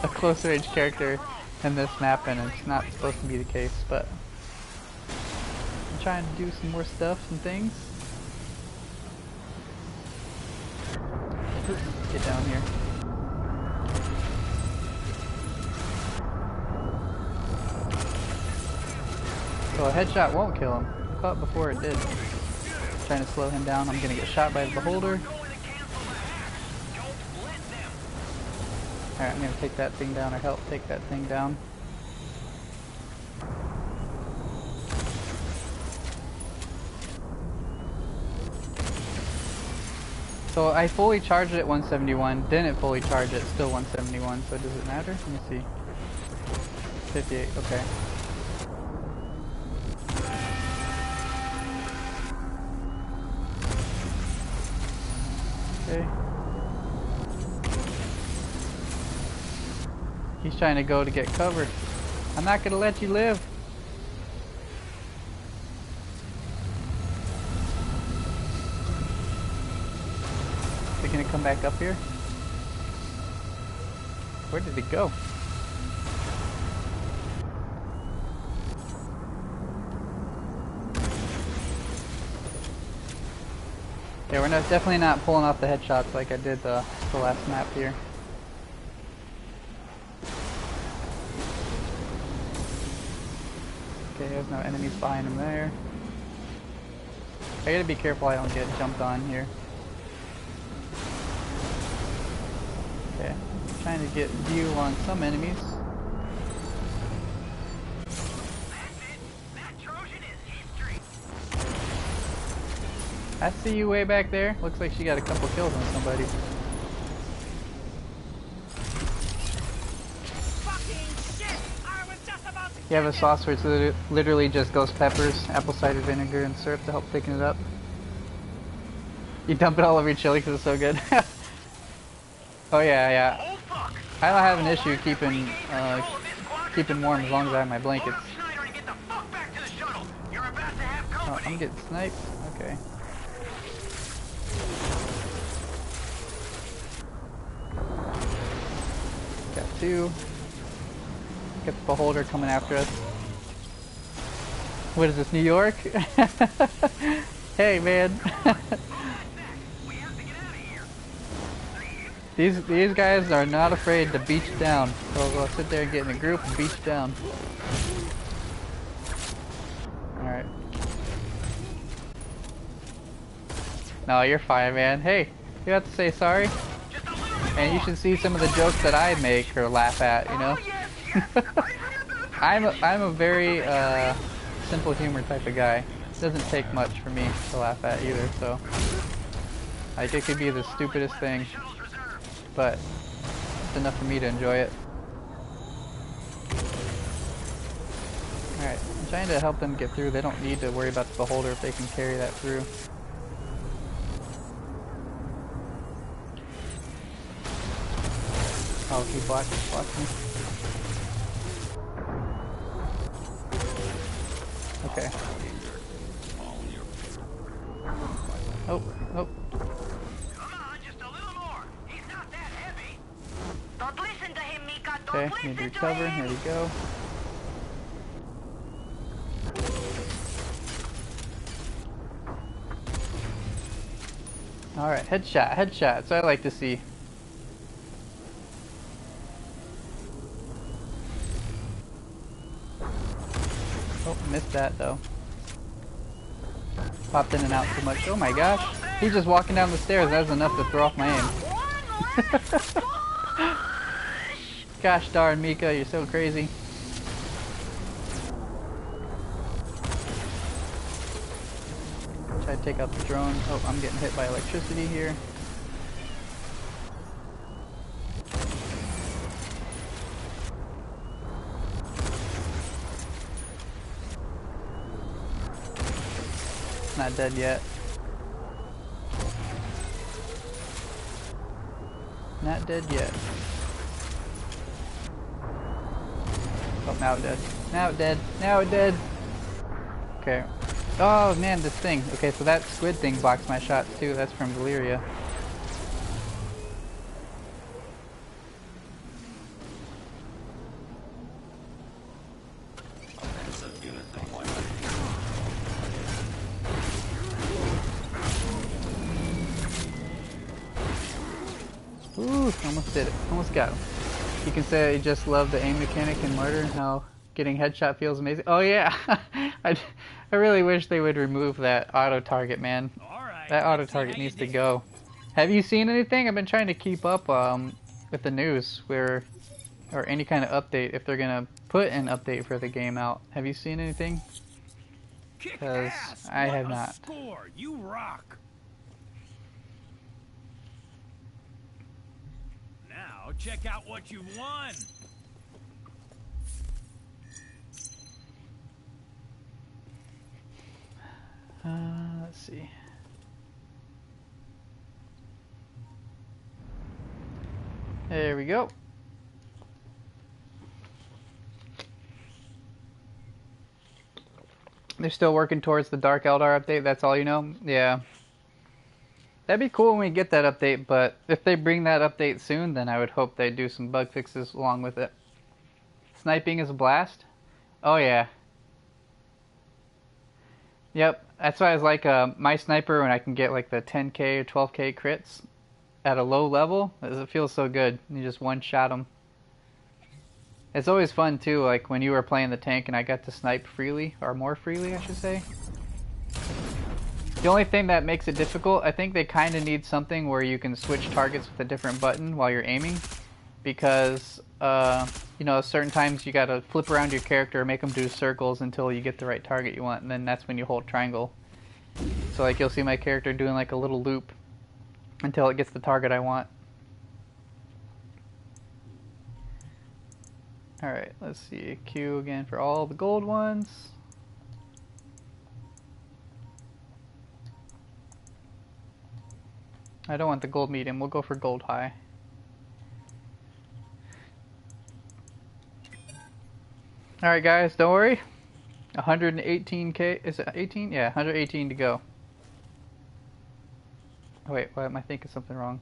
a close range character in this map, and it's not supposed to be the case, but I'm trying to do some more stuff and things. Get down here. So a headshot won't kill him. I thought before it did. Trying to slow him down. I'm gonna get shot by the beholder. Alright, I'm gonna take that thing down, or help take that thing down. So I fully charged it at 171, didn't fully charge it, still 171, so does it matter? Let me see. 58, okay. Okay. He's trying to go to get covered. I'm not gonna let you live. Is he gonna come back up here? Where did he go? Yeah, we're definitely not pulling off the headshots like I did the last map here. Okay, there's no enemies behind him there. I gotta be careful I don't get jumped on here. Okay, trying to get view on some enemies. I see you way back there. Looks like she got a couple kills on somebody. You have a sauce where it's literally just ghost peppers, apple cider vinegar, and syrup to help thicken it up. You dump it all over your chili because it's so good. Oh yeah, yeah. I don't have an issue keeping warm as long as I have my blankets. Oh, I'm getting sniped. Okay. Got two. Got the beholder coming after us. What is this, New York? Hey man. These guys are not afraid to beach down. So we'll sit there and get in a group and beach down. Alright. No, you're fine, man. Hey, you have to say sorry. And you should see some of the jokes that I make or laugh at, you know? I'm a very simple humor type of guy. It doesn't take much for me to laugh at either, so like it could be the stupidest thing, but it's enough for me to enjoy it. Alright, I'm trying to help them get through. They don't need to worry about the beholder if they can carry that through. Oh, he blocked me. Okay. Oh, oh. Come on, just a little more. He's not that heavy. Don't listen to him, Mika. Okay, Don't need to listen to recover. him. There we go. Alright, headshot, headshot. So I like to see. Oh, missed that though. Popped in and out too much. Oh my gosh. He's just walking down the stairs. That was enough to throw off my aim. Gosh darn, Mika, you're so crazy. Try to take out the drone. Oh, I'm getting hit by electricity here. Not dead yet. Not dead yet. Oh, now dead. Now dead. Now dead. Okay. Oh man, this thing. Okay, so that squid thing blocks my shots too. That's from Valyria. Ooh, almost did it. Almost got him. You can say you just love the aim mechanic in Martyr and how getting headshot feels amazing. Oh yeah! I really wish they would remove that auto target, man. That auto target needs to go. Have you seen anything? I've been trying to keep up with the news or any kind of update if they're gonna put an update for the game out. Have you seen anything? Because I have not. Score. You rock. check out what you won. Let's see. There we go. They're still working towards the Dark Eldar update, that's all you know? Yeah. That'd be cool when we get that update, but if they bring that update soon, then I would hope they do some bug fixes along with it. Sniping is a blast? Oh yeah. Yep, that's why I was like my sniper when I can get like the 10k or 12k crits at a low level. It feels so good. You just one-shot them. It's always fun too, like when you were playing the tank and I got to snipe freely, or more freely I should say. The only thing that makes it difficult, I think they kind of need something where you can switch targets with a different button while you're aiming. Because, you know, certain times you gotta flip around your character and make them do circles until you get the right target you want, and then that's when you hold triangle. So like you'll see my character doing like a little loop until it gets the target I want. Alright, let's see, Q again for all the gold ones. I don't want the gold medium, we'll go for gold high. Alright guys, don't worry. 118k, is it 18? Yeah, 118 to go. Oh, wait, why am I thinking something wrong?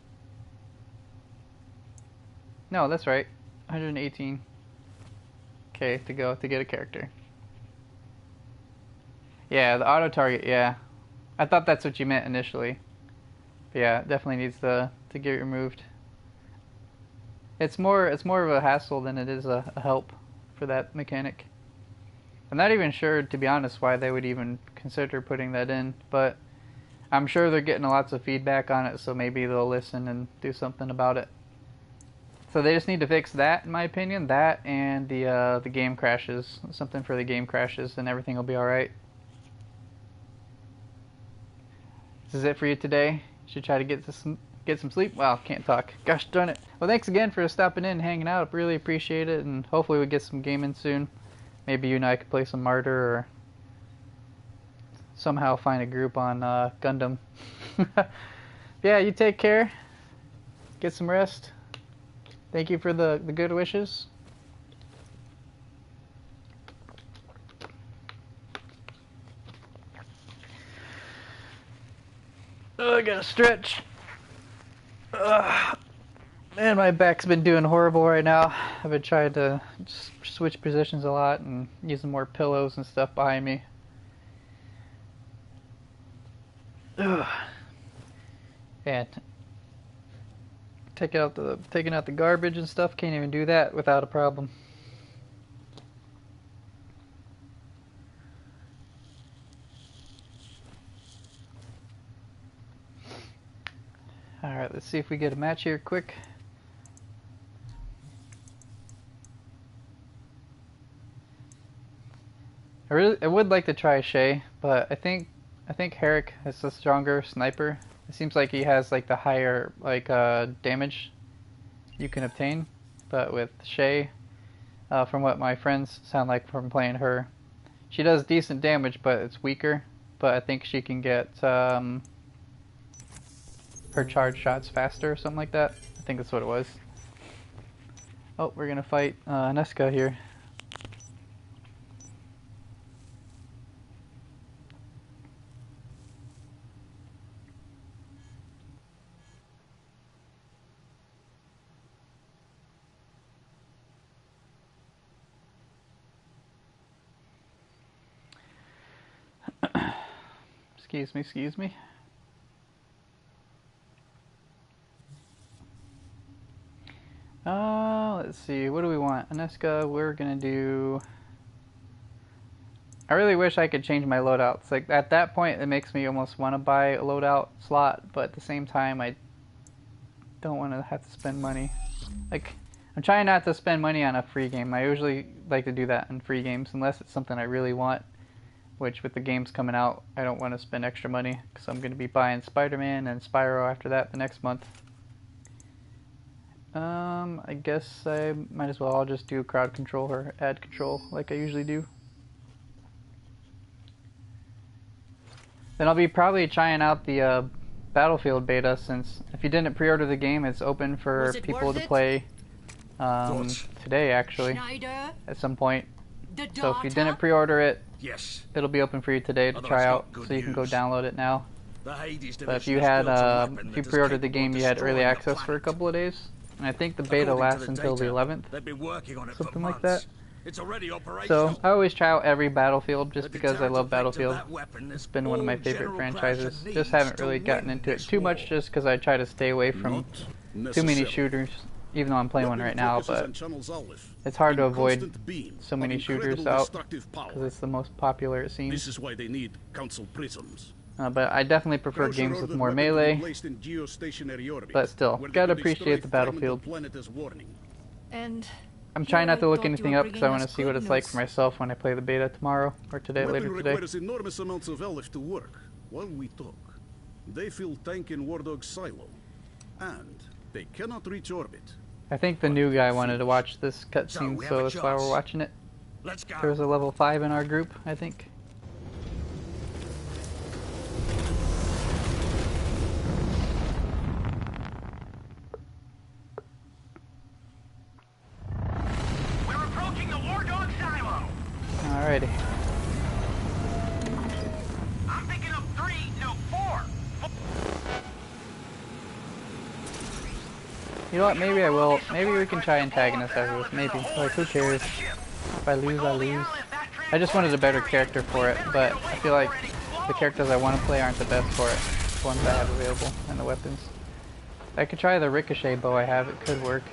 No, that's right. 118k to go to get a character. Yeah, the auto target, yeah. I thought that's what you meant initially. But yeah, it definitely needs to get removed. It's more of a hassle than it is a help for that mechanic. I'm not even sure, to be honest, why they would even consider putting that in, but I'm sure they're getting lots of feedback on it, so maybe they'll listen and do something about it. So they just need to fix that, in my opinion, that and the game crashes, something for the game crashes, and everything will be alright. This is it for you today. You should try to get some sleep. Wow, can't talk. Gosh darn it. Well, thanks again for stopping in and hanging out. I really appreciate it, and hopefully we get some gaming soon. Maybe you and I could play some Martyr, or somehow find a group on Gundam. Yeah, you take care. Get some rest. Thank you for the good wishes. Oh, I gotta stretch. Man, my back's been doing horrible right now. I've been trying to just switch positions a lot and using more pillows and stuff behind me. Ugh. And taking out the garbage and stuff, can't even do that without a problem. Alright, let's see if we get a match here quick. I would like to try Shay, but I think Herrick is a stronger sniper. It seems like he has like the higher damage you can obtain, but with Shay, from what my friends sound like from playing her, she does decent damage, but it's weaker. But I think she can get her charge shots faster or something like that. I think that's what it was. Oh, we're gonna fight Neska here. Excuse me. Let's see, what do we want? Aneska, we're gonna do... I really wish I could change my loadouts. Like, at that point, it makes me almost want to buy a loadout slot, but at the same time, I don't want to have to spend money. Like, I'm trying not to spend money on a free game. I usually like to do that in free games, unless it's something I really want. Which, with the games coming out, I don't want to spend extra money, because I'm going to be buying Spider-Man and Spyro after that the next month. I guess I might as well. I'll just do crowd control or ad control like I usually do. Then I'll be probably trying out the Battlefield beta, since if you didn't pre-order the game, it's open for people to play today, actually, Schneider, at some point. the So if you daughter? didn't pre-order it, Yes. it'll be open for you today to Although try it's out, not good so you can go news. download it now. The Hades But if division you has had, built a weapon if that you is pre-ordered the capable of game, you had early destroying access for a planet. couple of days, and I think the beta According to lasts the until the data, 11th, they've been working on it something for like months. that. It's already operational. So I always try out every Battlefield just The because I love deterrent effect of Battlefield. that weapon is It's been one of my all favorite General franchises. Crusher Just needs haven't to really gotten win into it this too much war. just because I try to stay away from too many shooters, even though I'm playing one right now, but it's hard to avoid so many shooters out because it's the most popular, it seems. This is why they need council prisms. But I definitely prefer games with more melee, but still, gotta appreciate the Battlefield. And I'm trying not to I look thought you anything were up because I bringing want us to see what good it's like news. for myself when I play the beta tomorrow, or today, later Weapon today. requires enormous amounts of LF to work. While we talk, they fill tank in War Dog's silo, and they cannot reach orbit. I think the new guy wanted to watch this cutscene, we have so a that's why we're choice. watching it. Let's go. There was a level 5 in our group, I think. We're approaching the War Dog silo. Alrighty. I'm picking up 3, no 4. You know what, maybe I will. Maybe we can try antagonist after this, maybe. Like, who cares? If I lose, I lose. I just wanted a better character for it, but I feel like the characters I want to play aren't the best for it. The ones I have available, and the weapons. I could try the ricochet bow I have, it could work.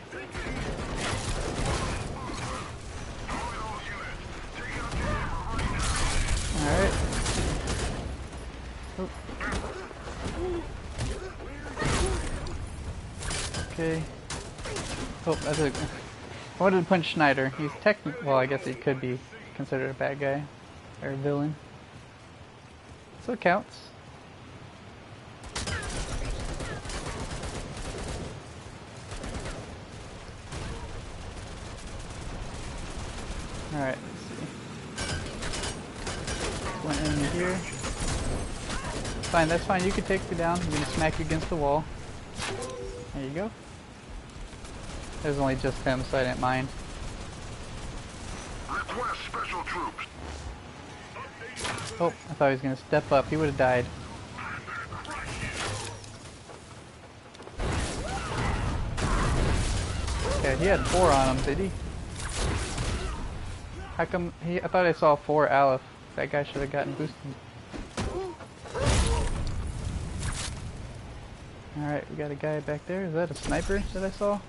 Alright. Oh. Okay. Oh, that's a... I wanted to punch Schneider. He's technically... Well, I guess he could be considered a bad guy. Or a villain. So it counts. Alright, let's see. One enemy here. Fine, that's fine. You can take me down. I'm gonna smack you against the wall. There you go. There's only just him, so I didn't mind. Request special troops. Oh, I thought he was gonna step up. He would have died. Okay, he had 4 on him, did he? How come he? I thought I saw 4 Aleph. That guy should have gotten boosted. Alright, we got a guy back there. Is that a sniper that I saw?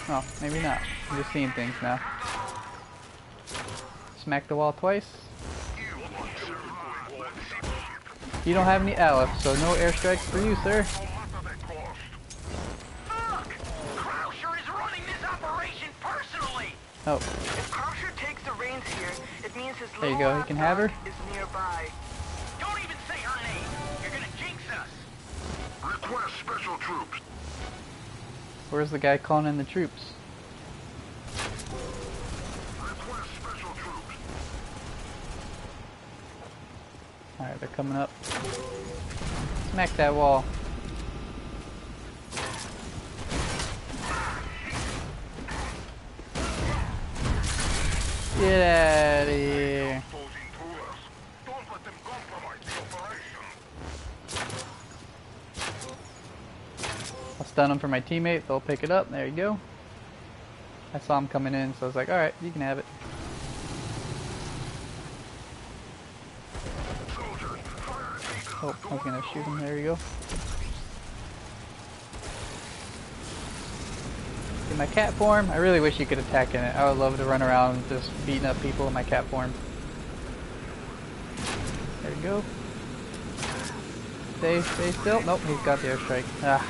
Oh, maybe not. I'm just seeing things now. Smack the wall twice. You don't have any Aleph, so no airstrikes for you, sir. Fuck! Croucher is running this operation personally. Oh, If Croucher takes the reins here, it means his there you go. You can have her. is nearby. Don't even say her name. You're gonna jinx us. Request special troops. Where's the guy calling in the troops? Request special troops. Alright, they're coming up. Smack that wall. Get out of here. Don't let them compromise the operation. I'll stun them for my teammate. They'll pick it up. There you go. I saw him coming in, so I was like, alright, you can have it. Oh, I was gonna shoot him. There you go. In my cat form, I really wish you could attack in it. I would love to run around just beating up people in my cat form. There you go. Stay still. Nope, he's got the airstrike. Ah.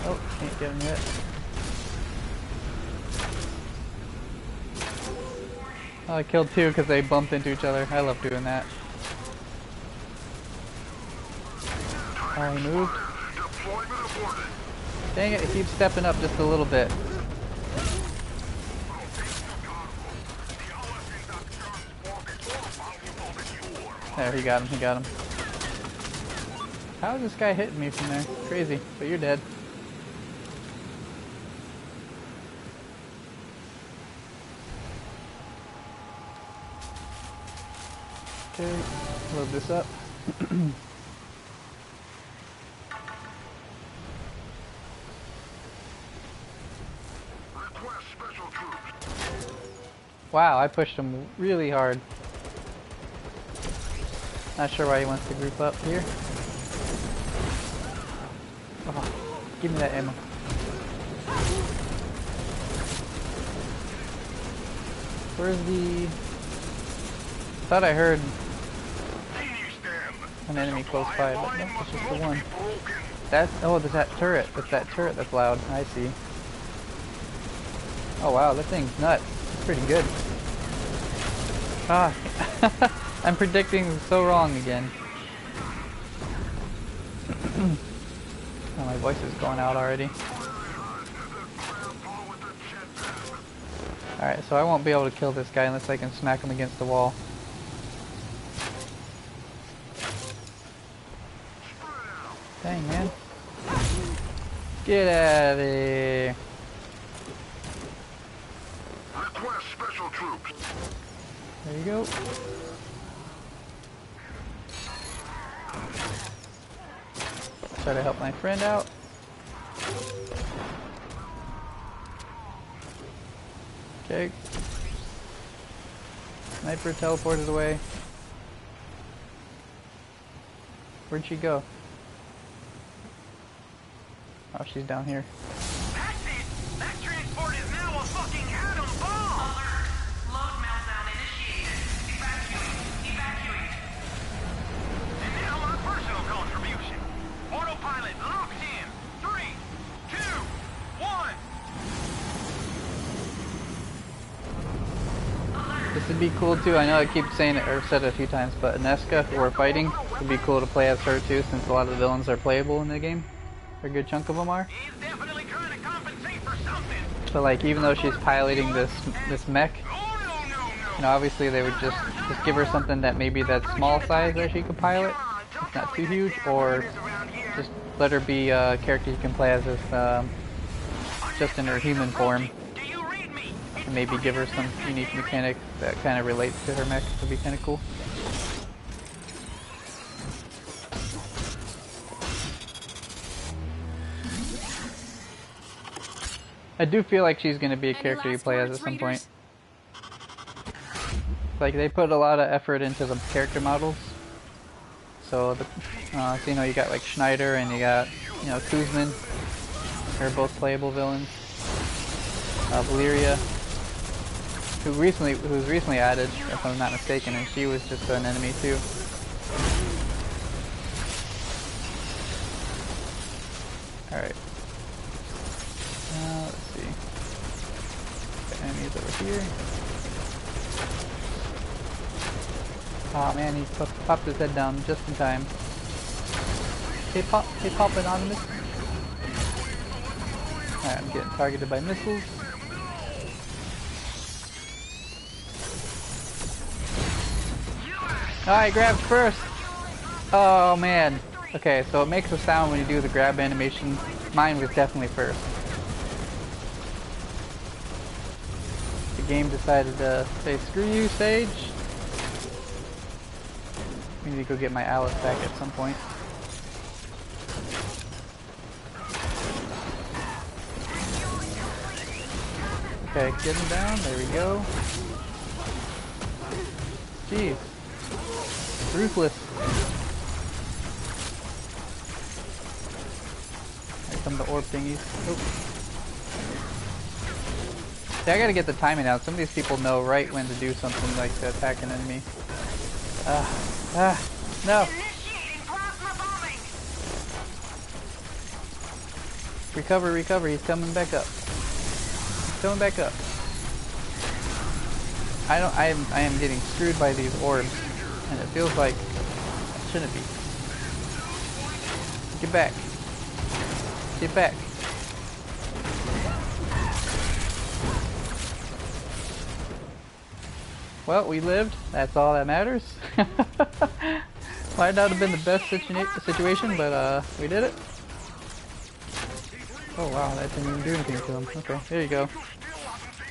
Oh, can't get him yet. Oh, I killed 2 because they bumped into each other. I love doing that. Oh, he moved. Dang it, it keeps stepping up just a little bit. There, he got him, he got him. How is this guy hitting me from there? Crazy, but you're dead. Okay, load this up. Wow, I pushed him really hard. Not sure why he wants to group up here. Oh, give me that ammo. Where's the... Thought I heard an enemy close by, but no, it's just the one. That's... Oh, there's that turret. It's that turret that's loud. I see. Oh wow, that thing's nuts. It's pretty good. Ah, I'm predicting so wrong again. Oh, my voice is going out already. Alright, so I won't be able to kill this guy unless I can smack him against the wall. Dang, man. Get out of here. Request special troops. There you go. Try to help my friend out. Okay. Sniper teleported away. Where'd she go? Oh, she's down here. That's it! That transport is now a fucking atom bomb! Load meltdown initiated. Evacuate. And now my personal contribution. Autopilot locked in. 3, 2, 1. This would be cool too. I know I keep saying it or said it a few times, but Aneska, who we're fighting, would be cool to play as her too, since a lot of the villains are playable in the game. A good chunk of them are. He's definitely trying to compensate for something. But like, even though she's piloting this mech, Oh, no. you know, obviously they would just give her something that maybe that small size that she could pilot. It's not too huge, or just let her be a character you can play as if, just in her human form. Do you read me? And maybe give her some unique mechanic that kind of relates to her mech. Would be kind of cool. I do feel like she's going to be a character you play as at some point. Like, they put a lot of effort into the character models. So, so you know, you got like Schneider and you got, you know, Kuzman. They're both playable villains. Valeria, who was recently added, if I'm not mistaken, and she was just an enemy too. Alright. Let's see. The enemies over here. Oh man, he popped his head down just in time. Hey pop anonymous. Alright, I'm getting targeted by missiles. Alright, grabbed first. Oh man. Okay, so it makes a sound when you do the grab animation. Mine was definitely first. The game decided to say, screw you, Sage. I need to go get my Alice back at some point. Okay, get him down. There we go. Jeez. Ruthless. Here come the orb thingies. Oh. See, I gotta get the timing out. Some of these people know right when to do something, like to attack an enemy. No. Initiating plasma bombing. Recover, recover. He's coming back up. He's coming back up. I am getting screwed by these orbs, and it feels like it shouldn't be. Get back. Get back. Well, we lived. That's all that matters. Might not have been the best situation, but we did it. Oh wow, that didn't even do anything to him. Okay, there you go.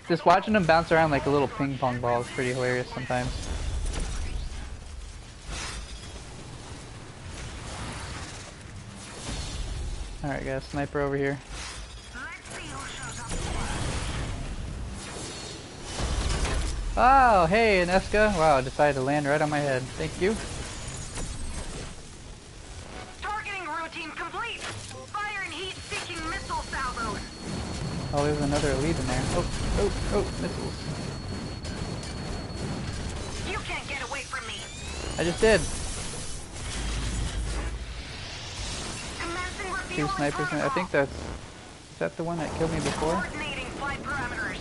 Just watching him bounce around like a little ping pong ball is pretty hilarious sometimes. Alright, got a sniper over here. Oh, hey, Aneska. Wow, I decided to land right on my head. Thank you. Targeting routine complete. Fire and heat seeking missile salvos. Oh, there's another elite in there. Oh, oh, oh, missiles. You can't get away from me. I just did. Commencing Two refueling snipers. I protocol. think that's... Is that the one that killed me before? Coordinating flight parameters.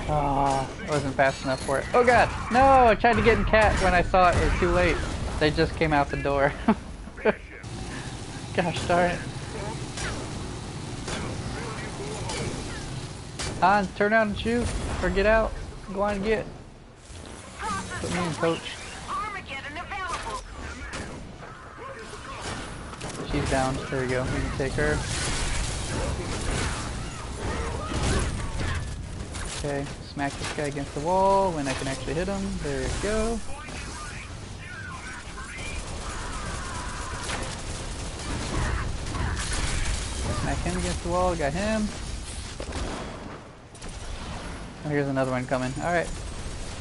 Oh, I wasn't fast enough for it. Oh god! No! I tried to get in cat when I saw it. It was too late. They just came out the door. Gosh darn it. Han, turn out and shoot. Or get out. Go on and get. Put me in, coach. Armageddon available. She's down. There we go. We can take her. Okay, smack this guy against the wall when I can actually hit him. There we go. Smack him against the wall. Got him. Oh, here's another one coming. Alright.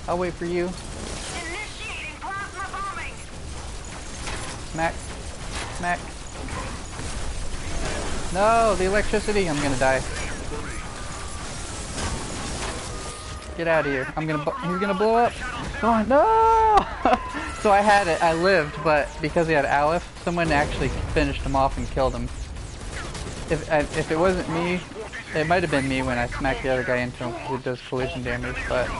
I'll wait for you. Initiating plasma bombing. Smack. Smack. No, the electricity. I'm gonna die. Get out of here. He's gonna blow up. Come on, no! So I had it, I lived, but because he had Aleph, someone actually finished him off and killed him. If it wasn't me, it might have been me when I smacked the other guy into him because it does collision damage, but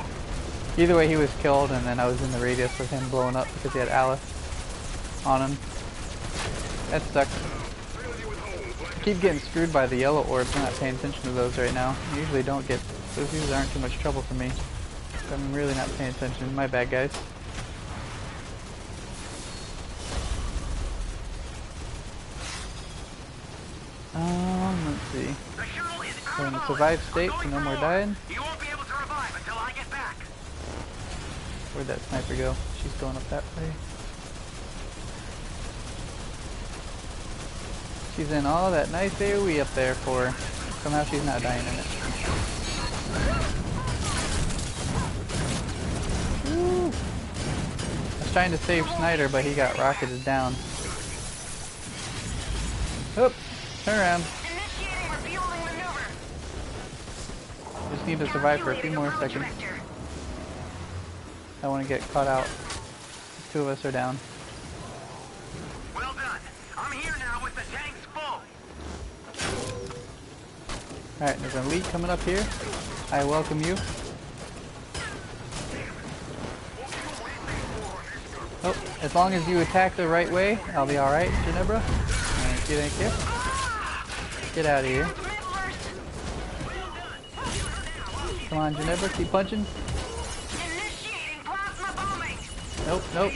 either way he was killed and then I was in the radius of him blowing up because he had Aleph on him. That sucks. Keep getting screwed by the yellow orbs. I'm not paying attention to those right now. I usually don't get... Those usually aren't too much trouble for me. I'm really not paying attention. My bad, guys. Let's see. We're in a survive state, so no more dying. You won't be able to revive until I get back. Where'd that sniper go? She's going up that way. She's in all that nice AoE up there for her. Somehow she's not dying in it. Woo. I was trying to save Snyder, but he got rocketed down. Oop! Turn around. Initiating refueling maneuver. Just need to survive for a few more seconds. I want to get caught out. Two of us are down. Well done. I'm here now with the tanks full. Alright, there's an elite coming up here. I welcome you. Oh, as long as you attack the right way, I'll be alright, Ginebra. Thank you, thank you. Get out of here. Come on, Ginebra, keep punching. Initiating plasma bombing. Nope, nope.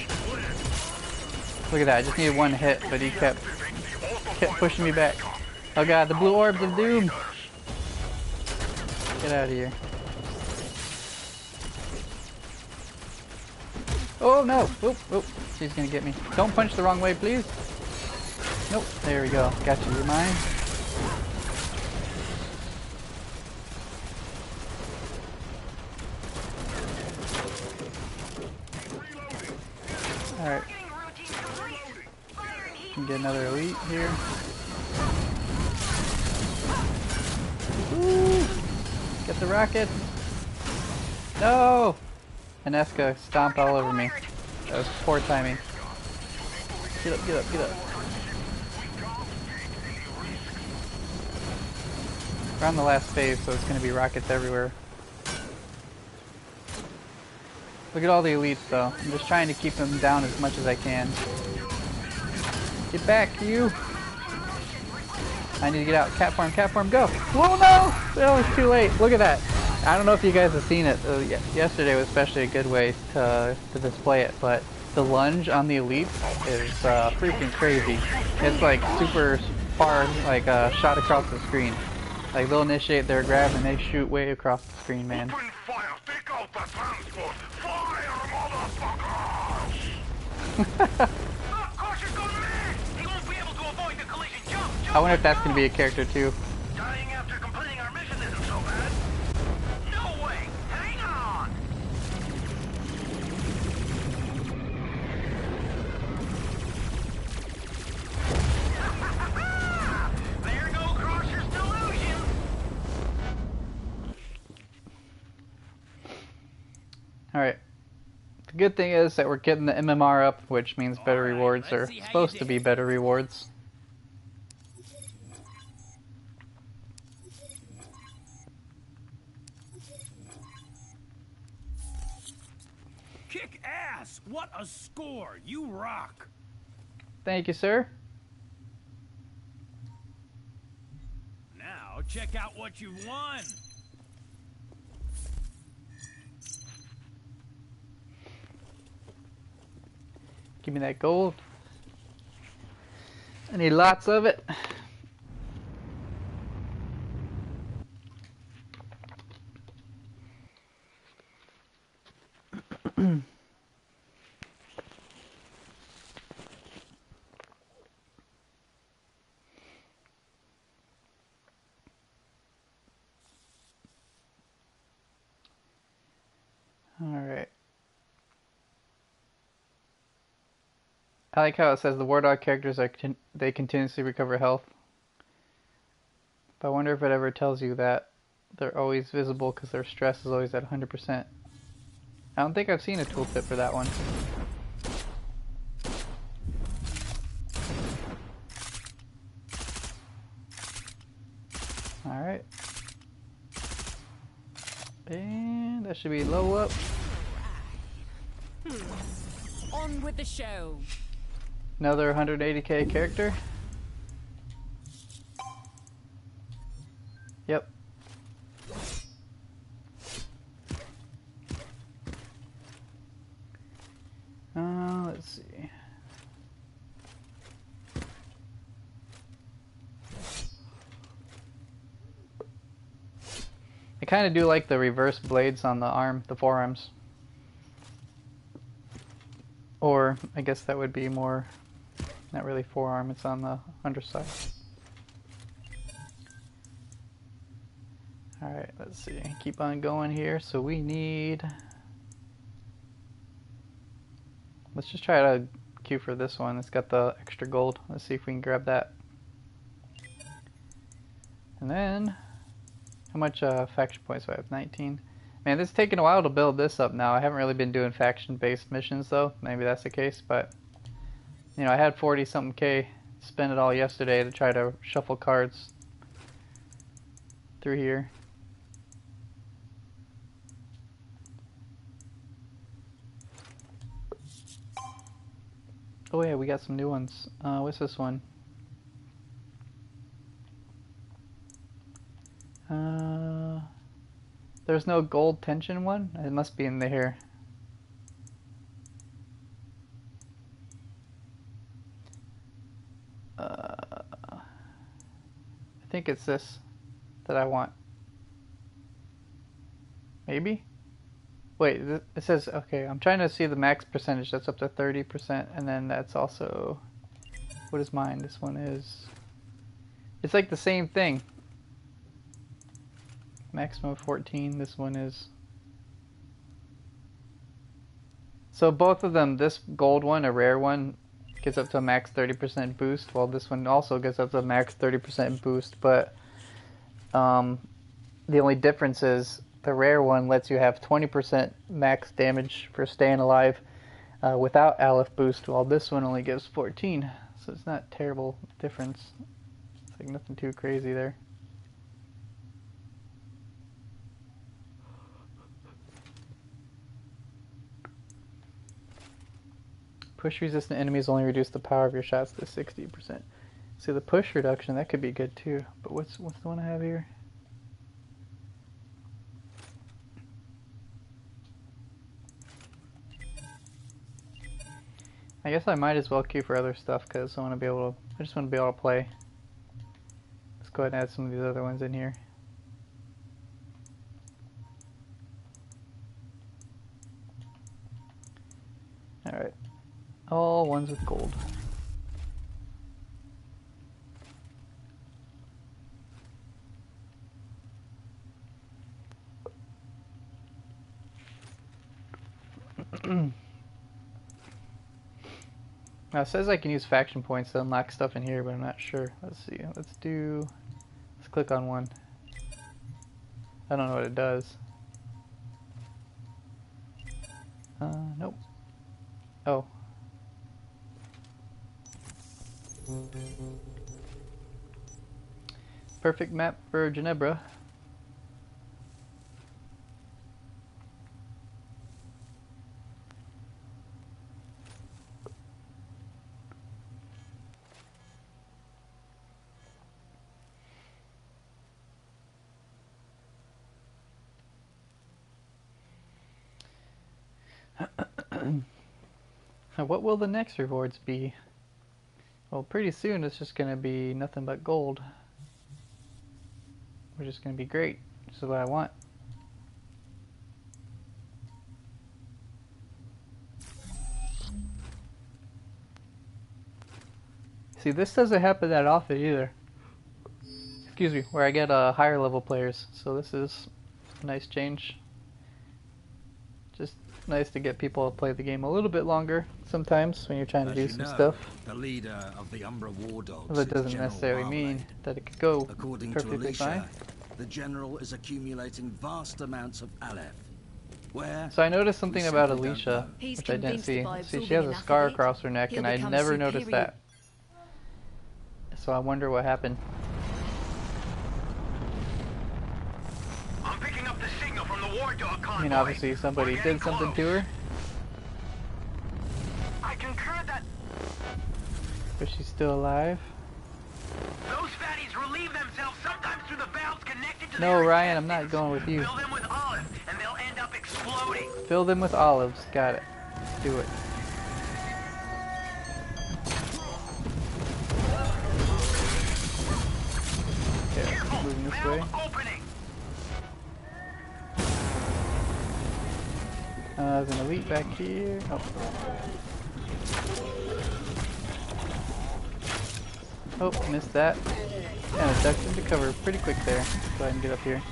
Look at that, I just needed one hit, but he kept pushing me back. Oh god, the blue orbs of doom! Get out of here. Oh no! Oop, oop. She's gonna get me. Don't punch the wrong way, please. Nope. There we go. Got you. You're mine. Alright. Can get another elite here. Woo! Get the rocket. No! Aneska stomped all over me. That was poor timing. Get up, get up, get up. We're on the last phase, so it's going to be rockets everywhere. Look at all the elites, though. I'm just trying to keep them down as much as I can. Get back, you! I need to get out. Cat farm, go! Whoa, no! Oh, it's too late. Look at that. I don't know if you guys have seen it. Yesterday was especially a good way to display it, but the lunge on the elites is freaking crazy. It's like super far, like shot across the screen. Like they'll initiate their grab and they shoot way across the screen, man. Open fire! Take out the transport! Fire, motherfuckers! Caution's gone mad! He won't be able to avoid the collision. Jump! I wonder if that's gonna be a character too. Dying after completing our mission isn't so bad. No way! Hang on! There go Crusher's delusion! Alright. The good thing is that we're getting the MMR up, which means better rewards are supposed to be better rewards. Kick ass! What a score! You rock! Thank you, sir. Now check out what you won! Give me that gold. I need lots of it. Alright. I like how it says the War Dog characters are they continuously recover health. But I wonder if it ever tells you that they're always visible because their stress is always at 100%. I don't think I've seen a tooltip for that one. Alright. And that should be low up. On with the show. Another 180k character. Yep. Let's see. I kind of do like the reverse blades on the forearms. Or, I guess that would be more, not really forearm, it's on the underside. Alright, let's see. Keep on going here. So we need... Let's just try to queue for this one. It's got the extra gold. Let's see if we can grab that. And then... How much faction points do I have? 19. Man, it's taking a while to build this up now. I haven't really been doing faction-based missions though. Maybe that's the case, but... You know, I had 40-something K. Spent it all yesterday to try to shuffle cards through here. Oh yeah, we got some new ones. What's this one? There's no gold tension one? It must be in here. I think it's this that I want. Maybe? Wait, it says, okay, I'm trying to see the max percentage. That's up to 30%, and then that's also, what is mine? This one is, it's like the same thing. Maximum 14, this one is. So both of them, this gold one, a rare one, gets up to a max 30% boost, while this one also gets up to a max 30% boost, but the only difference is the rare one lets you have 20% max damage for staying alive without Aleph boost, while this one only gives 14. So it's not a terrible difference. It's like nothing too crazy there. Push resistant enemies only reduce the power of your shots to 60%. See, the push reduction, that could be good too. But what's the one I have here? I guess I might as well queue for other stuff because I just want to be able to play. Let's go ahead and add some of these other ones in here. Alright. All ones with gold. Now it says I can use faction points to unlock stuff in here, but I'm not sure. Let's see. Let's click on one. I don't know what it does. Nope. Oh. Perfect map for Ginebra. What will the next rewards be? Well, pretty soon it's just going to be nothing but gold. Which is going to be great. This is what I want. See, this doesn't happen that often either. Excuse me, where I get higher level players. So this is a nice change. Just nice to get people to play the game a little bit longer sometimes when you're trying to do some stuff. The leader of the Umbra War Dogs. Well, that doesn't necessarily mean that it could go According perfectly to Alicia, fine. the general is accumulating vast amounts of Aleph. Where So I noticed something we about simply Alicia, don't know. He's which I didn't convinced see. by See, she absorbing has a enough scar of it, across her neck, he'll and I become never noticed superior. that. So I wonder what happened. I'm picking up the signal from the war dog convoy. I mean, obviously somebody We're getting did something close. to her, I concur that but she's still alive. those fatties relieve themselves sometimes through the valves connected to No, their Ryan, I'm not intestines. going with you. Fill them with olive, and they'll end up exploding. Fill them with olives. Got it. Do it. Okay, let's keep moving this way. Valve opening. There's an elite back here. Oh. Oh, missed that. And it ducked into cover pretty quick there. Let's go ahead and get up here.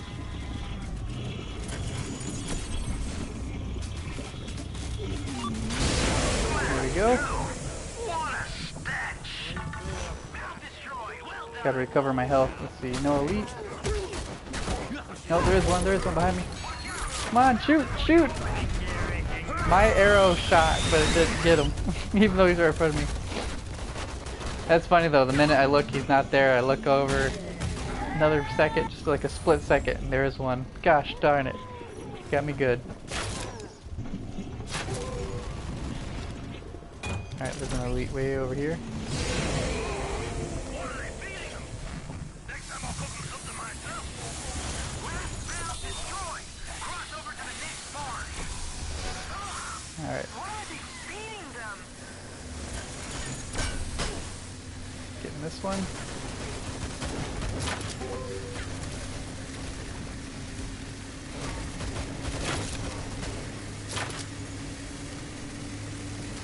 There we go. What a stench. Valve destroyed. Well done. Gotta recover my health. Let's see. No elite. No, there is one behind me. Come on, shoot, shoot! My arrow shot, but it didn't get him, even though he's right in front of me. That's funny though, the minute I look, he's not there. I look over, another second, just like a split second, and there is one. Gosh darn it. Got me good. Alright, there's an elite way over here. Next time I'll cook them something myself. Valve destroyed. Cross over to the next barn. Alright, Why are they feeding them? getting this one.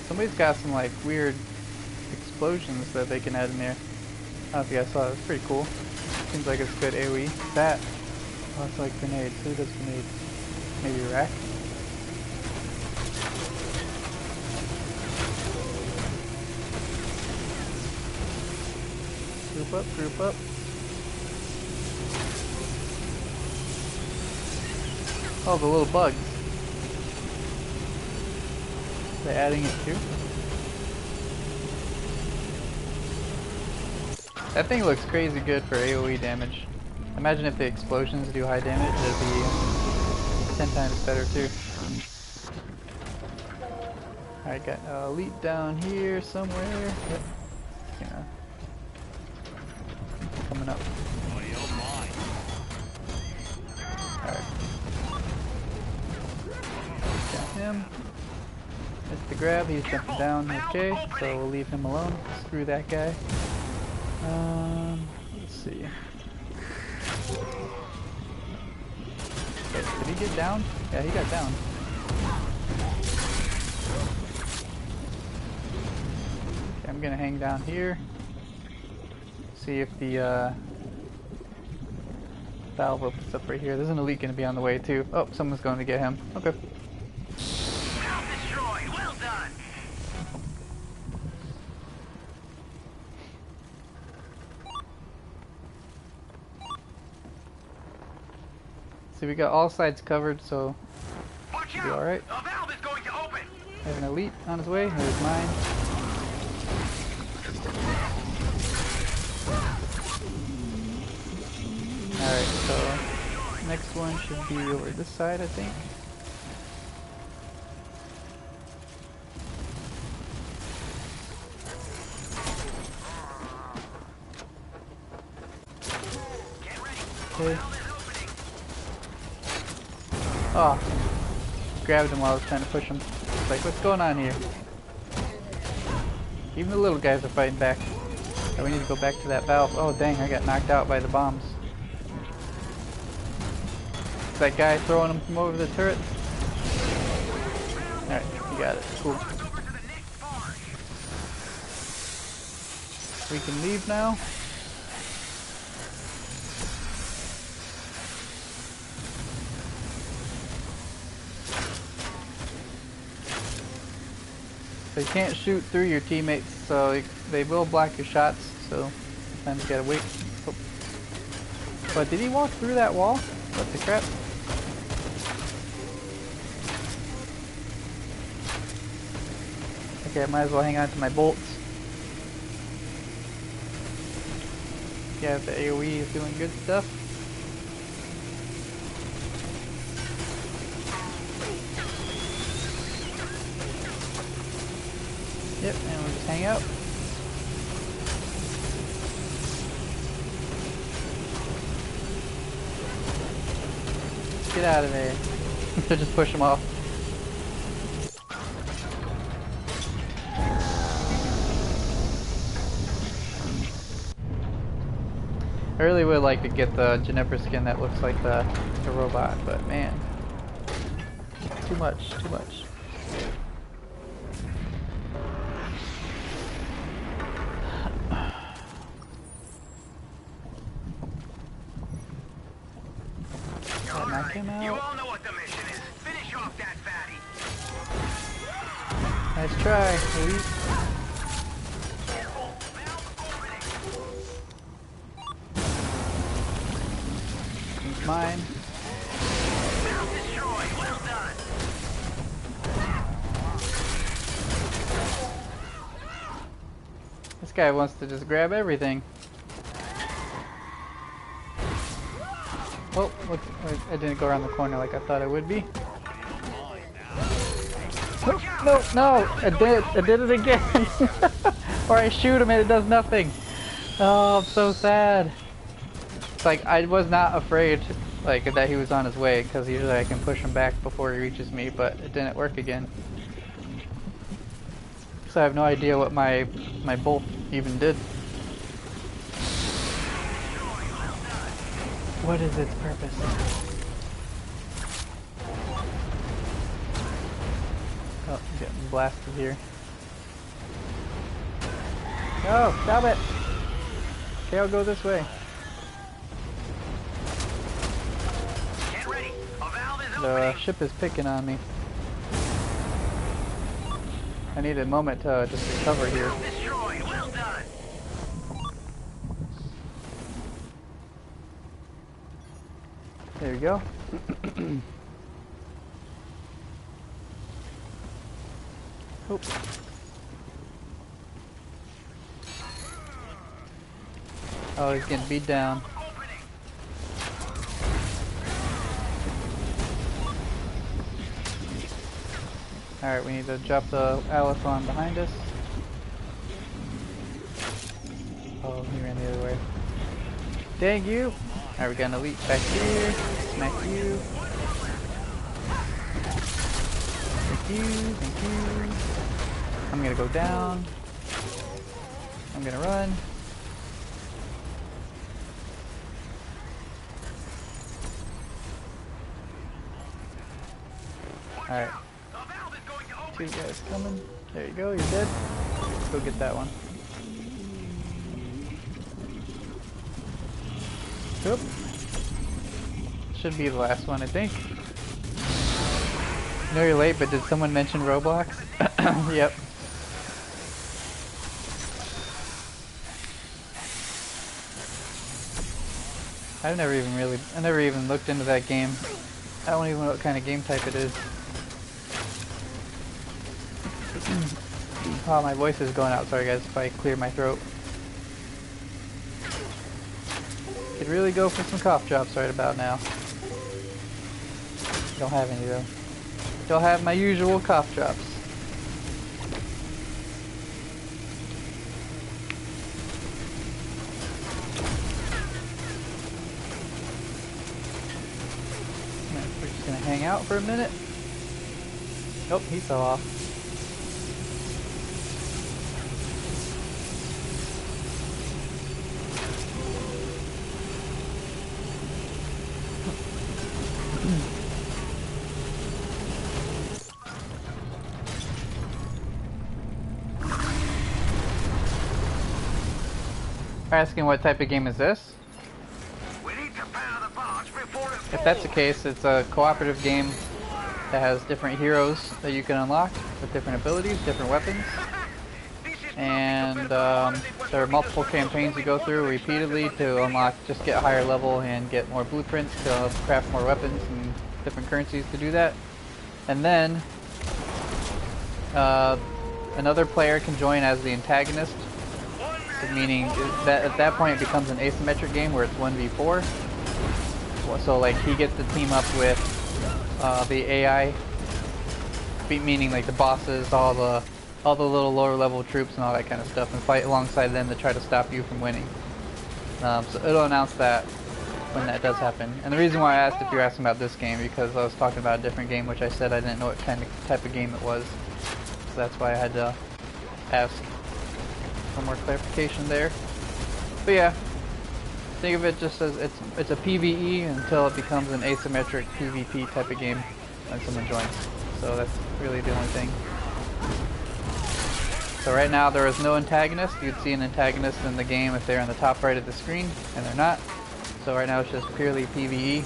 Somebody's got some like weird explosions that they can add in there. I don't know if you guys saw it. It's pretty cool. Seems like it's good AoE. That. Oh, it's like grenades. Who does grenades? Maybe Rack? Group up, group up. Oh, the little bugs. They're adding it too. That thing looks crazy good for AoE damage. Imagine if the explosions do high damage, it'd be 10 times better too. Alright, got elite down here somewhere. Yep. Yeah. Coming up. Alright. Got him. Missed the grab, he's jumping down. Okay, so we'll leave him alone. Screw that guy. Let's see. Did he get down? Yeah, he got down. Okay, I'm gonna hang down here. See if the valve opens up right here. There's an elite gonna be on the way too. Oh, someone's going to get him. Okay. Destroyed. Well done. See, we got all sides covered, so Watch should be out. alright. A valve is going to open. I have an elite on his way. There's mine. Alright, so next one should be over this side, I think. Okay. Oh, grabbed him while I was trying to push him. It's like, what's going on here? Even the little guys are fighting back. Oh, we need to go back to that valve. Oh dang, I got knocked out by the bombs. Is that guy throwing them from over the turret? Alright, you got it. Cool. We can leave now. So you can't shoot through your teammates, so they will block your shots, so sometimes you gotta wait. Oh. But did he walk through that wall? What the crap? Okay, I might as well hang on to my bolts. Yeah, the AoE is doing good stuff. Yep, and we'll just hang out. Get out of there. So just push them off. I really would like to get the Juniper skin that looks like the robot, but man, too much, too much. Knock him out. You all know what the mission is. Finish off that fatty. Nice try, Elite. He's mine. Valve destroyed. Well done. This guy wants to just grab everything. Oh, look, I didn't go around the corner like I thought I would be. No, no, I did it again. Or I shoot him and it does nothing. Oh, I'm so sad. It's like, I was not afraid like that he was on his way, because usually I can push him back before he reaches me, but it didn't work again. So I have no idea what my bolt even did. What is its purpose? Oh, I'm getting blasted here. No, stop it! Okay, I'll go this way. Get ready. A valve is The opening. ship is picking on me. I need a moment to just recover here. Destroyed. Well done. There we go. Oh. Oh, he's getting beat down. Alright, we need to drop the Alice on behind us. Oh, he ran the other way. Dang you! Alright, we got an elite back here. Smack you. Thank you, thank you. I'm gonna go down. I'm gonna run. Alright. Two guys coming. There you go, you're dead. Let's go get that one. Oop. Should be the last one, I think. I know you're late, but did someone mention Roblox? Yep. I never even looked into that game. I don't even know what kind of game type it is. Oh, my voice is going out. Sorry guys if I clear my throat. Could really go for some cough drops right about now. Don't have any though. Don't have my usual cough drops. We're just gonna hang out for a minute. Oh, he fell off. Asking what type of game is this? We need to power the barge before it If that's the case, it's a cooperative game that has different heroes that you can unlock with different abilities, different weapons. And there are multiple campaigns you go through repeatedly to unlock, just get a higher level and get more blueprints to craft more weapons and different currencies to do that. And then another player can join as the antagonist, meaning that at that point it becomes an asymmetric game where it's 1v4. So like he gets to team up with the AI, meaning like the bosses, all the little lower level troops and all that kind of stuff, and fight alongside them to try to stop you from winning. So it'll announce that when that does happen. And the reason why I asked if you're asking about this game, because I was talking about a different game, which I said I didn't know what type of game it was. So that's why I had to ask for more clarification there. But yeah, think of it just as it's a PvE until it becomes an asymmetric PvP type of game when someone joins. So that's really the only thing. So right now there is no antagonist. You'd see an antagonist in the game if they're on the top right of the screen, and they're not. So right now it's just purely PvE.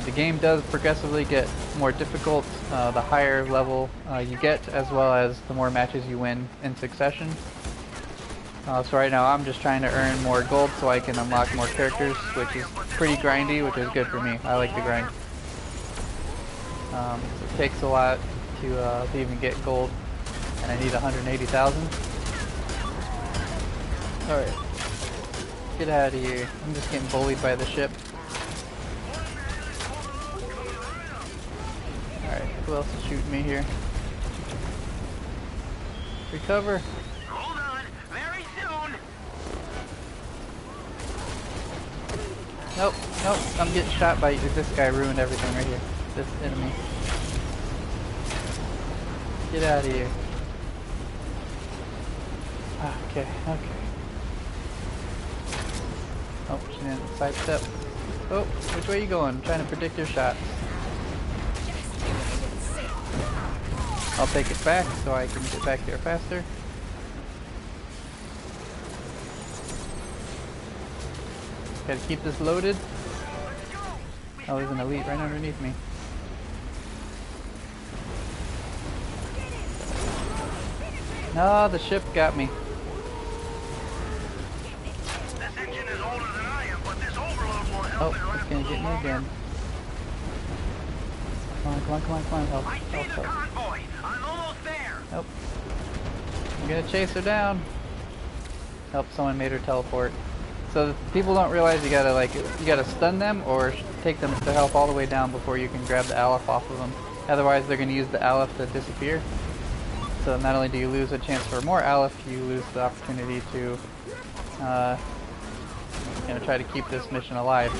The game does progressively get more difficult the higher level you get, as well as the more matches you win in succession. So right now I'm just trying to earn more gold so I can unlock more characters, which is pretty grindy, which is good for me. I like the grind. It takes a lot to even get gold, and I need 180,000. Alright, get out of here. I'm just getting bullied by the ship. Alright, who else is shooting me here? Recover. Nope, nope, I'm getting shot by this guy. Ruined everything right here. This enemy. Get out of here. Okay, okay. Oh, she didn't sidestep. Oh, which way are you going? I'm trying to predict your shots. I'll take it back so I can get back there faster. Gotta keep this loaded. Oh, there's an elite right underneath me. No, the ship got me. Oh, it's gonna get me again. Come on, come on, come on, come on. Help, help, help. Nope. I'm gonna chase her down. Help, someone made her teleport. So people don't realize you gotta stun them or take them to health all the way down before you can grab the Aleph off of them. Otherwise, they're going to use the Aleph to disappear. So not only do you lose a chance for more Aleph, you lose the opportunity to try to keep this mission alive.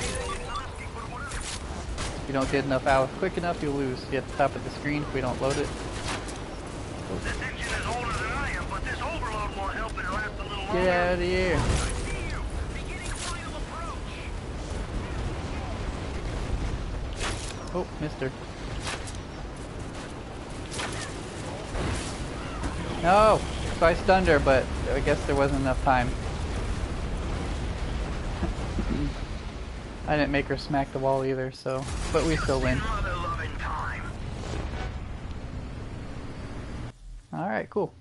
If you don't get enough Aleph quick enough, you'll lose. You at the top of the screen if we don't load it. This engine is older than I am, but this overload will help it last a little longer. Get out of here. Oh, mister. No! So I stunned her, but I guess there wasn't enough time. I didn't make her smack the wall either, so... But we still win. Alright, cool.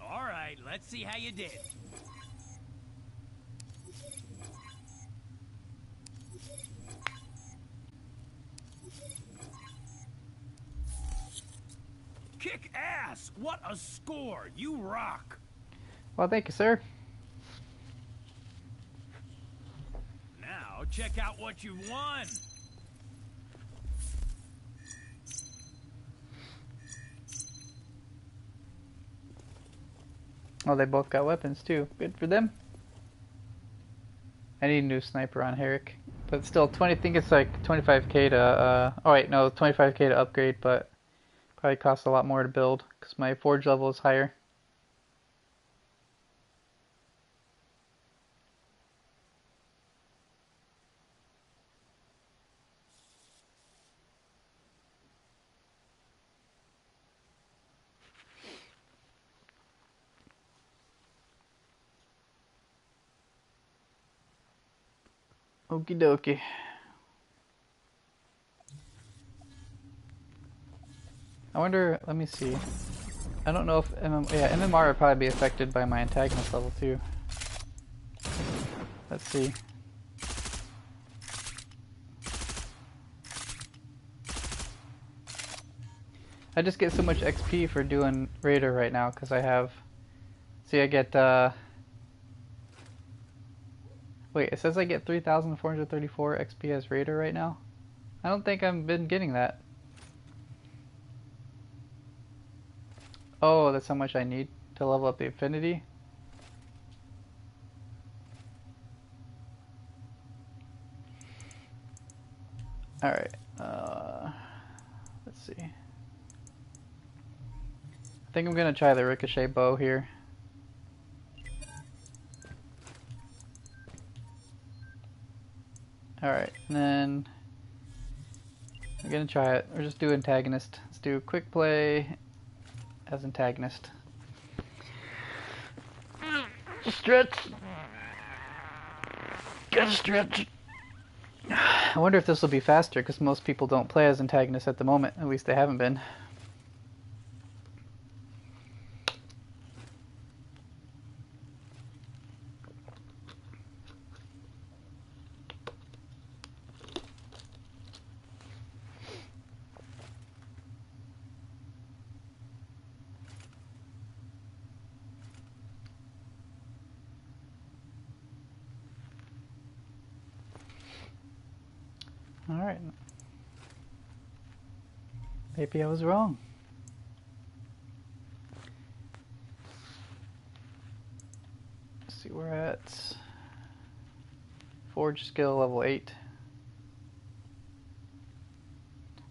Alright, let's see how you did. Kick ass! What a score! You rock! Well, thank you, sir. Now, check out what you won! Oh, they both got weapons, too. Good for them. I need a new sniper on Herrick. But still, I think it's like 25k to, oh wait, no, 25k to upgrade, but probably costs a lot more to build, because my forge level is higher. Okie dokie. I wonder, let me see. I don't know if MMR would probably be affected by my antagonist level too. Let's see. I just get so much XP for doing Raider right now because I have... See, I get... Wait, it says I get 3,434 XP as Raider right now? I don't think I've been getting that. Oh, that's how much I need to level up the affinity? Alright, let's see. I think I'm gonna try the ricochet bow here. Alright, and then I'm gonna try it. We're just do antagonist. Let's do quick play as antagonist. Stretch! Gotta stretch! I wonder if this will be faster, because most people don't play as antagonists at the moment. At least they haven't been. Alright. Maybe I was wrong. Let's see, we're at Forge skill level 8.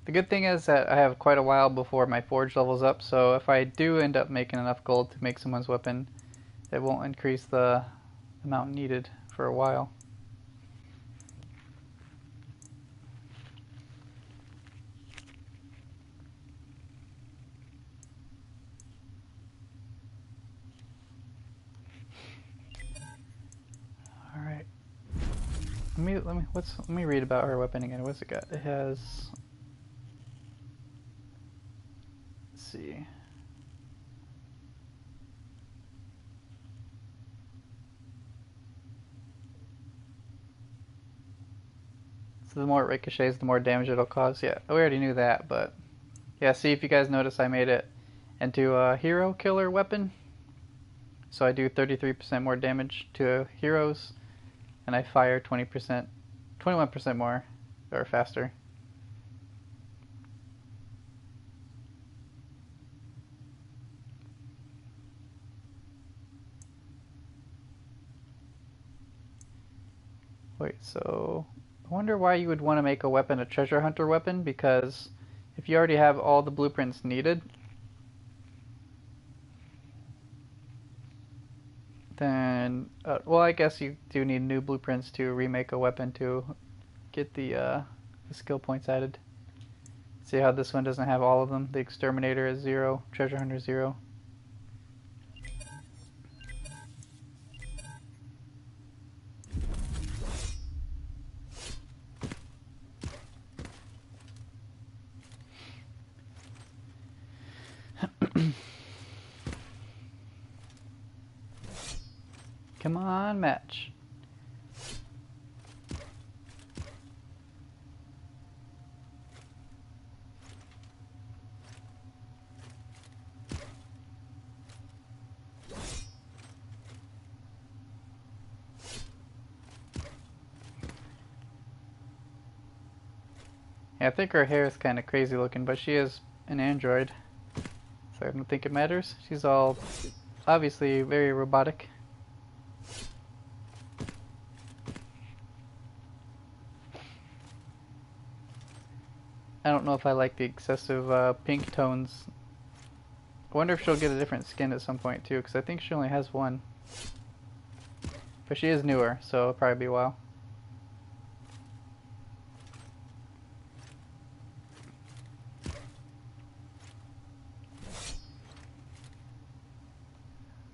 The good thing is that I have quite a while before my Forge level's up, so if I do end up making enough gold to make someone's weapon, it won't increase the amount needed for a while. Let me read about her weapon again. What's it got? It has, let's see. So the more it ricochets, the more damage it'll cause. Yeah, we already knew that, but yeah, see if you guys notice I made it into a hero killer weapon. So I do 33% more damage to heroes, and I fire 20% 21% more, or faster. Wait, so I wonder why you would want to make a weapon a treasure hunter weapon, because if you already have all the blueprints needed, then, well, I guess you do need new blueprints to remake a weapon to get the skill points added. See how this one doesn't have all of them? The exterminator is 0, treasure hunter 0. Come on, match. Yeah, I think her hair is kind of crazy looking, but she is an android, so I don't think it matters. She's all obviously very robotic. I don't know if I like the excessive pink tones. I wonder if she'll get a different skin at some point too, because I think she only has one. But she is newer, so it'll probably be a while.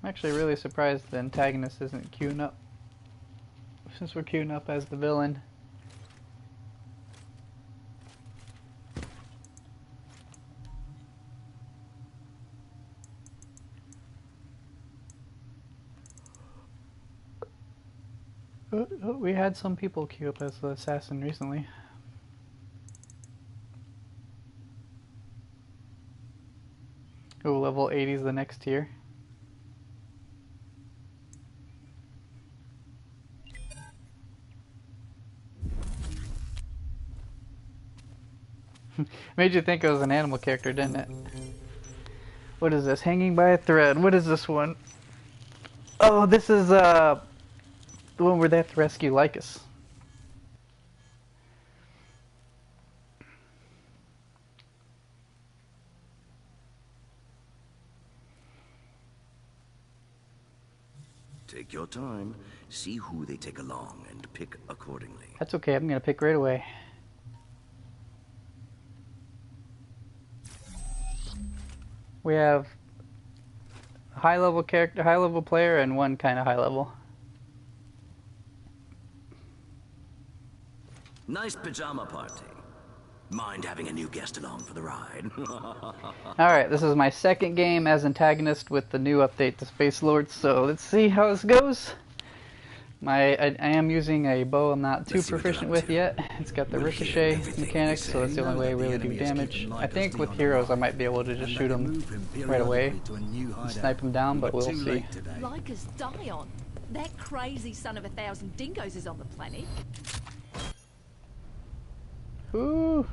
I'm actually really surprised the antagonist isn't queuing up, since we're queuing up as the villain. We had some people queue up as the assassin recently. Oh, level 80 is the next tier. Made you think it was an animal character, didn't it? What is this? Hanging by a thread. What is this one? Oh, this is the one where they have to rescue Lycus. Take your time, see who they take along, and pick accordingly. That's okay, I'm gonna pick right away. We have a high level character, high level player, and one kind of high level. Nice pajama party. Mind having a new guest along for the ride? Alright, this is my second game as antagonist with the new update to Spacelords, so let's see how this goes. I am using a bow I'm not too proficient with yet. It's got the ricochet mechanics, so that's the only way I really do damage. I think with heroes I might be able to just shoot them right away and snipe them down, but we'll see. Lycus Dion? That crazy son of 1,000 dingoes is on the planet. Ooh,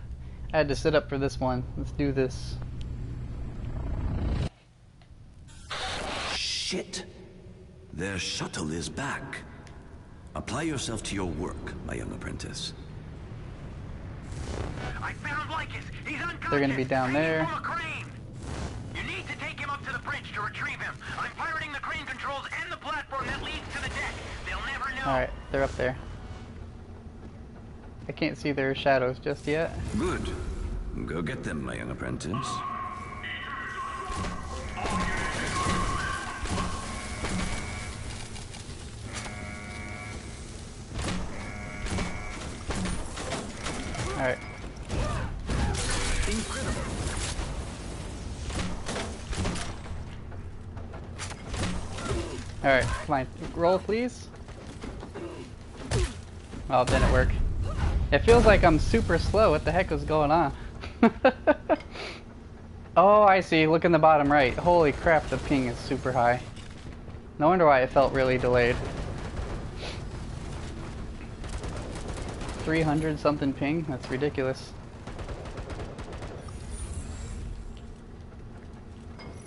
I had to sit up for this one. Let's do this. Shit! Their shuttle is back. Apply yourself to your work, my young apprentice. I found Lycus. He's unconscious. They're gonna be down there. You need to take him up to the bridge to retrieve him. I'm pirating the crane controls and the platform that leads to the deck. They'll never know. Alright, they're up there. I can't see their shadows just yet. Good. Go get them, my young apprentice. Alright. Incredible. Alright, come on. Roll, please. Oh, it didn't work. It feels like I'm super slow. What the heck is going on? Oh, I see. Look in the bottom right. Holy crap, the ping is super high. No wonder why it felt really delayed. 300 something ping. That's ridiculous.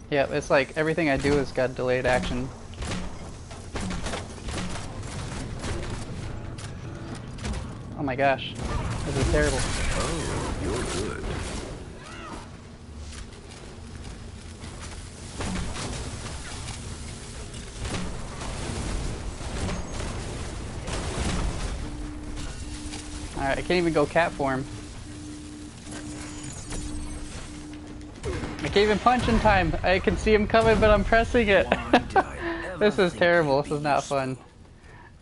Yeah, it's like everything I do has got delayed action. Oh my gosh, this is terrible. Oh, you're good. Alright, I can't even go cat form. I can't even punch in time. I can see him coming, but I'm pressing it. This is terrible. This is not fun.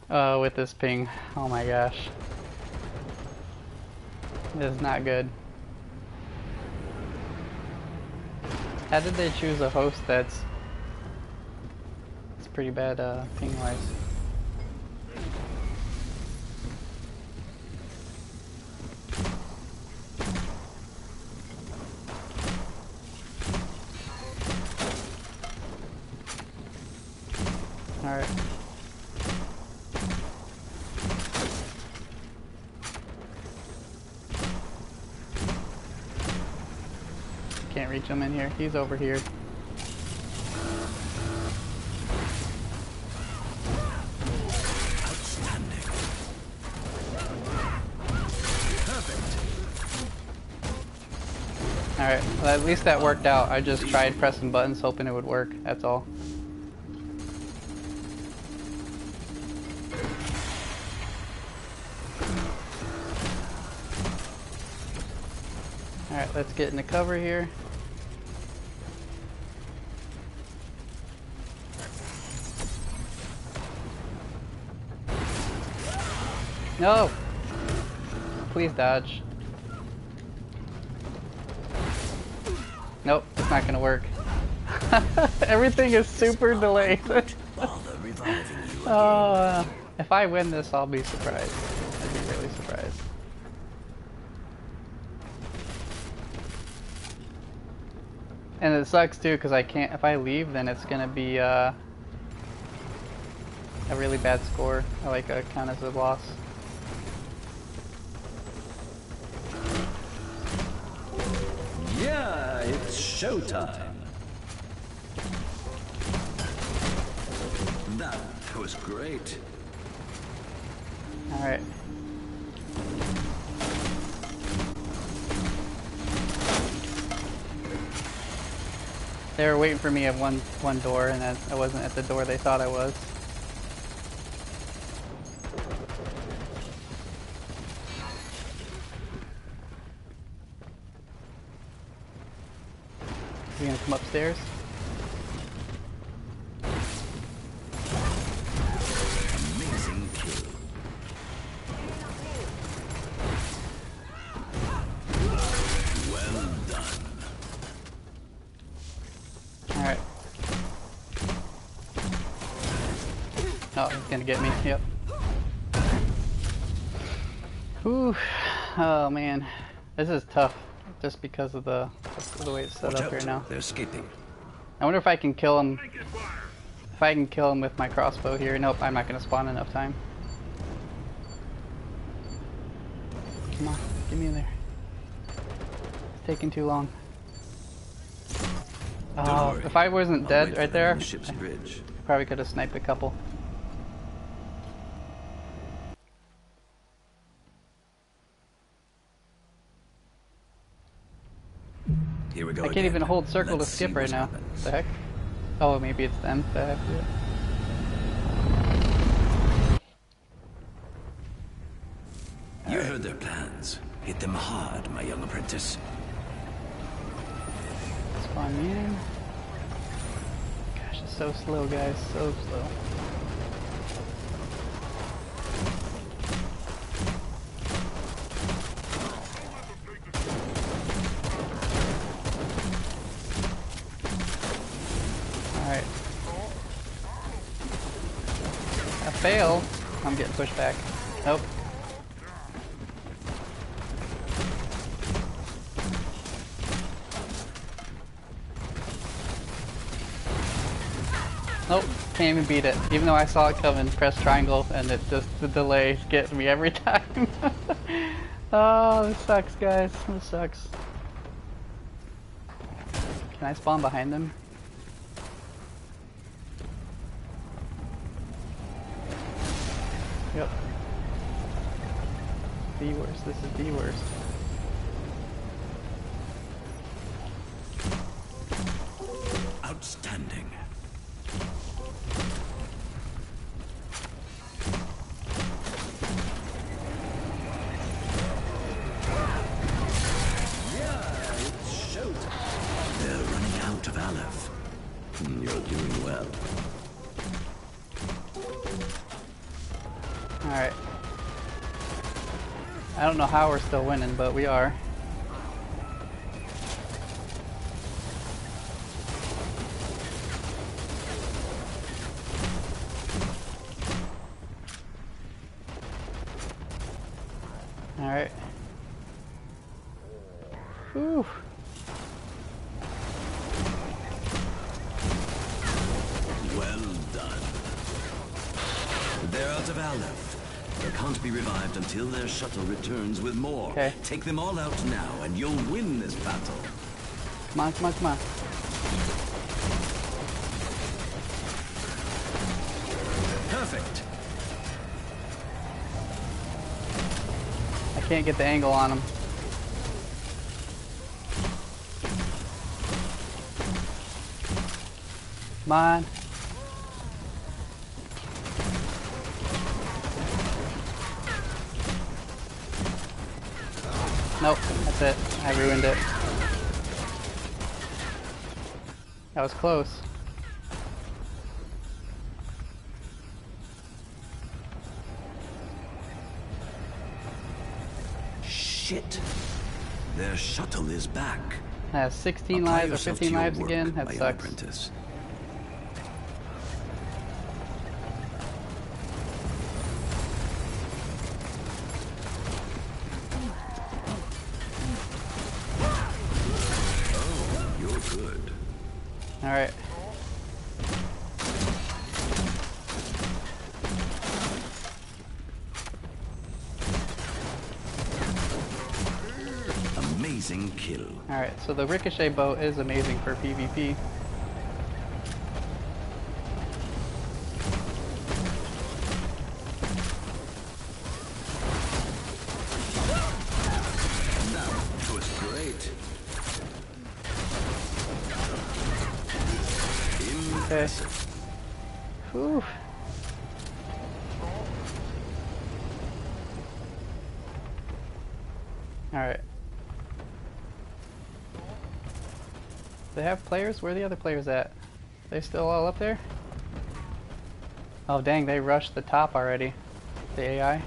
With this ping. Oh my gosh. This is not good. How did they choose a host that's... It's pretty bad ping-wise. Alright. Can't reach him in here. He's over here. Outstanding. Perfect. Alright, well at least that worked out. I just tried pressing buttons hoping it would work. That's all. Alright, let's get in the cover here. No! Please dodge. Nope, it's not gonna work. Everything is super delayed. If I win this, I'll be surprised. I'd be really surprised. And it sucks too, because I can't, if I leave, then it's gonna be a really bad score. I like count as a loss. Yeah, it's showtime. That was great. Alright. They were waiting for me at one door, and I wasn't at the door they thought I was. You gonna come upstairs? Amazing kill. Well done. Alright. Oh, he's gonna get me, yep. Whew. Oh man. This is tough, just because of the way it's set up here now. They're escaping. I wonder if I can kill him. If I can kill him with my crossbow here. Nope, I'm not gonna spawn enough time. Come on, get me in there. It's taking too long. Oh, if I wasn't dead right there, Ship's bridge. probably could have sniped a couple. Here we go. I can't even hold circle to skip right now. What the heck? Oh, maybe it's them that have to do it. You heard their plans. Hit them hard, my young apprentice. Spawn me in. Gosh, it's so slow, guys. So slow. Alright. I fail. I'm getting pushed back. Nope. Nope, can't even beat it. Even though I saw it coming, press triangle, and it just, the delay gets me every time. Oh, this sucks, guys. This sucks. Can I spawn behind them? Yep. The worst. This is the worst. Outstanding. They're running out of Aleph. You're doing well. Alright. I don't know how we're still winning, but we are. Alright. Whew. Well done. They're out of Aleph. They can't be revived until their shuttle returns with more. Okay. Take them all out now, and you'll win this battle. Come on, come on, come on. Perfect. I can't get the angle on him. Come on. Nope, that's it. I ruined it. That was close. Shit. Their shuttle is back. I have 16 Apply lives or yourself 15 to your lives work, again. That my young sucks. apprentice. Oh, you're good. Alright. Amazing kill. Alright, so the ricochet bow is amazing for PvP. That was great. Okay. Whew. Alright. They have players? Where are the other players at? They still all up there? Oh dang, they rushed the top already. The AI. I'm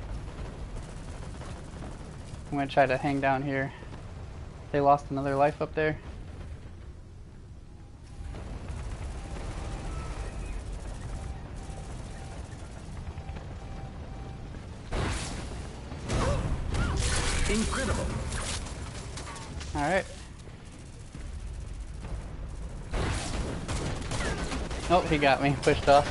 gonna try to hang down here. They lost another life up there. Incredible. Alright. Oh, he got me. Pushed off.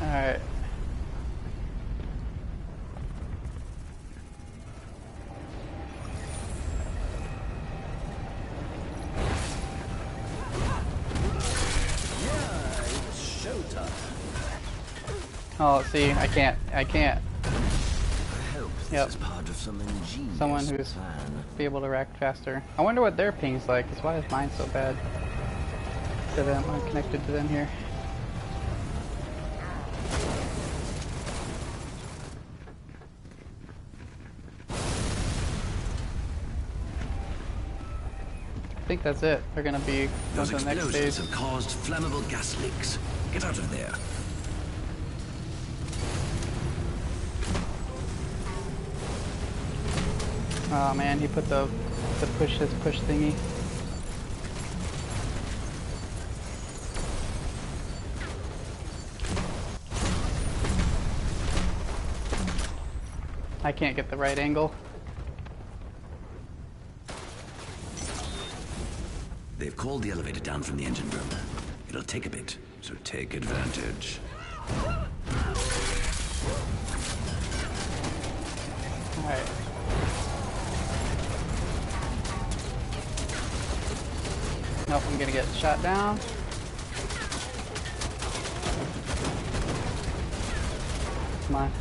Alright. Oh, see, I can't. Yep. This is part of some ingenious Someone who's plan. be able to react faster. I wonder what their ping's like, because why is mine so bad? To them, I'm connected to them here. I think that's it. They're gonna be on Those to the next explosions stage. have caused flammable gas leaks. Get out of there. Oh man, he put his push thingy. I can't get the right angle. They've called the elevator down from the engine room. It'll take a bit, so take advantage. Alright. Nope, I'm gonna get shot down. Come on.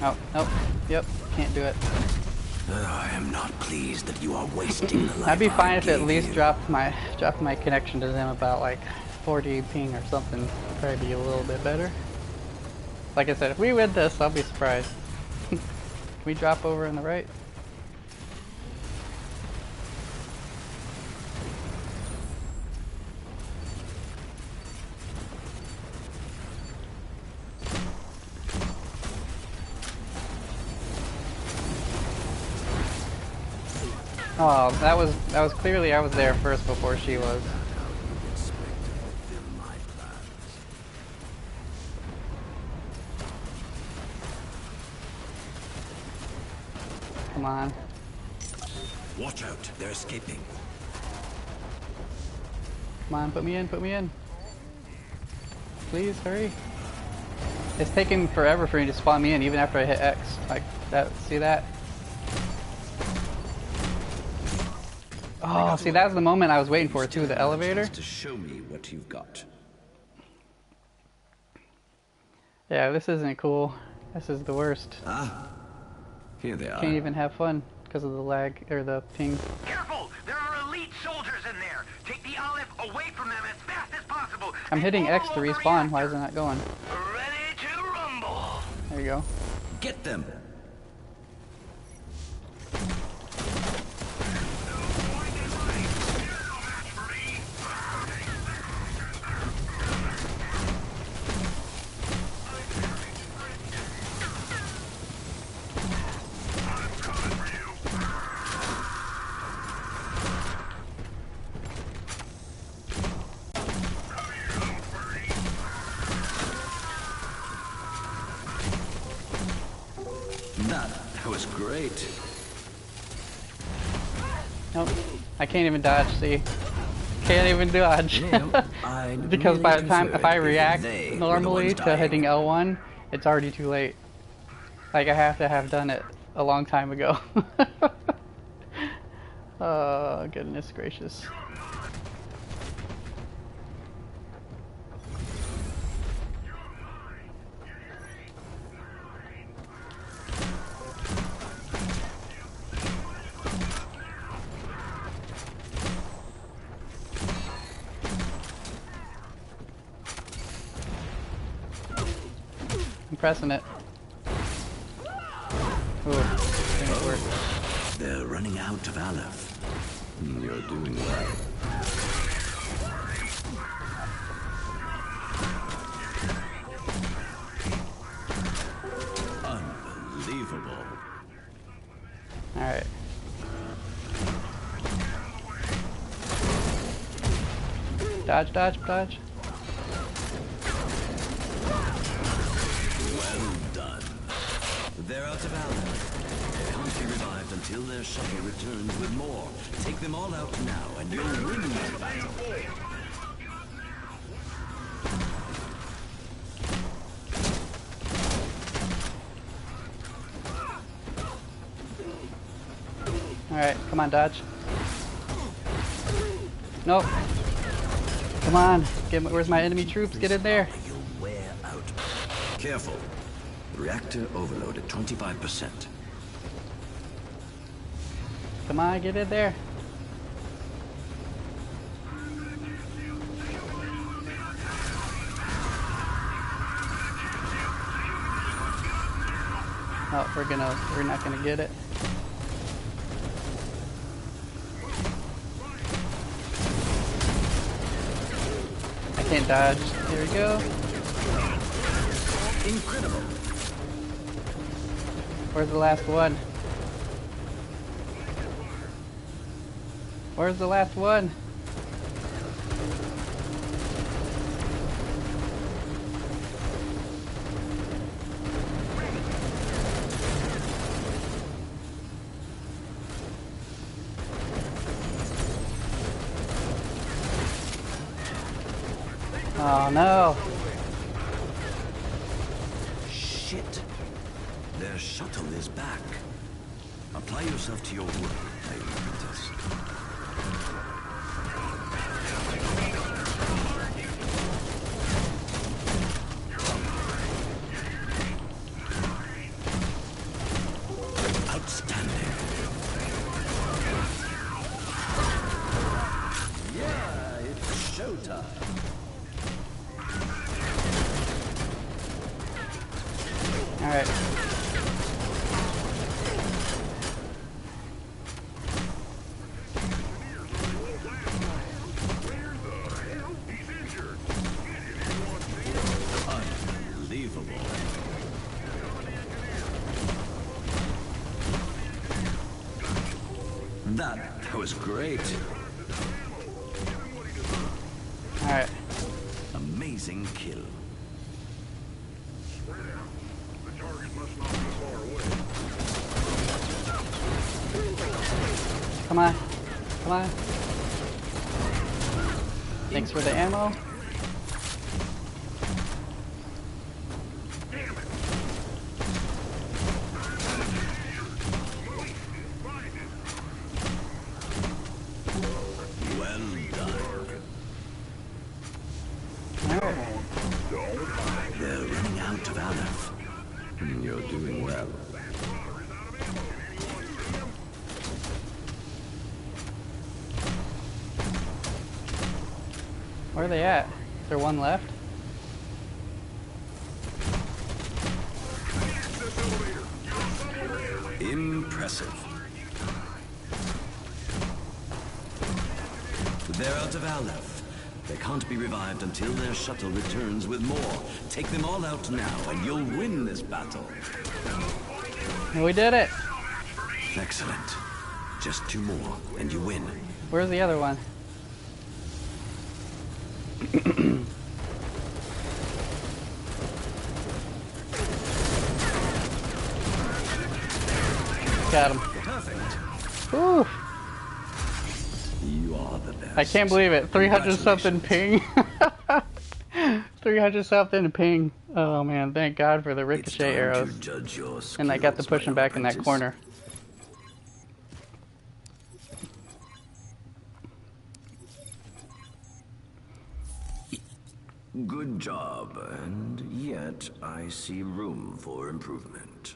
Oh, nope. Yep, can't do it. I am not pleased that you are wasting the life. I'd be fine I if it at gave least you. dropped my connection to them about like 40 ping or something. Probably be a little bit better. Like I said, if we win this, I'll be surprised. Can we drop over on the right? Oh, that was clearly I was there first before she was. Come on. Watch out, they're escaping. Come on, put me in, put me in. Please, hurry. It's taking forever for me to spawn me in, even after I hit X. Like, that, see that? Oh, see, that's the moment I was waiting for, too, the elevator. To show me what you've got. Yeah, this isn't cool. This is the worst. Ah, here they are. Can't even have fun because of the lag, or the ping. Careful! There are elite soldiers in there! Take the olive away from them as fast as possible! I'm hitting X to respawn, why is it not going? Ready to rumble! There you go. Get them! That was great. Nope. I can't even dodge, see? Can't even dodge. Because by the time, if I react normally to hitting L1, it's already too late. Like, I have to have done it a long time ago. Oh, goodness gracious. I'm pressing it. Ooh, didn't work. They're running out of Aleph. You're doing well. Unbelievable. Alright. Dodge, dodge, dodge. Well done. They're out of Aleph. They can't be revived until their shuttle returns with more. Take them all out now, and you'll win this battle. Alright, come on, dodge. Nope. Come on, where's my enemy troops? Get in there. You'll wear out. Careful. Reactor overload at 25%. Come on, get in there. Oh, we're not gonna get it. I can't dodge. There we go. Incredible. Where's the last one? Where's the last one? Oh no. Shit. Their shuttle is back. Apply yourself to your work, apprentice. Outstanding. Yeah, it's showtime. All right. Unbelievable. That was great. All right. Amazing kill. Come on. Come on. Thanks for the ammo. Well done. Alright. They're running out of Aleph. You're doing well. Where are they at? Is there one left? Impressive. They're out of Aleph. They can't be revived until their shuttle returns with more. Take them all out now, and you'll win this battle. We did it! Excellent. Just 2 more, and you win. Where's the other one? Got him. Perfect. Whew. You are the best. I can't believe it. 300 something ping. 300 something ping. Oh man, thank God for the ricochet arrows. And I got to push him back in that corner. Good job, and yet I see room for improvement.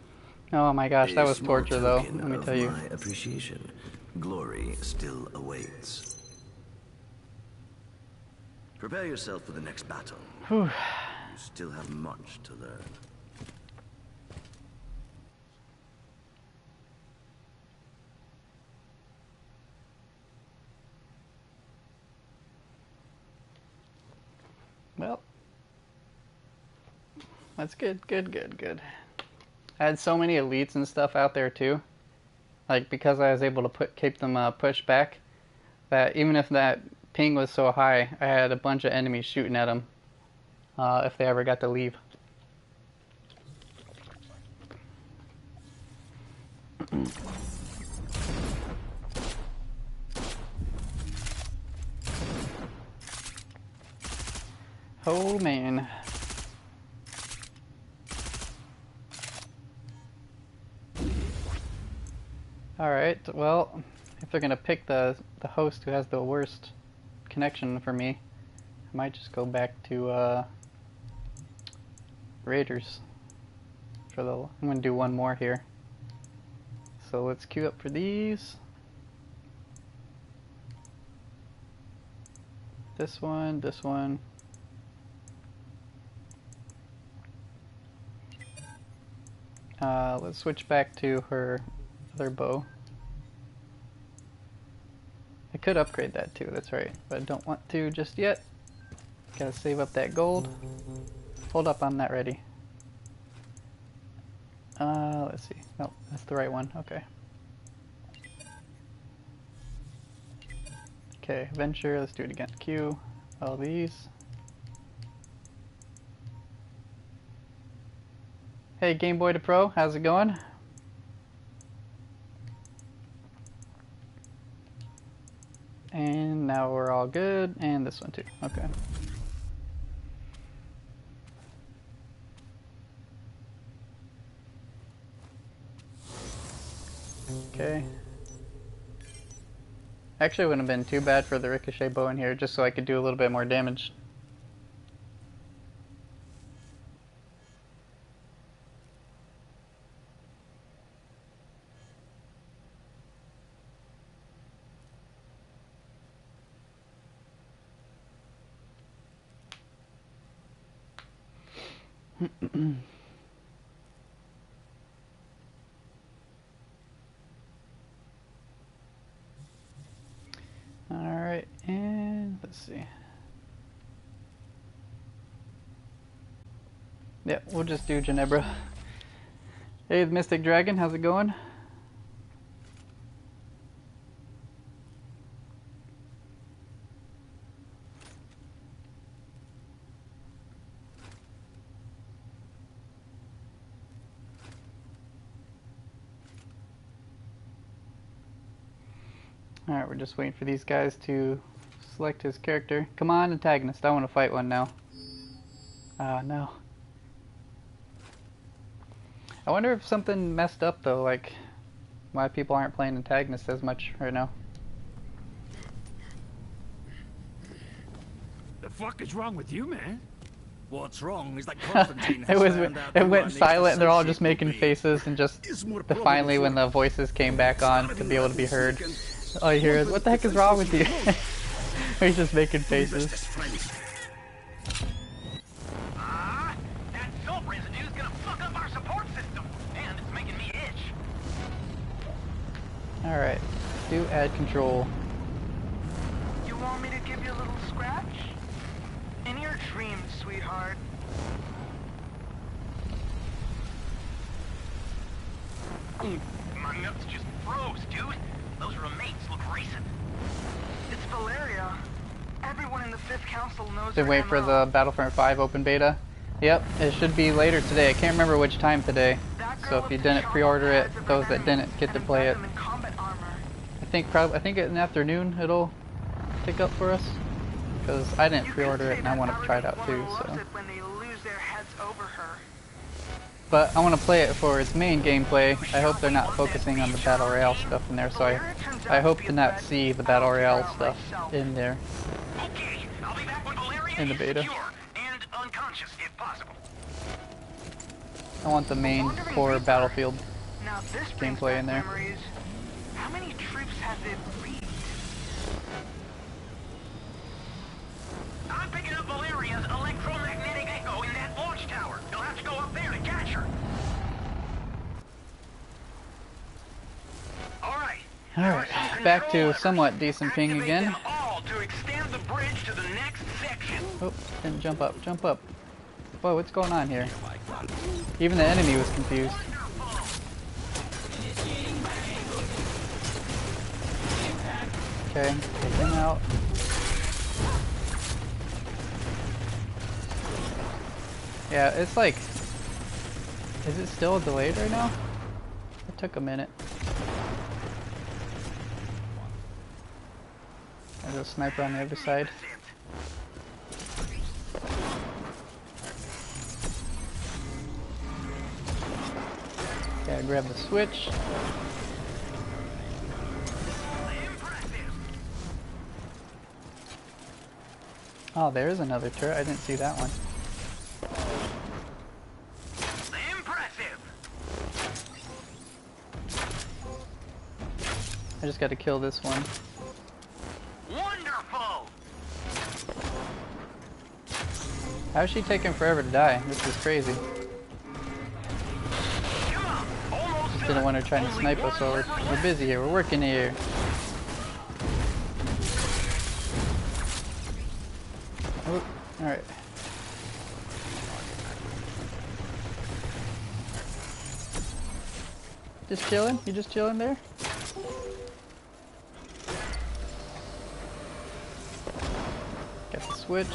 Oh my gosh, that was A small torture though, token let me of tell you. my appreciation. Glory still awaits. Prepare yourself for the next battle. Whew. You still have much to learn. Well, that's good, good, good, good. I had so many elites and stuff out there too. Like, because I was able to keep them pushed back, that even if that ping was so high, I had a bunch of enemies shooting at them if they ever got to leave. Oh man. Alright, well, if they're gonna pick the host who has the worst connection for me, I might just go back to Raiders. I'm gonna do one more here. So let's queue up for these. This one, this one. Let's switch back to her other bow. I could upgrade that too, that's right, but I don't want to just yet. Gotta save up that gold. Hold up, I'm not ready. Let's see. Nope, that's the right one. Okay. Okay, venture. Let's do it again. Q. All these. Hey, Game Boy to Pro, how's it going? And now we're all good, and this one too. Okay. Okay. Actually, it wouldn't have been too bad for the ricochet bow in here, just so I could do a little bit more damage. Alright, and let's see. Yeah, we'll just do Ginebra. Hey, the Mystic Dragon, how's it going? Alright, we're just waiting for these guys to select his character. Come on, antagonist, I want to fight one now. No. I wonder if something messed up though, like why people aren't playing antagonist as much right now. The fuck is wrong with you, man? What's wrong is that Constantine has found out it who went our next silent, they're all just associate making will be. faces, and just finally when the voices came back on to be able to be heard, all you hear is, what the heck is wrong with you? He's just making faces. That salt residue is gonna fuck up our support system, and it's making me itch. Alright, do add control. You want me to give you a little scratch? In your dreams, sweetheart. My nuts just froze, dude. Those remains look recent. It's Valeria. Everyone in the 5th Council knows Been her waiting for MO. the Battlefront 5 open beta. Yep, it should be later today. I can't remember which time today. So if you didn't pre-order it, those that didn't get to play it. I think in the afternoon it'll pick up for us. Because I didn't pre-order it and I want to try it out too. So. But I want to play it for its main gameplay. I hope they're not focusing on the Battle Royale stuff in there. So I hope to not see the Battle Royale stuff in there. Okay, I'll be back when Valeria In the beta. is secure and unconscious if possible. I want the main core Battlefield Now this gameplay in there. memories. How many troops has it reached? I'm picking up Valeria's electromagnetic echo in that launch tower. You'll have to go up there to catch her. Alright. Alright, back to somewhat decent ping again. All to extend the bridge to the next section. Oh, didn't jump up, jump up. Whoa, what's going on here? Even the enemy was confused. Okay, take him out. Yeah, it's like... Is it still delayed right now? It took a minute. There's a sniper on the other side. Okay, grab the switch. Oh, there's another turret. I didn't see that one. I just got to kill this one. Wonderful. How is she taking forever to die? This is crazy. Just didn't want her trying to snipe us, so we're busy here. We're working here. Oh, alright. Just chilling? You just chilling there? Got the switch.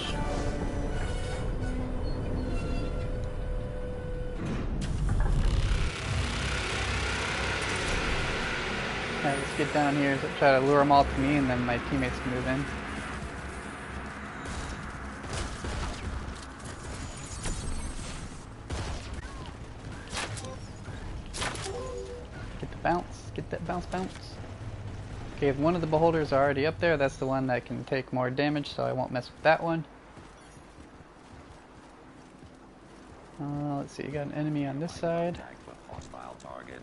Alright, let's get down here, so try to lure them all to me, and then my teammates can move in. Get the bounce. Get that bounce, bounce. Okay, if one of the beholders are already up there, that's the one that can take more damage, so I won't mess with that one. Let's see, you got an enemy on this side. Hostile target.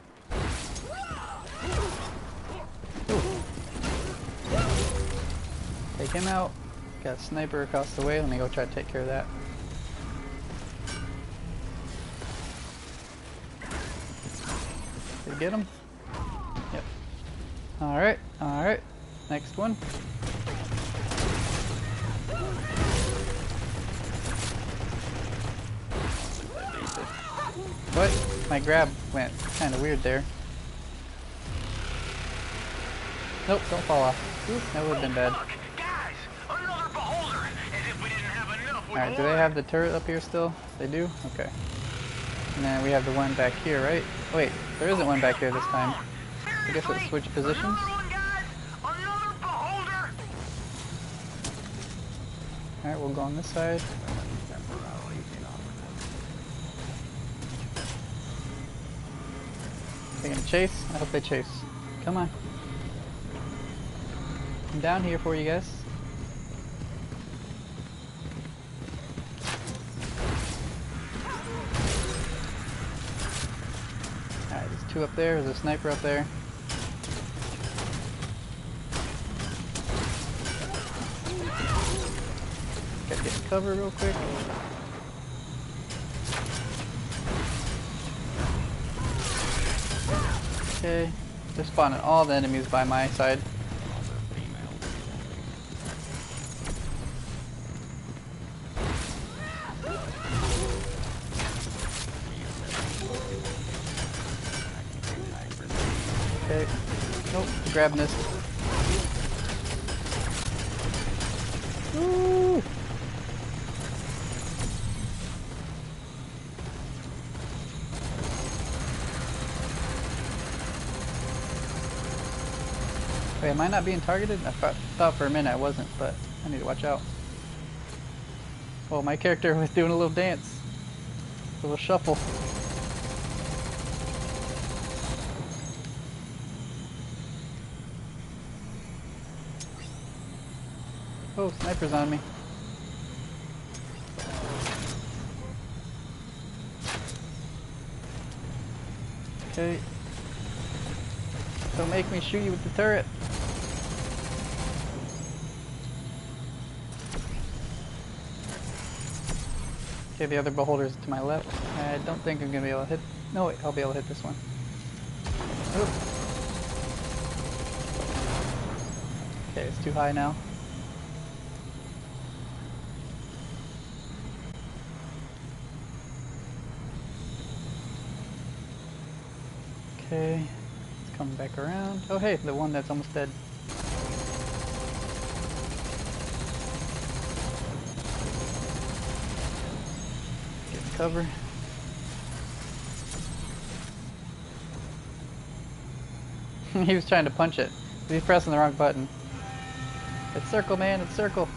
Take him out. Got a sniper across the way. Let me go try to take care of that. Did you get him? Yep. Alright, alright. Next one. What? My grab went kind of weird there. Nope, don't fall off. Oop, that would have been bad. Alright, do they have the turret up here still? They do? Okay. And then we have the one back here, right? Wait, there isn't one back here this time. I guess let's switch positions. Alright, we'll go on this side. They gonna chase? I hope they chase. Come on. I'm down here for you guys. Alright, there's two up there. There's a sniper up there. Gotta get cover real quick. Okay, they're spawning all the enemies by my side. Okay, nope, grab missed. Woo! Wait, am I not being targeted? I thought for a minute I wasn't, but I need to watch out. Well, my character was doing a little dance. A little shuffle. Oh, sniper's on me. Okay. Don't make me shoot you with the turret. Okay, the other beholder's to my left. I don't think I'm gonna be able to hit. No, wait, I'll be able to hit this one. Oop. Okay, it's too high now. Okay, it's coming back around. Oh hey, the one that's almost dead. Get cover. He was trying to punch it. He's pressing the wrong button. It's circle, man, it's circle.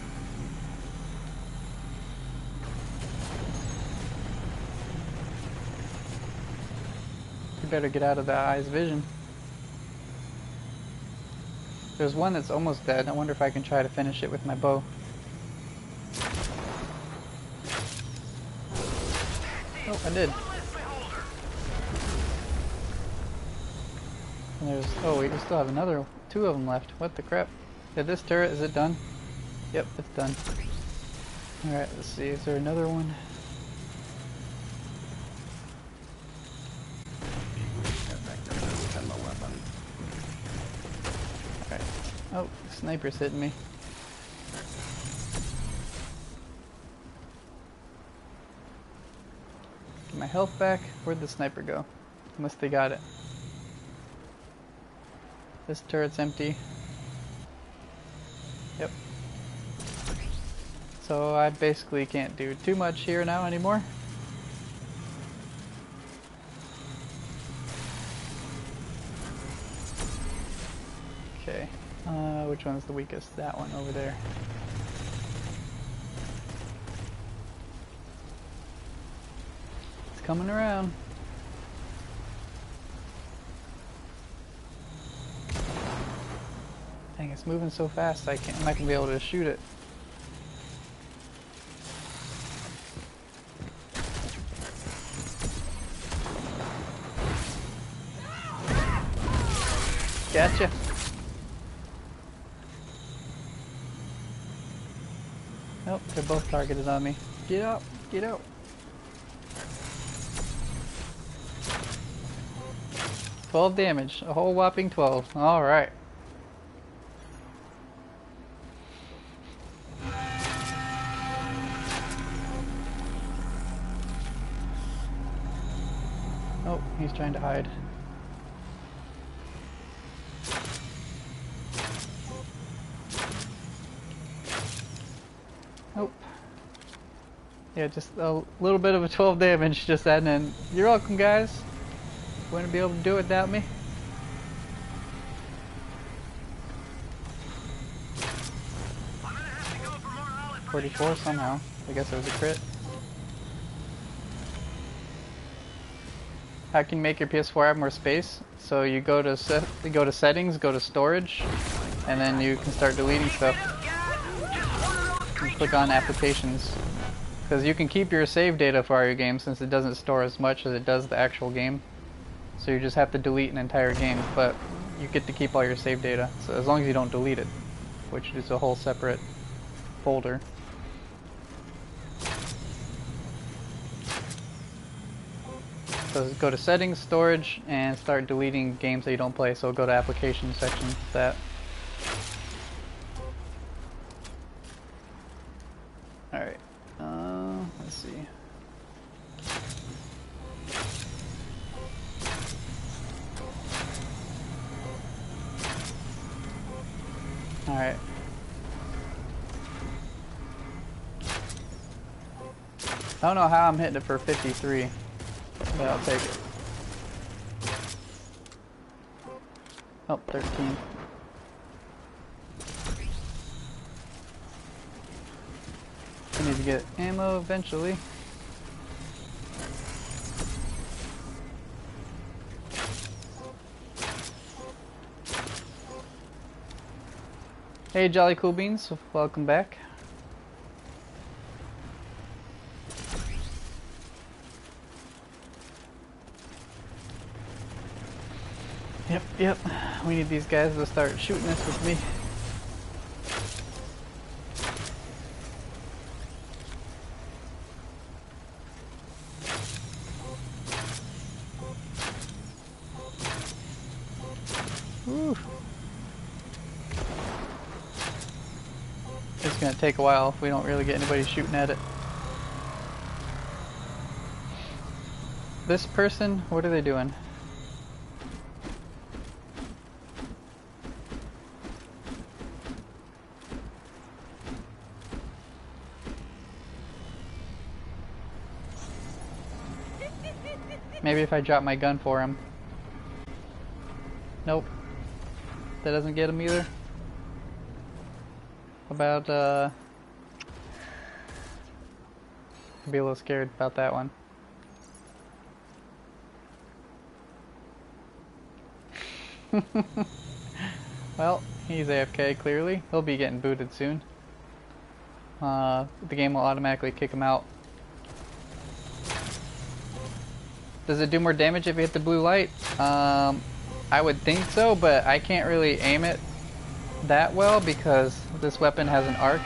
You better get out of that eye's vision. There's one that's almost dead. I wonder if I can try to finish it with my bow. Oh, I did. And there's, oh, we still have another, two of them left. What the crap? Yeah, this turret, is it done? Yep, it's done. Alright, let's see, is there another one? Alright. Oh, the sniper's hitting me. Get my health back. Where'd the sniper go? Unless they got it. This turret's empty. Yep. So I basically can't do too much here now anymore. Okay. Which one's the weakest? That one over there. It's coming around. Dang, it's moving so fast I'm not gonna be able to shoot it. Gotcha. Nope, they're both targeted on me. Get out, get out. $12 damage, a whole whopping 12. Alright. Oh, he's trying to hide. Nope. Yeah, just a little bit of a 12 damage just adding in. You're welcome, guys. Wouldn't be able to do it without me. $44 somehow. I guess it was a crit. How can you make your PS4 have more space? So you go to settings, go to storage, and then you can start deleting stuff. You click on applications. Because you can keep your save data for all your games since it doesn't store as much as it does the actual game. So you just have to delete an entire game, but you get to keep all your save data. So as long as you don't delete it, which is a whole separate folder. So go to settings, storage, and start deleting games that you don't play. So go to applications section for that. Alright, let's see. Alright. I don't know how I'm hitting it for 53, but I'll take it. Oh, 13. I need to get ammo eventually. Hey Jolly Cool Beans, welcome back. Yep, we need these guys to start shooting this with me. Woo. It's gonna take a while if we don't really get anybody shooting at it. This person, what are they doing? Maybe if I drop my gun for him. Nope. That doesn't get him either. About, I'd be a little scared about that one. Well, he's AFK clearly. He'll be getting booted soon. The game will automatically kick him out. Does it do more damage if you hit the blue light? I would think so, but I can't really aim it that well because this weapon has an arc.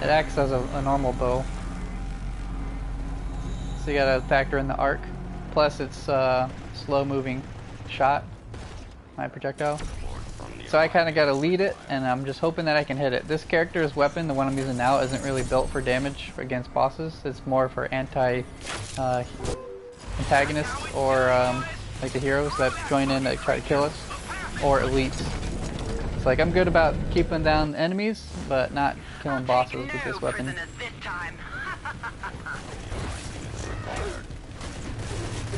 It acts as a normal bow. So you gotta factor in the arc. Plus it's slow moving shot, my projectile. So I kinda gotta lead it and I'm just hoping that I can hit it. This character's weapon, the one I'm using now, isn't really built for damage against bosses. It's more for antagonists or like the heroes that join in that try to kill us, or elites. It's like I'm good about keeping down enemies, but not killing bosses with this weapon.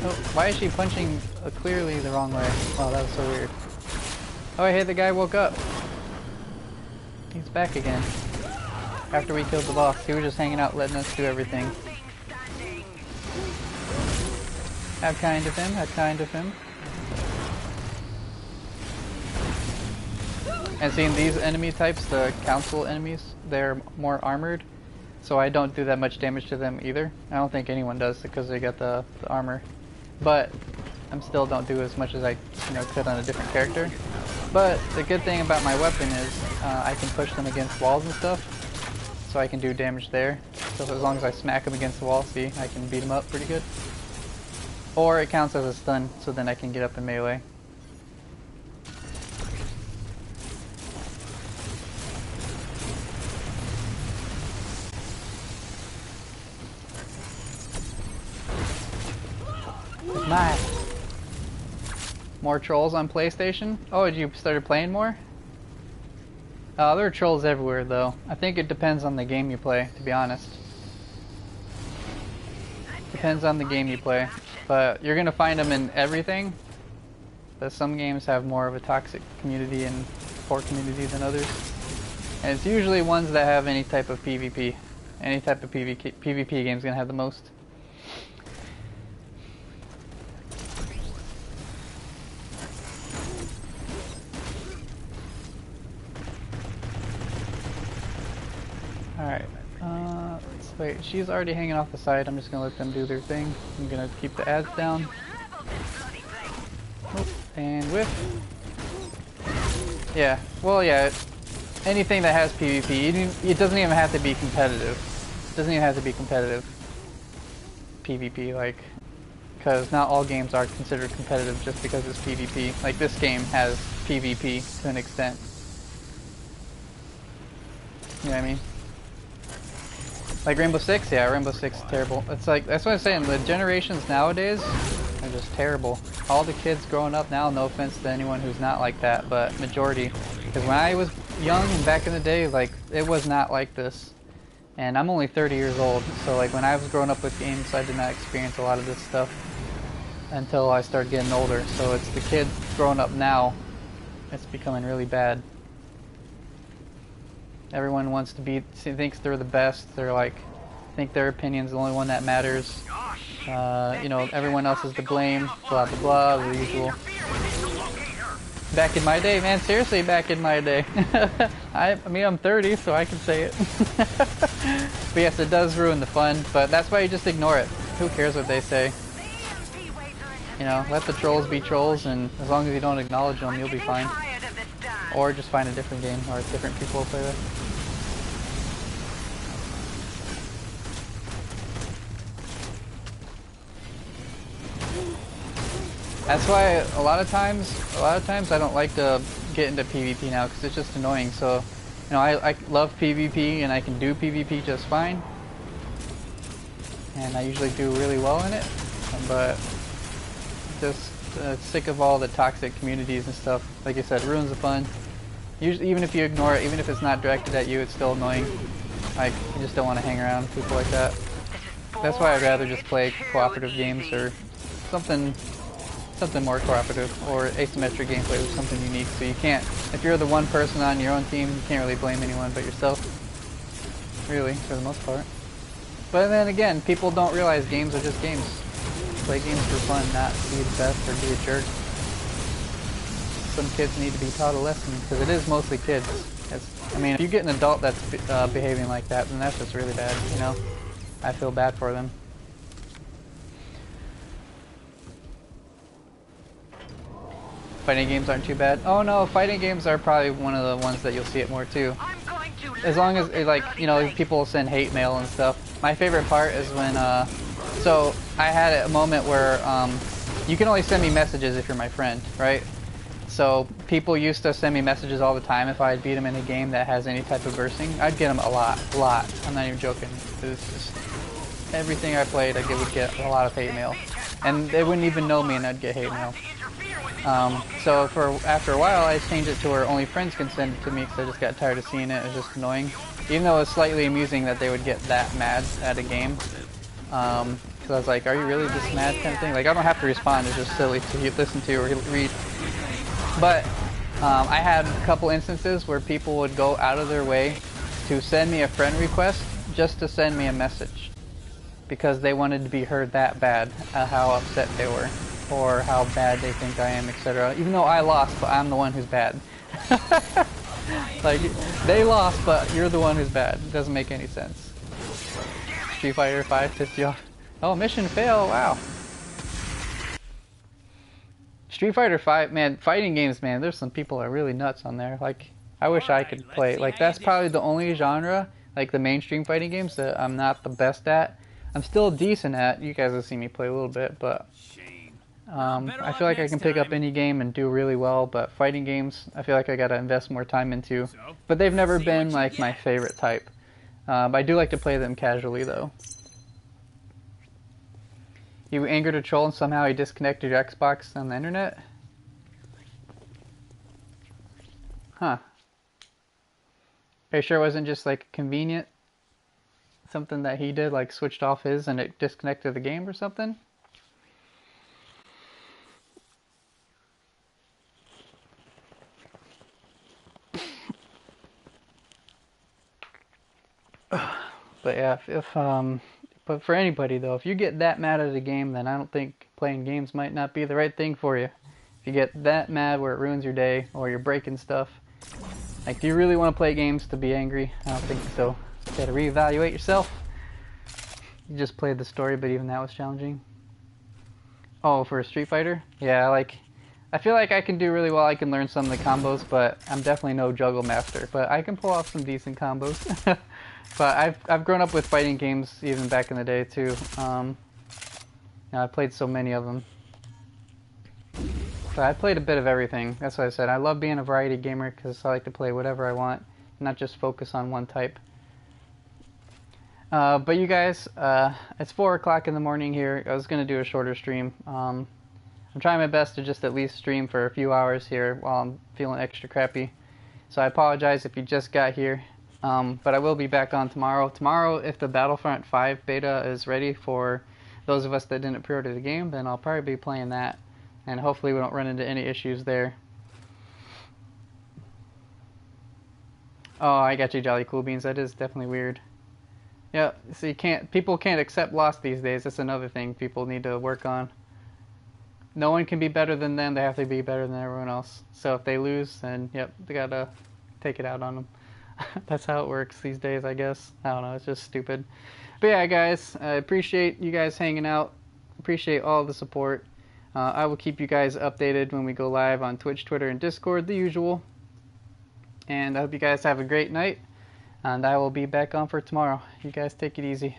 Oh, why is she punching clearly the wrong way? Oh, that was so weird. Oh, hey, the guy woke up. He's back again. After we killed the boss, he was just hanging out letting us do everything. How kind of him, how kind of him. And seeing these enemy types, the council enemies, they're more armored, so I don't do that much damage to them either. I don't think anyone does because they got the armor, but I still don't do as much as I could on a different character. But the good thing about my weapon is I can push them against walls and stuff, so I can do damage there. So as long as I smack them against the wall, see, I can beat them up pretty good. Or it counts as a stun, so then I can get up in melee. Nice. More trolls on PlayStation? Oh, you started playing more? There are trolls everywhere though. I think it depends on the game you play, to be honest. Depends on the game you play. But you're gonna find them in everything. But some games have more of a toxic community and poor community than others. And it's usually ones that have any type of PvP. Any type of PvP game is gonna have the most. Alright, let's wait. She's already hanging off the side. I'm just gonna let them do their thing. I'm gonna keep the ads down. Oh, and whiff. Yeah, well, yeah. Anything that has PvP, it doesn't even have to be competitive. It doesn't even have to be competitive PvP, like, because not all games are considered competitive just because it's PvP. Like, this game has PvP to an extent. You know what I mean? Like Rainbow Six, yeah, Rainbow Six is terrible. It's like, that's what I'm saying, the generations nowadays are just terrible. All the kids growing up now, no offense to anyone who's not like that, but majority. Because when I was young and back in the day, like, it was not like this. And I'm only 30 years old, so like when I was growing up with games, I did not experience a lot of this stuff until I started getting older. So it's the kids growing up now, it's becoming really bad. Everyone wants to be, thinks they're the best. They're like, think their opinion's the only one that matters. You know, everyone else is to blame. Blah blah blah, the usual. Back in my day, man, seriously, back in my day. I mean, I'm 30, so I can say it. But yes, it does ruin the fun. But that's why you just ignore it. Who cares what they say? You know, let the trolls be trolls, and as long as you don't acknowledge them, you'll be fine. Or just find a different game or different people to play with. That's why a lot of times I don't like to get into PvP now because it's just annoying. So, you know, I love PvP and I can do PvP just fine, and I usually do really well in it. But just sick of all the toxic communities and stuff. Like I said, ruins the fun. Usually, even if you ignore it, even if it's not directed at you, it's still annoying. Like, you just don't want to hang around with people like that. That's why I'd rather just play cooperative games or something more cooperative, or asymmetric gameplay with something unique. So you can't, if you're the one person on your own team, you can't really blame anyone but yourself. Really, for the most part. But then again, people don't realize games are just games. Play games for fun, not to be the best or be a jerk. Some kids need to be taught a lesson, because it is mostly kids. I mean, if you get an adult that's behaving like that, then that's just really bad, you know? I feel bad for them. Fighting games aren't too bad. Oh no, fighting games are probably one of the ones that you'll see it more too. As long as, like, you know, people send hate mail and stuff. My favorite part is when, so I had a moment where, you can only send me messages if you're my friend, right? So people used to send me messages all the time if I had beat them in a game that has any type of bursting. I'd get them a lot. I'm not even joking. It's just everything I played, I would get a lot of hate mail, and they wouldn't even know me, and I'd get hate mail. So after a while, I changed it to where only friends can send it to me because I just got tired of seeing it. It was just annoying. Even though it was slightly amusing that they would get that mad at a game. Because I was like, are you really this mad kind of thing? Like, I don't have to respond. It's just silly to listen to or read. But I had a couple instances where people would go out of their way to send me a friend request just to send me a message. Because they wanted to be heard that bad at how upset they were. Or how bad they think I am, etc. Even though I lost, but I'm the one who's bad. Like, they lost, but you're the one who's bad. It doesn't make any sense. Street Fighter 5 pissed you off. Oh, mission fail, wow. Street Fighter 5, man, fighting games, man, there's some people that are really nuts on there. Like, I wish I could play. Like, that's probably the only genre, like the mainstream fighting games, that I'm not the best at. I'm still decent at. You guys have seen me play a little bit, but I feel like I can pick up any game and do really well, but fighting games, I feel like I gotta invest more time into. But they've never been like my favorite type. I do like to play them casually though. You angered a troll and somehow he disconnected your Xbox on the internet? Huh. Are you sure it wasn't just like convenient? Something that he did, like switched off his and it disconnected the game or something? But yeah, but for anybody though, if you get that mad at a game, then I don't think playing games might not be the right thing for you. If you get that mad where it ruins your day or you're breaking stuff, like, do you really want to play games to be angry? I don't think so. You gotta reevaluate yourself. You just played the story, but even that was challenging. Oh, for a Street Fighter? Yeah, like, I feel like I can do really well. I can learn some of the combos, but I'm definitely no juggle master. But I can pull off some decent combos. But I've grown up with fighting games even back in the day too. I played so many of them. So I played a bit of everything. That's what I said. I love being a variety gamer because I like to play whatever I want, not just focus on one type. But you guys, it's 4 o'clock in the morning here. I was going to do a shorter stream. I'm trying my best to just at least stream for a few hours here while I'm feeling extra crappy. So I apologize if you just got here. But I will be back on tomorrow. Tomorrow, if the Battlefront 5 beta is ready for those of us that didn't pre-order the game, then I'll probably be playing that. And hopefully we don't run into any issues there. Oh, I got you, Jolly Cool Beans. That is definitely weird. Yeah, so people can't accept loss these days. That's another thing people need to work on. No one can be better than them. They have to be better than everyone else. So if they lose, then yep, they gotta take it out on them. That's how it works these days, I guess. I don't know, it's just stupid. But yeah, guys, I appreciate you guys hanging out. Appreciate all the support. I will keep you guys updated when we go live on Twitch, Twitter, and Discord, the usual. And I hope you guys have a great night. And I will be back on for tomorrow. You guys take it easy.